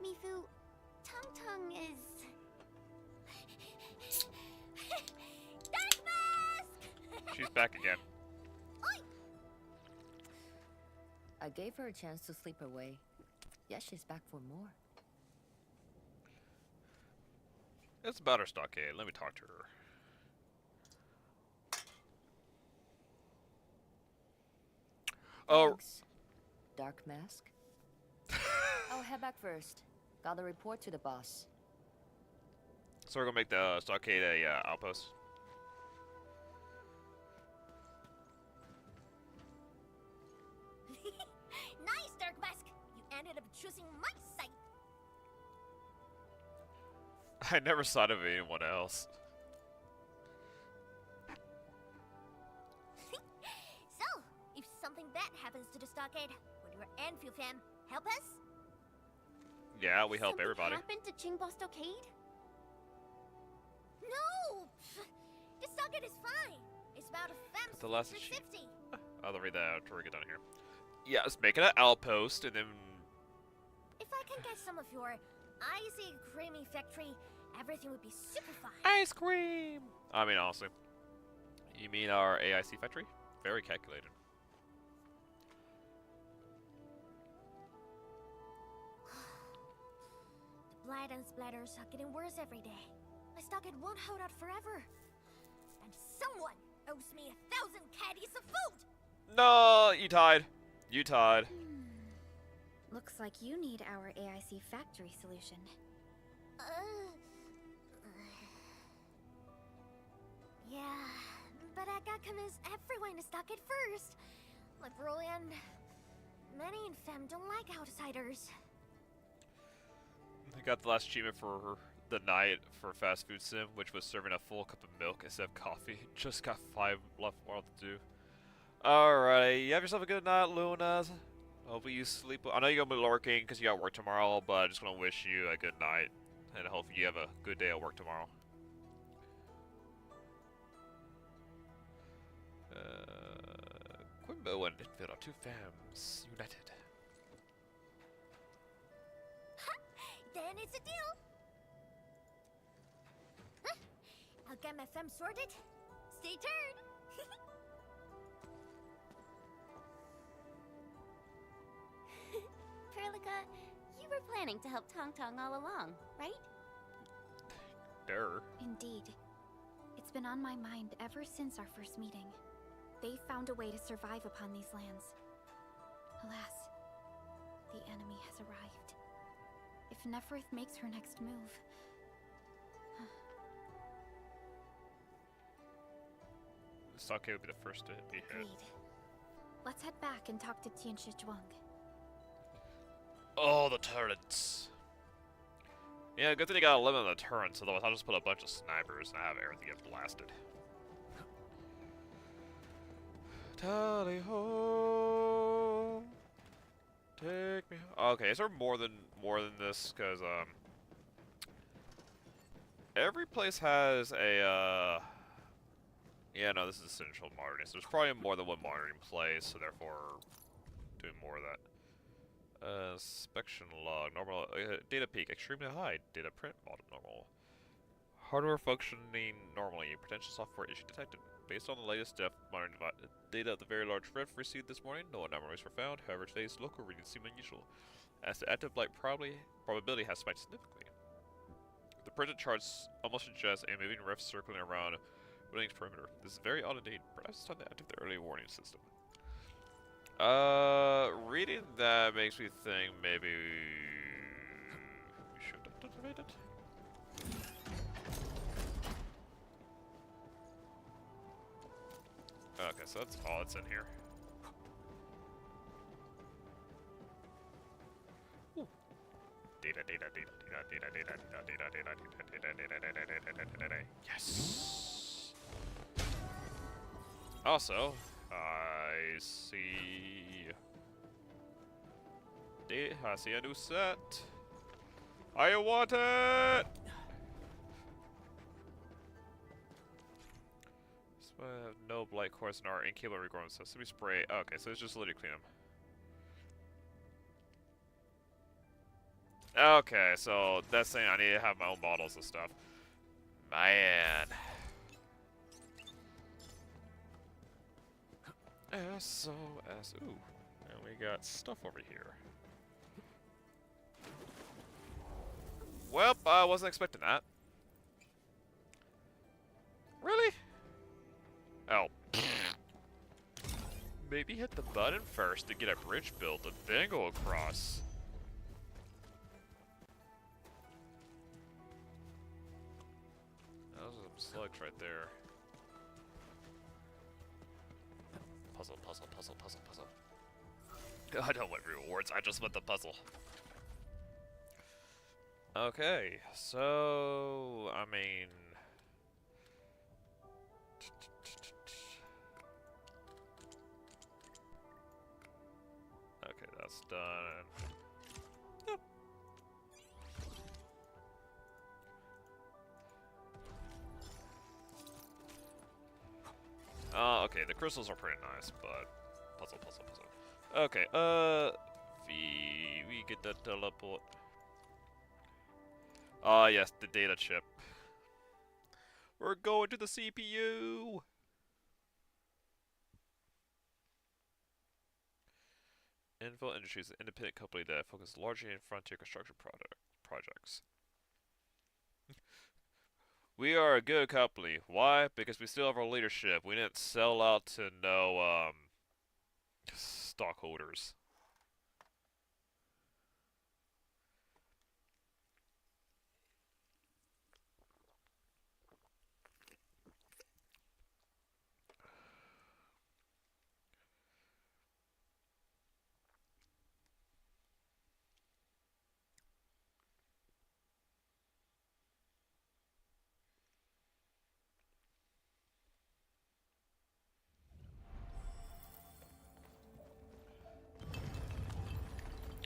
Mifu, Tung Tung is... Dark Mask! She's back again. I gave her a chance to sleep away. Yes, she's back for more. It's about her stockade. Let me talk to her. Oh. Thanks, Dark Mask. I'll head back first. Gotta report to the boss. So we're gonna make the stockade a outpost. Nice, Dark Mask. You ended up choosing my side. I never thought of anyone else. So, if something bad happens to the stockade, would your Anfield fam help us? Yeah, we help Something everybody. happened to Qingbo Stockade? No! The stockade is fine. It's about a fam's The last future sheet. safety. I'll read that after we get down here. Yeah, let's make it an outpost and then. If I can get some of your icy creamy factory, everything would be super fine. Ice cream! I mean, honestly. You mean our AIC factory? Very calculated. The blight and splatters are getting worse every day. My stockade won't hold out forever. And someone owes me 1,000 caddies of food! No, you tied. You tied. Looks like you need our AIC factory solution. Yeah, but I got convinced everyone in the stockade first. Like Broly and many in fam don't like outsiders. I got the last achievement for the night for fast food sim, which was serving a full cup of milk instead of coffee. Just got 5 left more to do. Alright, you have yourself a good night, Lunas. Hopefully you sleep. I know you're gonna be lurking because you got work tomorrow, but I just want to wish you a good night and hopefully you have a good day at work tomorrow. Quimbo and Linfield are two fams united. Then it's a deal. Huh? I'll get my fam sorted. Stay tuned. Perlica, you were planning to help Tong Tong all along, right? Indeed. It's been on my mind ever since our first meeting. They found a way to survive upon these lands. Alas, the enemy has arrived. If Neferth makes her next move... The stockade will be the first to be hit. Agreed. Let's head back and talk to Tian Shichuang. Oh, the turrets. Yeah, good thing they got a limit on the turrets, otherwise I'll just put a bunch of snipers and have everything get blasted. Tally ho, take me. Okay, is there more than this? Because every place has a yeah, no, this is essential monitoring. So there's probably more than one monitoring place, so therefore doing more of that. Inspection log, normal, data peak, extremely high, data print, normal. Hardware functioning normally, potential software issue detected. Based on the latest monitoring data of the very large threat received this morning, no anomalies were found, however today's local readings seem unusual, as the active blight probability has spiked significantly. The printed charts almost suggest a moving rift circling around Wuling's perimeter. This is very odd indeed, perhaps it's time to activate the early warning system. Reading that makes me think maybe we should activate it. Okay, so that's all that's in here. Ooh. Data. Yes. Also, I see a new set. I want it! So I have no blight cores in our incapable requirement, so we spray. Okay, so it's just literally clean them. Okay, so that's saying I need to have my own bottles and stuff. Man. SOS. Ooh. And we got stuff over here. Well, I wasn't expecting that. Really? Oh. Maybe hit the button first to get a bridge built and then go across. Those are some slugs right there. Puzzle, puzzle, puzzle, puzzle, puzzle. I don't want rewards, I just want the puzzle. Okay, so, I mean... Okay, that's done. Yep. Okay, the crystals are pretty nice, but... Puzzle, puzzle, puzzle. Okay, we get the teleport. Ah, yes, the data chip. We're going to the CPU! Infill Industries is an independent company that focuses largely on frontier construction projects. We are a good company. Why? Because we still have our leadership. We didn't sell out to no, stockholders.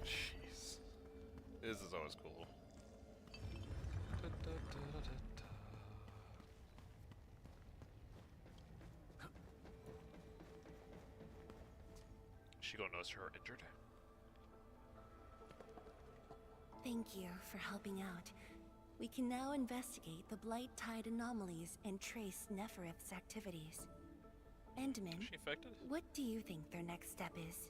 Jeez. This is always cool. She gonna notice her injured? Thank you for helping out. We can now investigate the Blight Tide anomalies and trace Neferith's activities. Endman, Is she affected? what do you think their next step is?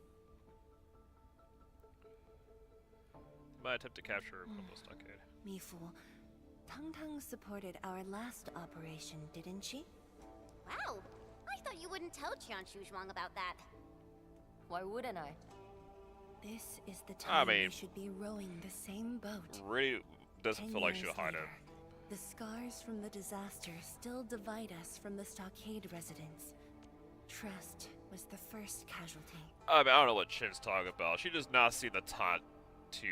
My attempt to capture Crumble Stockade. Me fool. Tung Tung supported our last operation, didn't she? Wow, I thought you wouldn't tell Qian Shuzhuang about that. Why wouldn't I? This is the time mean, we should be rowing the same boat. Really doesn't 10 feel like she years should hide later, it. the scars from the disaster still divide us from the stockade residents. Trust was the first casualty. I mean, I don't know what Chin's talking about. She does not see the time to...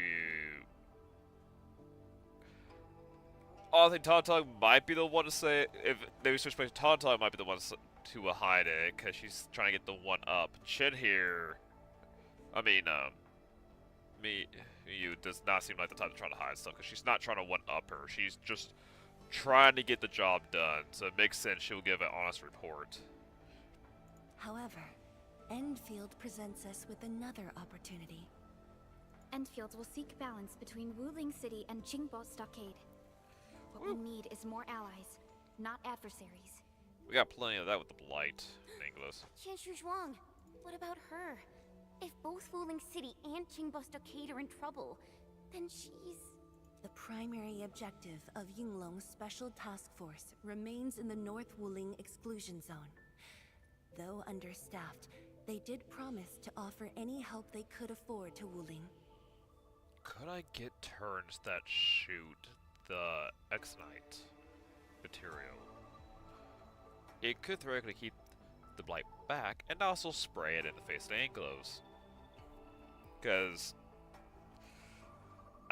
I think Tauntaun might be the one to say... If they switch places, Tauntaun might be the one to hide it, because she's trying to get the one up. Chin here... I mean, you does not seem like the type to try to hide stuff, because she's not trying to one-up her. She's just trying to get the job done, so it makes sense she'll give an honest report. However, Enfield presents us with another opportunity. Enfield will seek balance between Wuling City and Jingbo Stockade. What we need is more allies, not adversaries. We got plenty of that with the Blight in English. Qian Shuzhuang, what about her? If both Wuling City and Jingbo Stockade are in trouble, then she's... The primary objective of Yinglong's Special Task Force remains in the North Wuling Exclusion Zone. Though understaffed, they did promise to offer any help they could afford to Wuling. Could I get turns that shoot the Arknight material? It could theoretically keep the Blight back and also spray it in the face of Anglos. Because,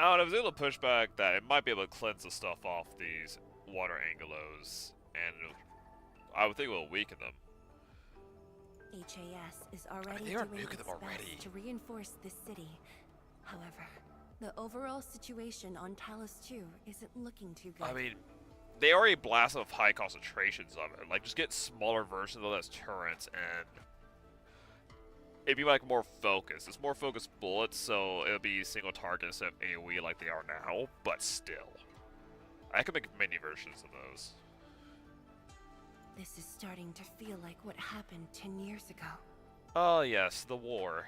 I don't know, if it's able to push back that, it might be able to cleanse the stuff off these water Anglos, and I would think it will weaken them. HAS is already they are doing nuking its them already. best to reinforce this city. However, The overall situation on Talos 2 isn't looking too good. I mean, they already blasted off high concentrations of it. Like, just get smaller versions of those turrets and it'd be like more focused. It's more focused bullets, so it'll be single target instead of AoE like they are now, but still. I could make many versions of those. This is starting to feel like what happened 10 years ago. Oh yes, the war.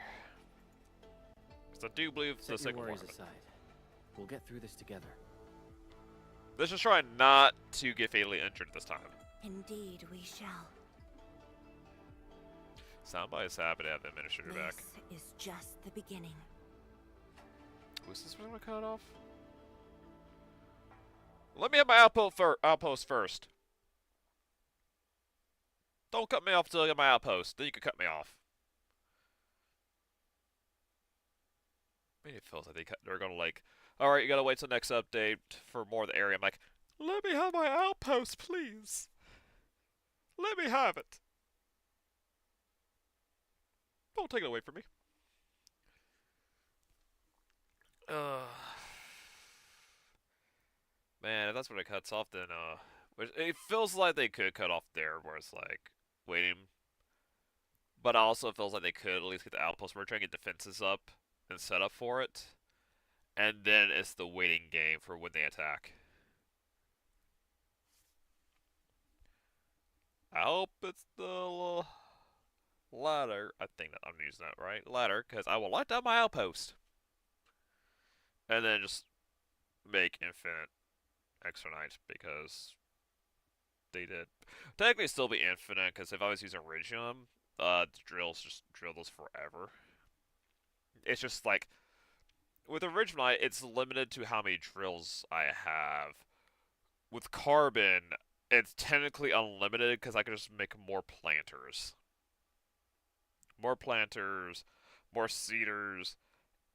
So I do believe the Set your second war. worries aside. We'll get through this together. Let's just try not to get fatally injured this time. Indeed, we shall. Soundbite is happy to have the administrator back. This is just the beginning. Was this one gonna cut off? Let me have my outpost first. Don't cut me off until I get my outpost. Then you can cut me off. Maybe it feels like they're gonna like, all right, you gotta wait till next update for more of the area. I'm like, let me have my outpost, please. Let me have it. Don't take it away from me. Man, if that's when it cuts off, then it feels like they could cut off there, where it's like waiting. But also it feels like they could at least get the outpost. We're trying to get defenses up and set up for it, and then it's the waiting game for when they attack. I hope it's the ladder. I think that I'm using that right, ladder, because I will light down my outpost, and then just make infinite Arknights because they did. Technically, still be infinite because if I was using Iridium, drills just drill those forever. It's just like with Original, it's limited to how many drills I have. With Carbon, it's technically unlimited because I can just make more planters. More planters, more seeders,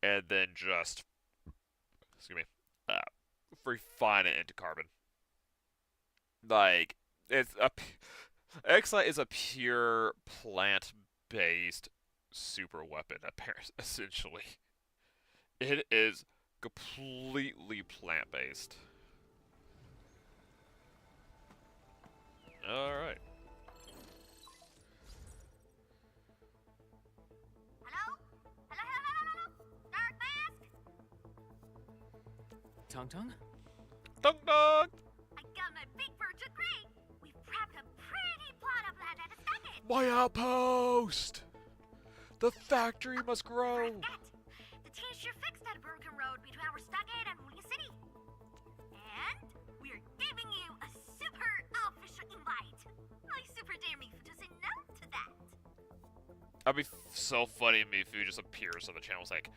and then just, excuse me, refine it into Carbon. Like, it's a Arknight is a pure plant-based super weapon, essentially. It is completely plant-based. Alright. Hello? Hello? Dark Mask? Tung Tung? Tung Tung! I got my big bird to agree. We've prepped a pretty plot of land at a second. My outpost! The factory must grow! The team sure fixed that broken road between our stockade and Wuling City. And we're giving you a super official invite. I super dare Mifu to say no to that. That'd be so funny if Mifu just appears on the channel. It's like,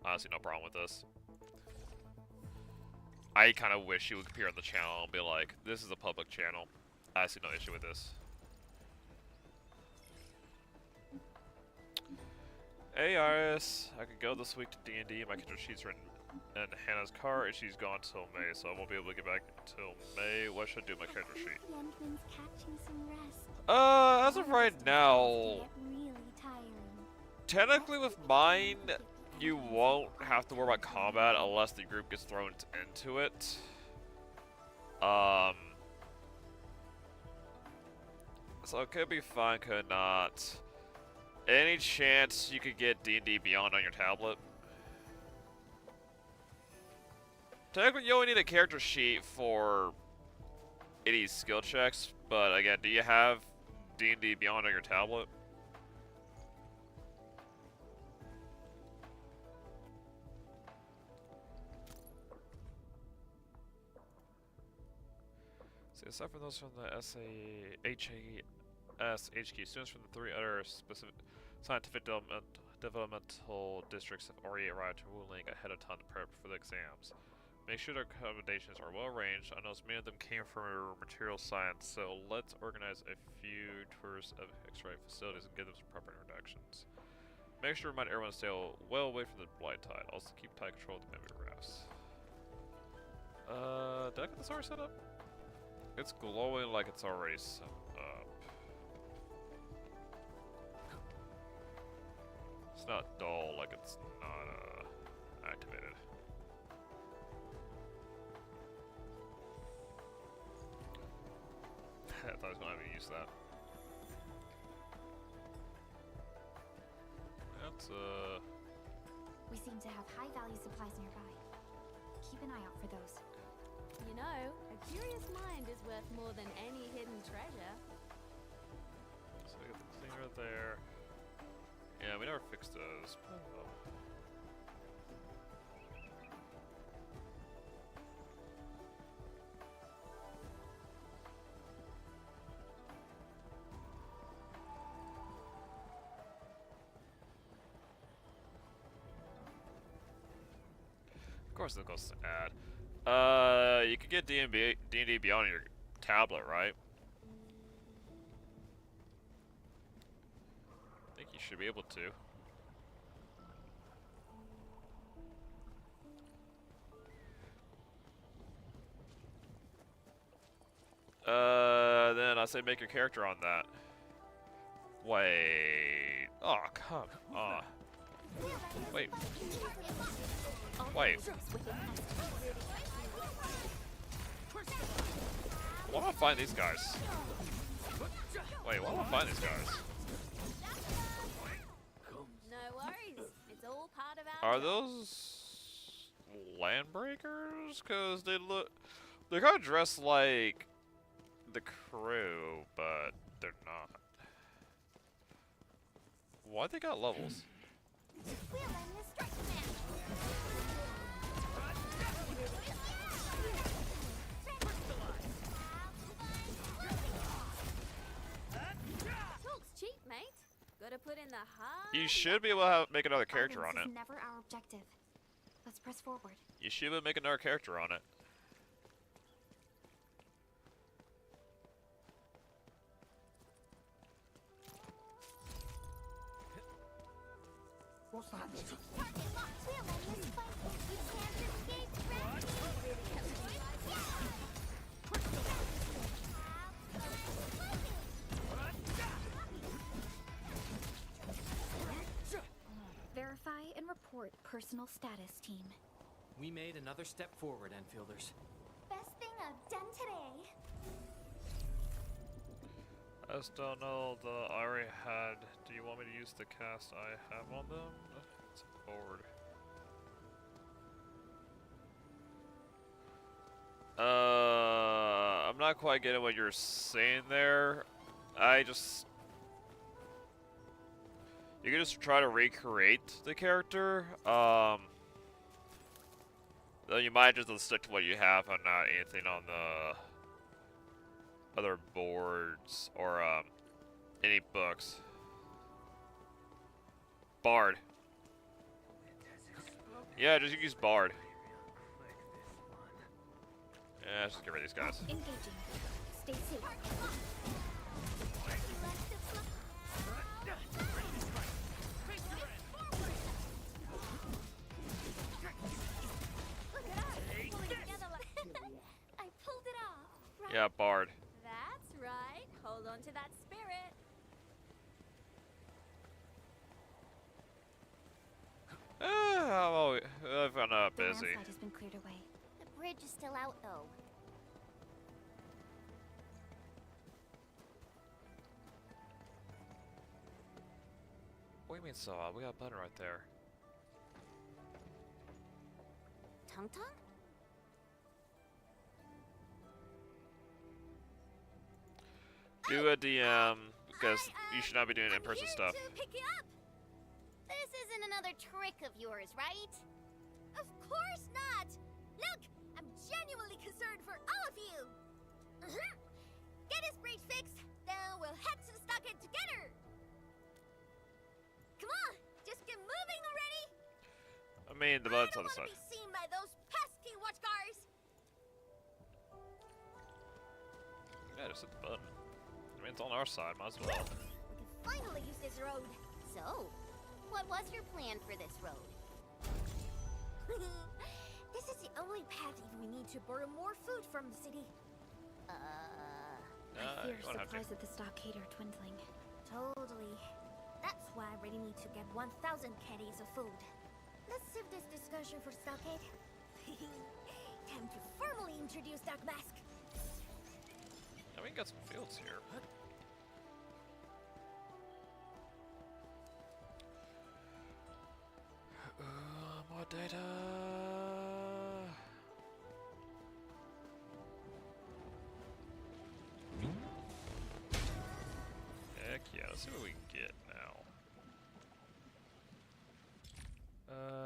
honestly, no problem with this. I kind of wish she would appear on the channel and be like, this is a public channel. I see no issue with this. Hey Iris, I could go this week to D&D. My character sheet's written in Hannah's car, and she's gone till May, so I won't be able to get back until May. What should I do with my character sheet? Catching some rest. As of right now, Really tiring. technically with mine, you won't have to worry about combat unless the group gets thrown into it. So it could be fine, could not. Any chance you could get D&D Beyond on your tablet? Technically, you only need a character sheet for any skill checks, but again, do you have D&D Beyond on your tablet? See, aside from those from the HAS HQ, students from the 3 other specific scientific developmental districts have already arrived to Wuling ahead of time to prep for the exams. Make sure their accommodations are well arranged. I know many of them came from material science, so let's organize a few tours of X-ray facilities and give them some proper introductions. Make sure to remind everyone to stay well away from the blight tide. Also keep tight control of the mimeographs. Did I get this already set up? It's glowing like it's already set up. It's not dull like it's not activated. I thought I was gonna have to use that. That's We seem to have high-value supplies nearby. Keep an eye out for those. You know, a curious mind is worth more than any hidden treasure. So we got the cleaner there. Yeah, we never fixed those. Oh. Of course, it goes to add. You can get D&D Beyond on your tablet, right? I think you should be able to. Then I say make your character on that. Wait. Oh, come on. Wait. Wait. Why don't I find these guys? Wait, why don't I find these guys? No worries. It's all part of our Are those landbreakers? Cause they look, they're kind of dressed like the crew, but they're not. Why they got levels? Talk's cheap, mate. Gotta put in the hard. You should be able to make another character on This it. is never our objective. Let's press forward. You should be able to make another character on it. What's that? Verify and report personal status, team. We made another step forward, Enfielders. Best thing I've done today. I just don't know. I already had. Do you want me to use the cast I have on them? It's forward. I'm not quite getting what you're saying there. You can just try to recreate the character. Though you might just stick to what you have and not anything on the other boards or any books. Bard. Yeah, just use Bard. Yeah, just get rid of these guys. Engaging. Stay safe. I pulled it off. Right? Yeah, Bard. That's right. Hold on to that spirit. I'm not The busy. landslide has been cleared away. The bridge is still out, though. What do you mean so? We got a button right there. Tung Tung? Do a DM because you should not be doing in-person stuff. To pick you up. This isn't another trick of yours, right? Of course not. Look, I'm genuinely concerned for all of you. Get his bridge fixed, then we'll head to the stockade together. Come on, just get moving already. I mean, the button's on the I don't side. want to be seen by those pesky watchguards. Yeah, just hit the button. I mean, it's on our side. Might as well. We can finally use this road. So, what was your plan for this road? This is the only path if we need to borrow more food from the city. I fear you won't have to. supplies at the stockade are dwindling. Totally. That's why I really need to get 1,000 caddies of food. Let's save this discussion for stockade. Time to formally introduce Dark Mask. I we can get some fields here. More data. Heck yeah, let's see what we can get now.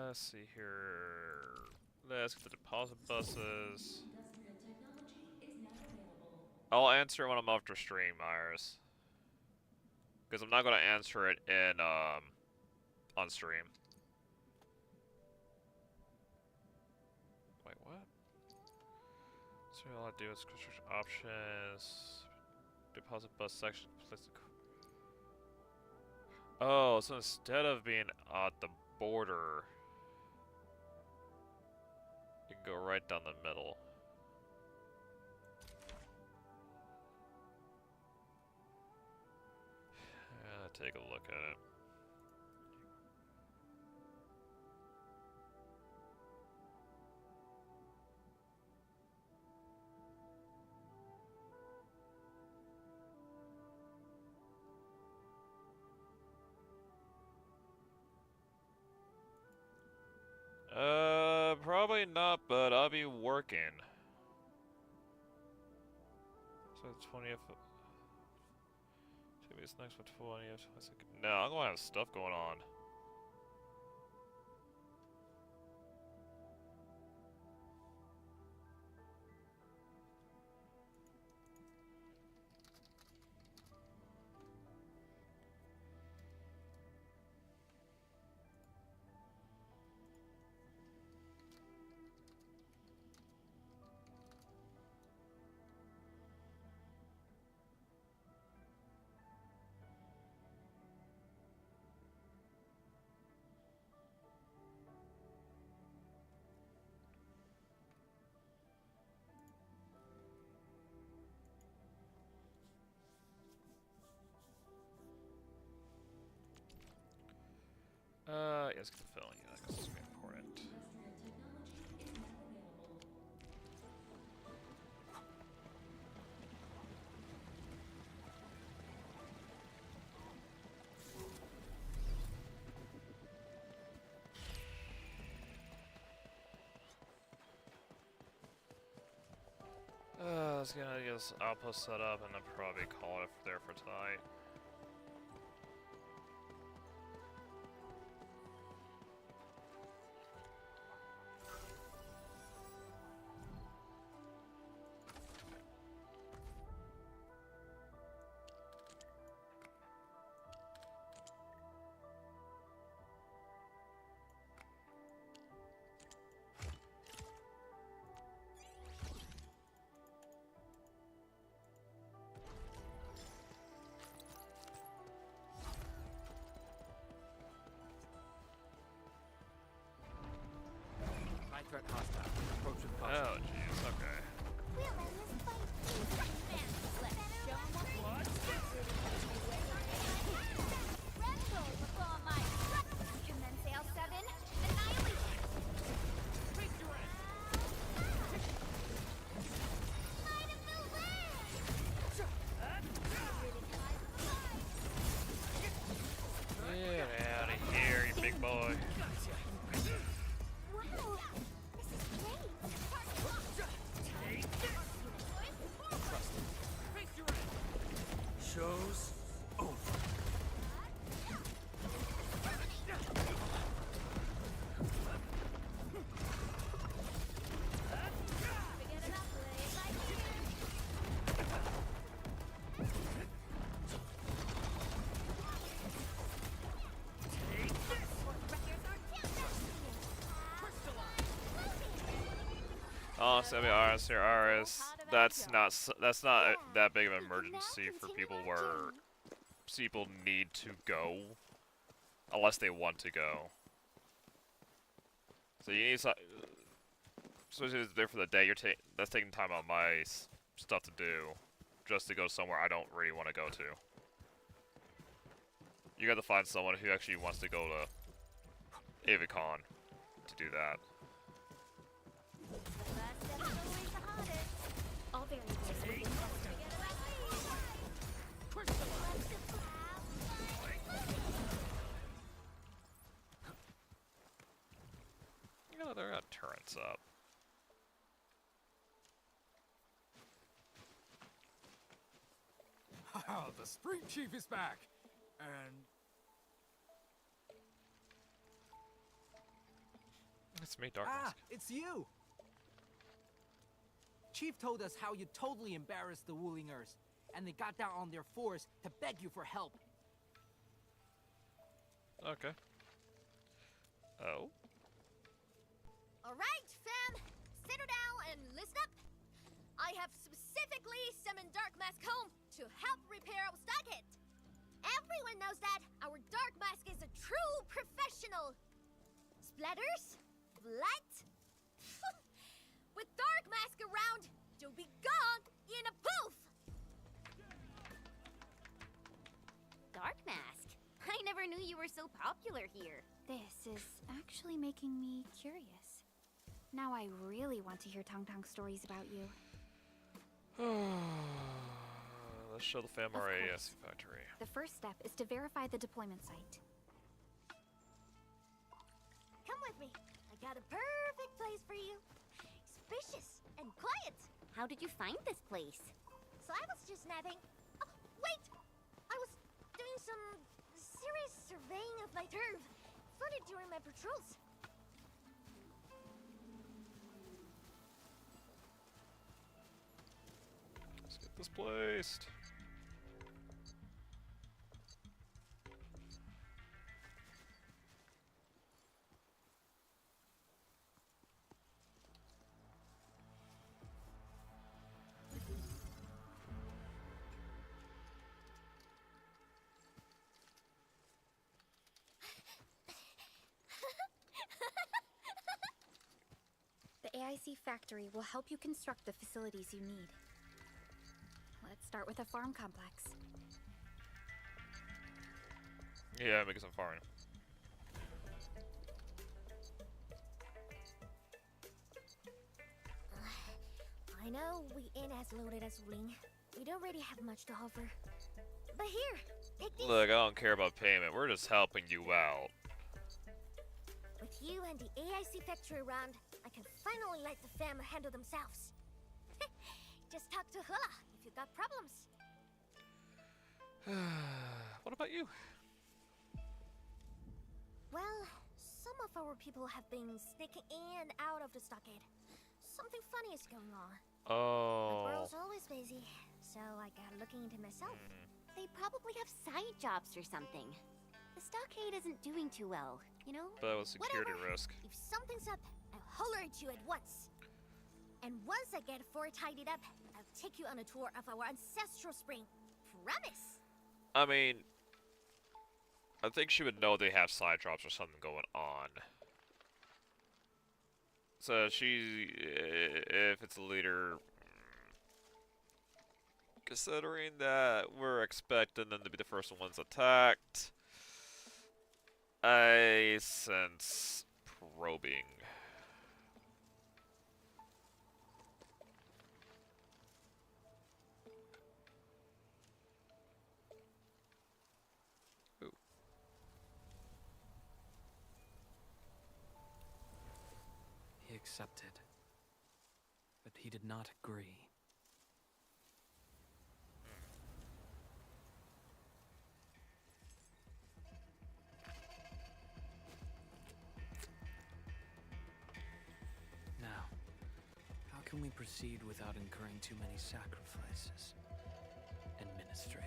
Let's see here. Let's get the deposit buses. I'll answer when I'm after stream, Myers. Because I'm not gonna answer it in on stream. Wait, what? So all I do is construction options, deposit bus section. Oh, so instead of being at the border, you can go right down the middle. Take a look at it. Probably not, but I'll be working. So 20th. Maybe it's next for 20th. No, I'm gonna have stuff going on. Yes, get the filling. Yeah, because it's gonna be important. Let's get this outpost set up and then probably call it there for tonight. Threat hostile. Approach with caution. Oh, jeez. Okay. We'll end this fight. Let's show 'em what Rebel before my and then sail 7, annihilation. Might of the land. Get out of here, you big boy. Wow, this is great. Show's over. Oh, so RS here, RS. That's not that big of an emergency for people where people need to go, unless they want to go. So you need especially if it's there for the day. That's taking time out of my stuff to do, just to go somewhere I don't really want to go to. You got to find someone who actually wants to go to Avicon to do that. All variables within estimate. carrots up. Haha, the Spring Chief is back! And... It's me, Dark Mask. It's you! Chief told us how you totally embarrassed the Wulingers, and they got down on their fours to beg you for help. Okay. Oh? Alright, fam! Settle down and listen up! I have specifically summoned Dark Mask home to help repair our stockade. Everyone knows that our Dark Mask is a true professional. Splatters? Blood? With Dark Mask around, you'll be gone in a poof! Dark Mask? I never knew you were so popular here. This is actually making me curious. Now I really want to hear Tong Tong stories about you. Let's show the fam our ASC factory. The first step is to verify the deployment site. Come with me. I got a perfect place for you. Spacious and quiet. How did you find this place? So I was just napping. Oh, wait! I was doing some serious surveying of my turf. Flooded during my patrols. Let's get this placed. The AIC factory will help you construct the facilities you need. Let's start with a farm complex. Yeah, making some farming. I know we ain't as loaded as Wuling. We don't really have much to offer. But here, take this. Look, I don't care about payment. We're just helping you out. With you and the AIC factory around, I can finally let the fam handle themselves. Just talk to Hula if you got problems. What about you? Well, some of our people have been sneaking in and out of the stockade. Something funny is going on. Oh. The world's always busy, so I got looking into myself. They probably have side jobs or something. The stockade isn't doing too well, you know? But that was security Whatever. risk. If something's up, I'll holler at you at once. And once I get fort tidied up, I'll take you on a tour of our ancestral spring. Promise! I mean, I think she would know they have side drops or something going on. So she, if it's a leader, considering that we're expecting them to be the first ones attacked, I sense probing. He accepted, but he did not agree. Now, how can we proceed without incurring too many sacrifices, Administrator?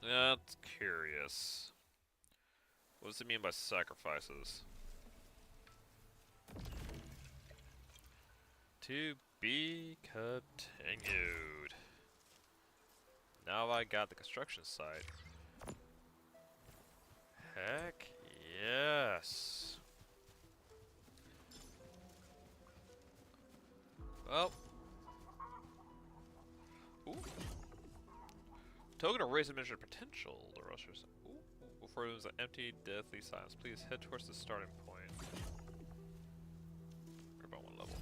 That's curious. What does it mean by sacrifices? To be continued. Now I got the construction site. Heck yes. Well. Ooh. Token to raise administrative potential. The rushers. Before it was an empty, deathly silence. Please head towards the starting point. We're about one level.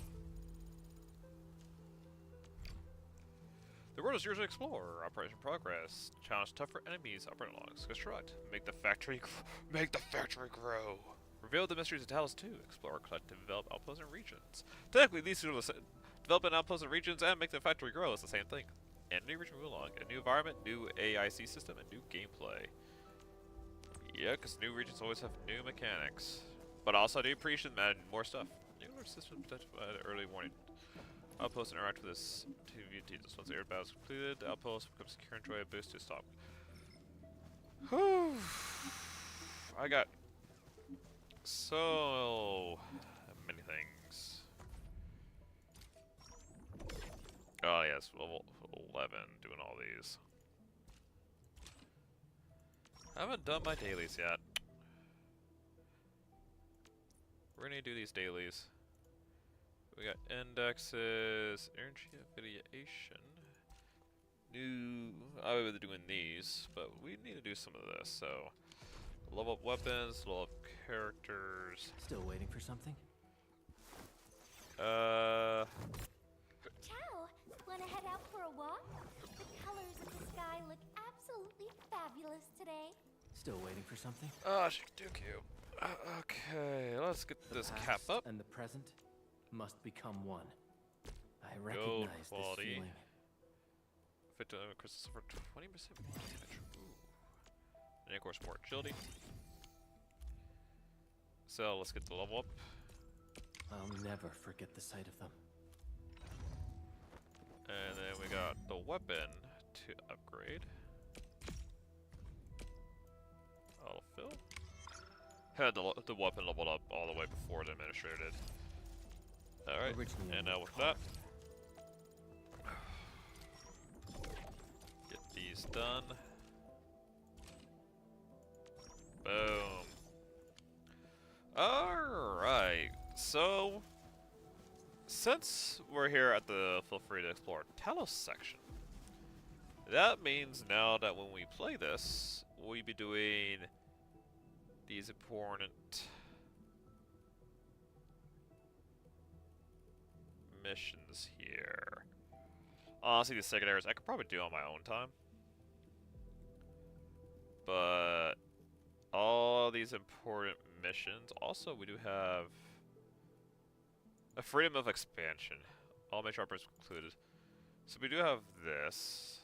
The world is yours to explore. Operation progress. Challenge tougher enemies. Operating logs. Construct. Make the factory grow. Reveal the mysteries of Talos 2. Explore, collect, and develop outposts and regions. Technically, these two are the same. Developing outposts and regions and make the factory grow is the same thing. And new region Wuling. A new environment, new AIC system, and new gameplay. Yeah, because new regions always have new mechanics. But also new pre-mission and more stuff. New alert system detected by the early warning. Outpost interact with this TVT. Once the air battle is completed, the outpost becomes secure and enjoy a boost to stop. Whew. I got so many things. Oh yes, level 11 doing all these. I haven't done my dailies yet. We're gonna do these dailies. We got indexes, energy affiliation. New. I would be doing these, but we need to do some of this. So, level up weapons, level up characters. Still waiting for something? Ciao! Wanna head out for a walk? The colors of the sky look absolutely fabulous today. Still waiting for something? Oh, she too cute. Okay, let's get this cap up. And the present must become one. I recognize this feeling. Fit to crystals for 20% more damage. Ooh. And of course more agility. So let's get the level up. I'll never forget the sight of them. And then we got the weapon to upgrade. Autofill. Had the weapon leveled up all the way before the administrator did. Alright, and now with that, get these done. Boom. Alright, so since we're here at the Feel Free to Explore Talos section, that means now that when we play this, we'll be doing these important missions here. Honestly, these secondaries I could probably do on my own time. But all these important missions. Also, we do have a freedom of expansion. All major operations included. So we do have this.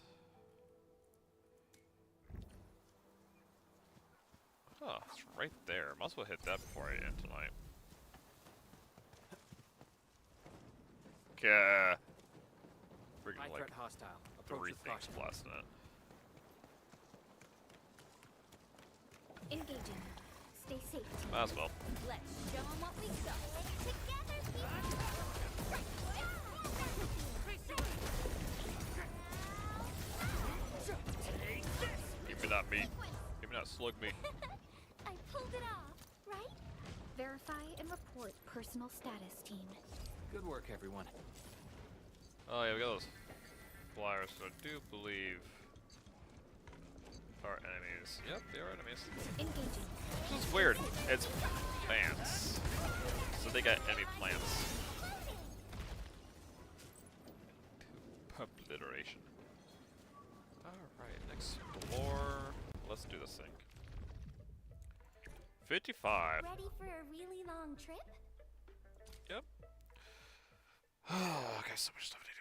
Huh, it's right there. Might as well hit that before I end tonight. Yeah. Freaking like hostile. 3 things blasting it. Engaging. Stay safe. Might as well. Let's show them what we got. Together, Give me that meat. Give me that slug meat. I pulled it off, right? Verify and report personal status, team. Good work, everyone. Oh yeah, we got those flyers, so I do believe are enemies. Yep, they are enemies. Engaging. This is weird. It's plants. So they got enemy plants. Obliteration. Alright, explore. Let's do this thing. 55. Ready for a really long trip? Yep. Oh, okay, so much stuff to do now.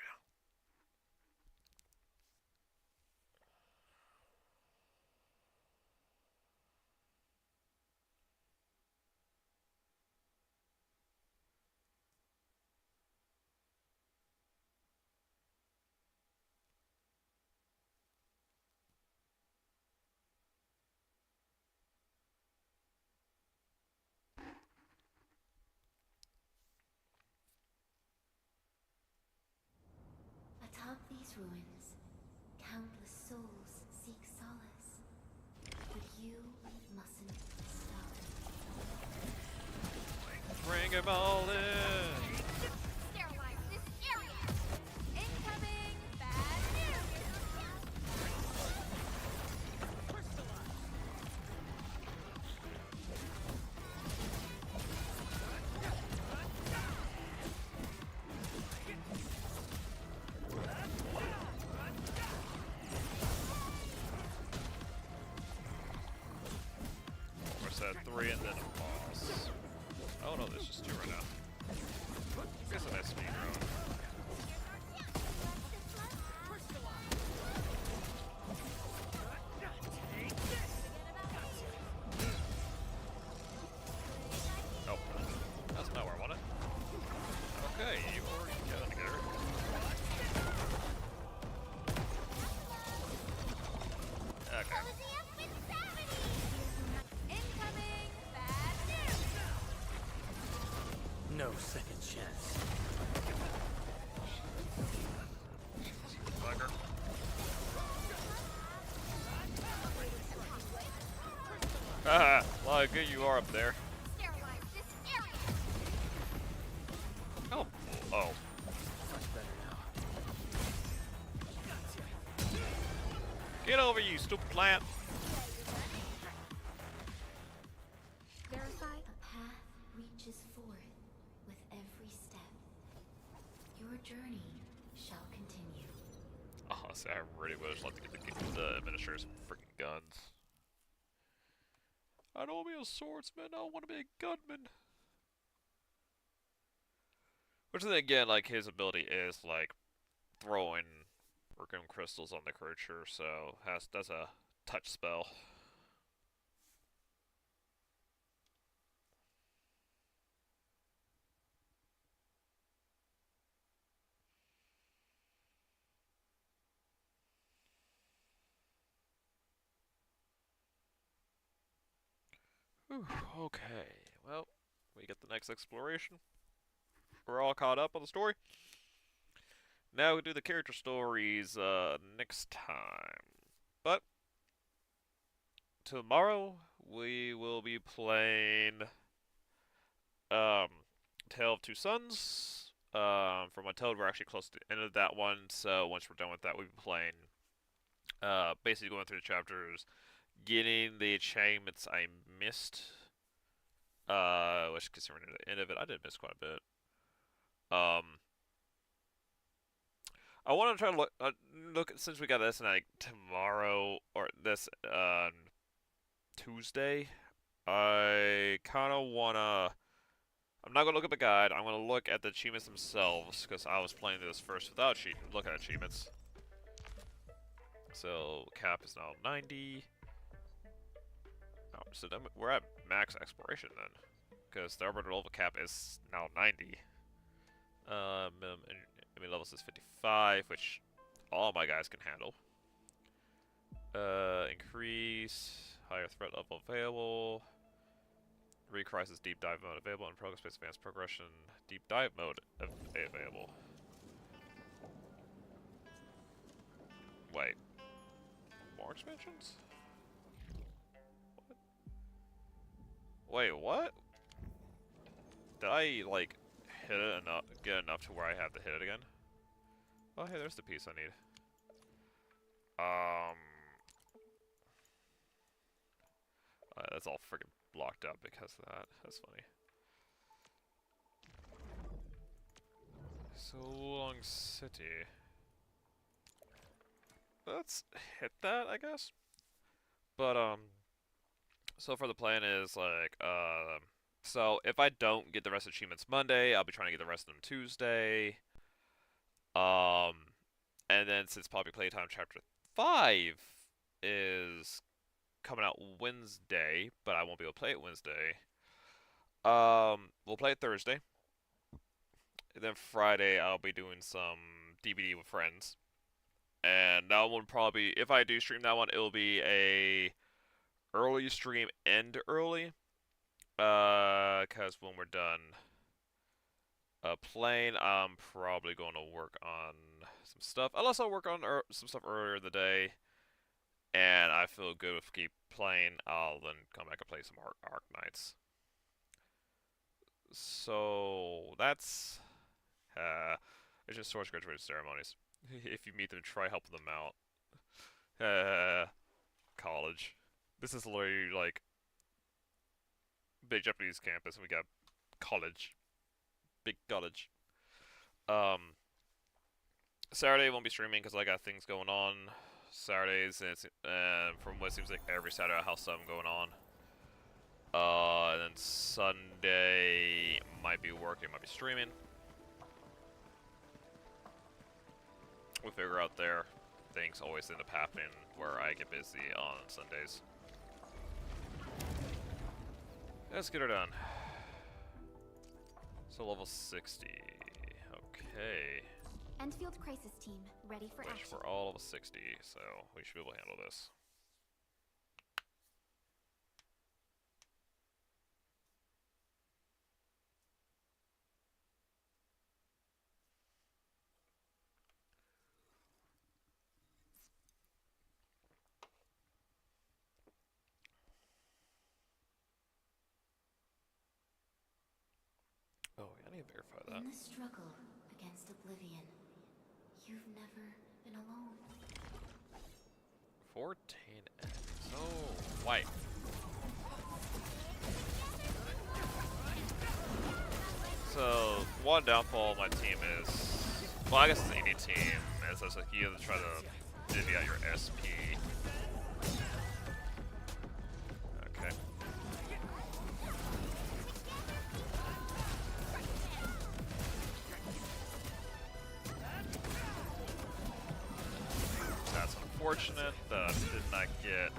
Atop these ruins, countless souls seek solace. But you mustn't stop. Bring them all in! Sterilize this area! Incoming! Bad news! versus 2 right now. I guess I'm at speed round. Oh, that's not where I want it. Okay, you already got it together. Okay. No second chance. Bugger. Haha, well, how good you are up there. Oh, oh. Much better now. Get over, you stupid plant. Verify a path reaches forth with every step. Your journey shall continue. Honestly, I really would just like to get the administrators some freaking guns. I don't want to be a swordsman, I want to be a gunman. Which then again, like, his ability is, like, throwing freaking crystals on the creature, so that's a touch spell. Whew, okay, well, we get the next exploration. We're all caught up on the story. Now we do the character stories next time. But tomorrow we will be playing Tale of Two Sons. From what I'm told, we're actually close to the end of that one, so once we're done with that, we'll be playing basically going through the chapters, getting the achievements I missed. Which considering the end of it, I did miss quite a bit. I want to try to look since we got this like tomorrow or this Tuesday. I kind of wanna. I'm not gonna look at the guide. I'm gonna look at the achievements themselves because I was playing this first without looking at achievements. So cap is now 90. Oh, so then we're at max exploration then, because the arbiter level cap is now 90. Minimum enemy level is 55, which all my guys can handle. Increase higher threat level available. Re-crisis deep dive mode available, and progress based advanced progression deep dive mode available. Wait, more expansions? What? Wait, what? Did I like hit it enough, get enough to where I have to hit it again? Oh, hey, there's the piece I need. That's all freaking blocked up because of that. That's funny. So long city. Let's hit that, I guess. But so far the plan is like so if I don't get the rest of the achievements Monday, I'll be trying to get the rest of them Tuesday. And then since Poppy Playtime Chapter 5 is coming out Wednesday, but I won't be able to play it Wednesday. We'll play it Thursday. And then Friday I'll be doing some DVD with friends. And that one probably, if I do stream that one, it'll be a early stream, end early. Because when we're done playing, I'm probably going to work on some stuff. Unless I'll work on some stuff earlier in the day, and I feel good if keep playing, I'll then come back and play some Arknights. So that's it's just source graduation ceremonies. If you meet them, try helping them out. College. This is literally like big Japanese campus, and we got college. Big college. Saturday won't be streaming because I got things going on. Saturdays, and from what seems like every Saturday, I have something going on. And then Sunday might be working, might be streaming. We'll figure out there. Things always end up happening where I get busy on Sundays. Let's get her done. So level 60. Okay. Enfield Crisis Team, ready for Which action. we're all level 60, so we should be able to handle this. Oh, yeah, I need to verify that. In the struggle against oblivion, you've never been alone. 14 enemies. Oh, white. So, one downfall of my team is, well, I guess it's any team, is that you have to try to divvy out your SP. Okay. That's unfortunate that I did not get.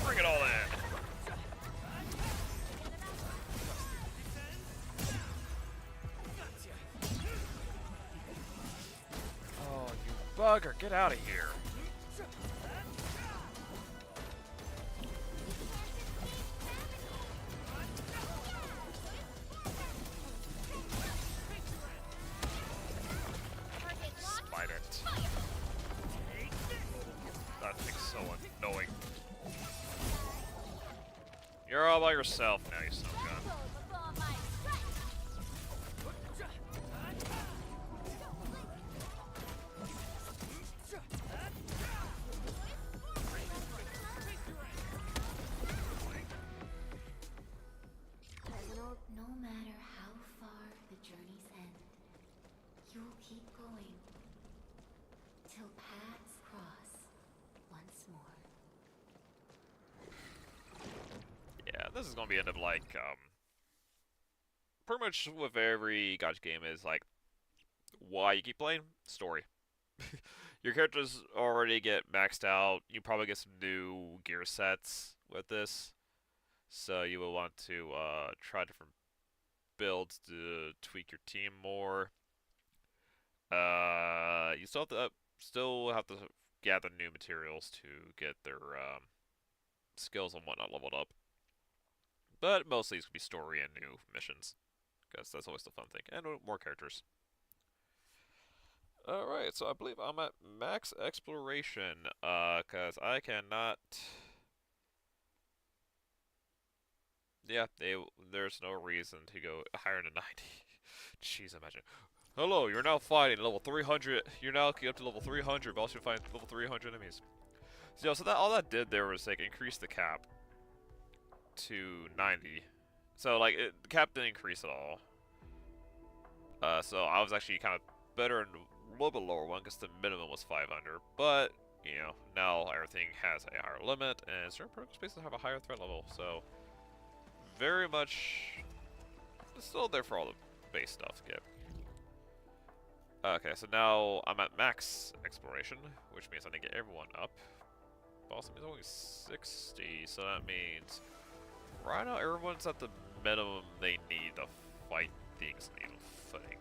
Bring it all in. Oh, you bugger, get out of here. Spite it. That thing's so annoying. You're all by yourself now, you son of a gun. No matter how far the journey's end, you'll keep going till paths cross once more. Yeah, this is gonna be end up like, pretty much with every gacha game is like, why you keep playing? Story. Your characters already get maxed out. You probably get some new gear sets with this, so you will want to try different builds to tweak your team more. You still have to gather new materials to get their skills and whatnot leveled up. But mostly it's going to be story and new missions, because that's always the fun thing. And more characters. Alright, so I believe I'm at max exploration, because I cannot... Yeah, there's no reason to go higher than 90. Jeez, imagine. Hello, you're now fighting level 300. You're now up to level 300, but also find level 300 enemies. So that all that did there was like increase the cap to 90. So like the cap didn't increase at all. So I was actually kind of better in a little bit lower one because the minimum was 500. But you know, now everything has a higher limit, and certain protocol spaces have a higher threat level. So very much it's still there for all the base stuff to get. Okay, so now I'm at max exploration, which means I need to get everyone up. But also means only 60, so that means right now everyone's at the minimum they need to fight things in even footing.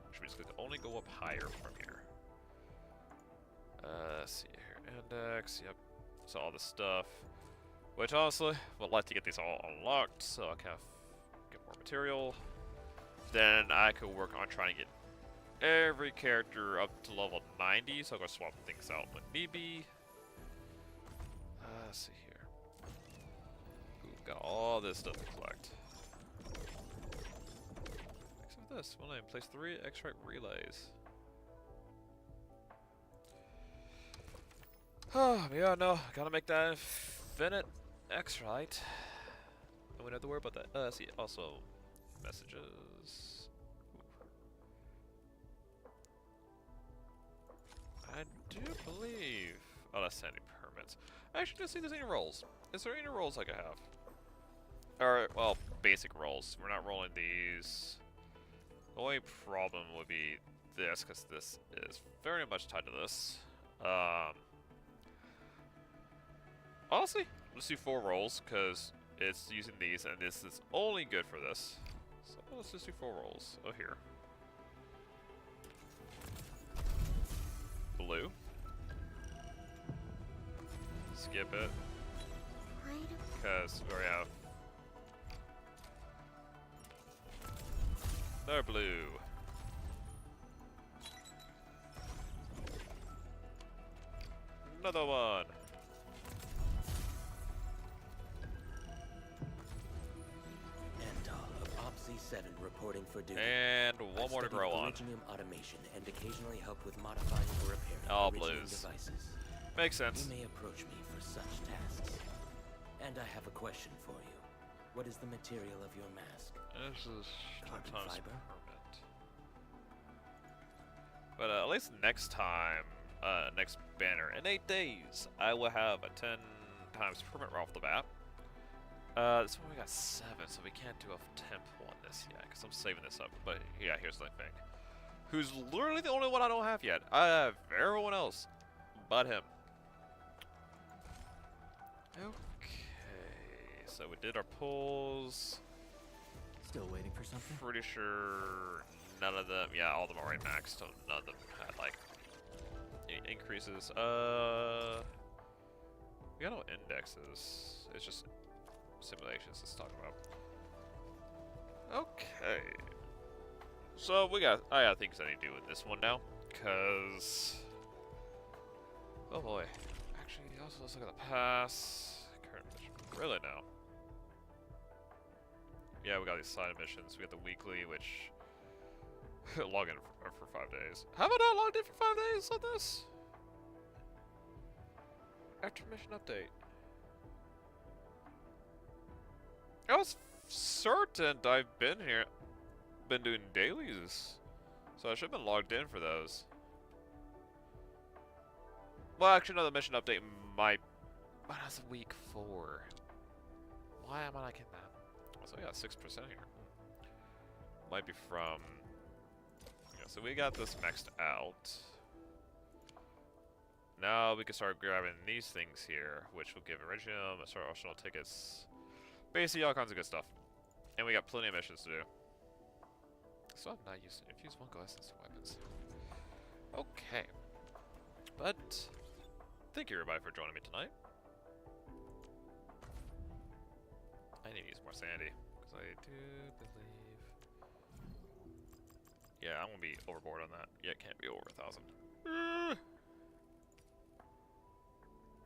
Which means we can only go up higher from here. Let's see here. Index, yep. So all this stuff. Which honestly, would like to get these all unlocked so I can get more material. Then I could work on trying to get every character up to level 90, so I'm gonna swap things out when need be. Let's see here. Ooh, got all this stuff to collect. Except for this. Well, name. Place 3 X-Rite relays. Oh, yeah, no. Gotta make that infinite X-Rite. And we don't have to worry about that. See, also, messages. I do believe... Oh, that's sandy permits. I actually didn't see there's any rolls. Is there any rolls I could have? Or, well, basic rolls. We're not rolling these. The only problem would be this, because this is very much tied to this. Honestly, let's do 4 rolls, because it's using these, and this is only good for this. So let's just do 4 rolls. Oh, here. Blue. Skip it. Because we already have... Another blue. Another one. C7 reporting for duty. And one more to grow on. Originium automation and occasionally help with modifying or repairing all originium blues. Devices. Makes sense. You may approach me for such tasks. And I have a question for you. What is the material of your mask? This is carbon fiber. Permanent. But at least next time, next banner, in 8 days, I will have a 10 times permanent right off the bat. This one we got 7, so we can't do a 10th one this yet, because I'm saving this up. But yeah, here's the thing. Who's literally the only one I don't have yet. I have everyone else but him. Okay, so we did our pulls. Still waiting for something? Pretty sure none of them, yeah, all of them are already maxed, so none of them had, like, any increases. We got no indexes. It's just simulations let's talk about. Okay. So I got things I need to do with this one now, cause oh boy. Actually, also let's look at the pass. Current mission. Really now. Yeah, we got these side missions. We got the weekly, which log in for 5 days. Have I not logged in for 5 days on this? After mission update. I was certain I've been doing dailies, so I should have been logged in for those. Well, actually, no, the mission update might, but that's week 4. Why am I not getting that? So we got 6% here. Might be from, yeah, so we got this maxed out. Now we can start grabbing these things here, which will give Iridium, start optional tickets. Basically, all kinds of good stuff. And we got plenty of missions to do. So I'm not used to infuse 1 glass into weapons. Okay. But, thank you everybody for joining me tonight. I need to use more sandy, because I do believe... Yeah, I'm going to be overboard on that. Yeah, it can't be over 1,000.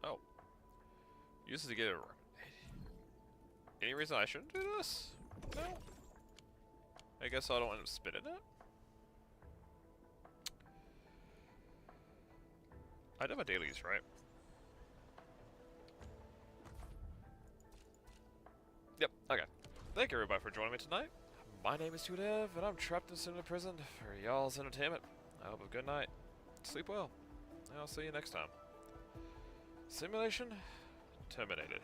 Oh. Use it to get it. Any reason I shouldn't do this? No? I guess I don't end up spinning it? I did my dailies, right? Yep, okay. Thank you everybody for joining me tonight. My name is Tudev, and I'm trapped in Simulator Prison for y'all's entertainment. I hope a good night. Sleep well. And I'll see you next time. Simulation terminated.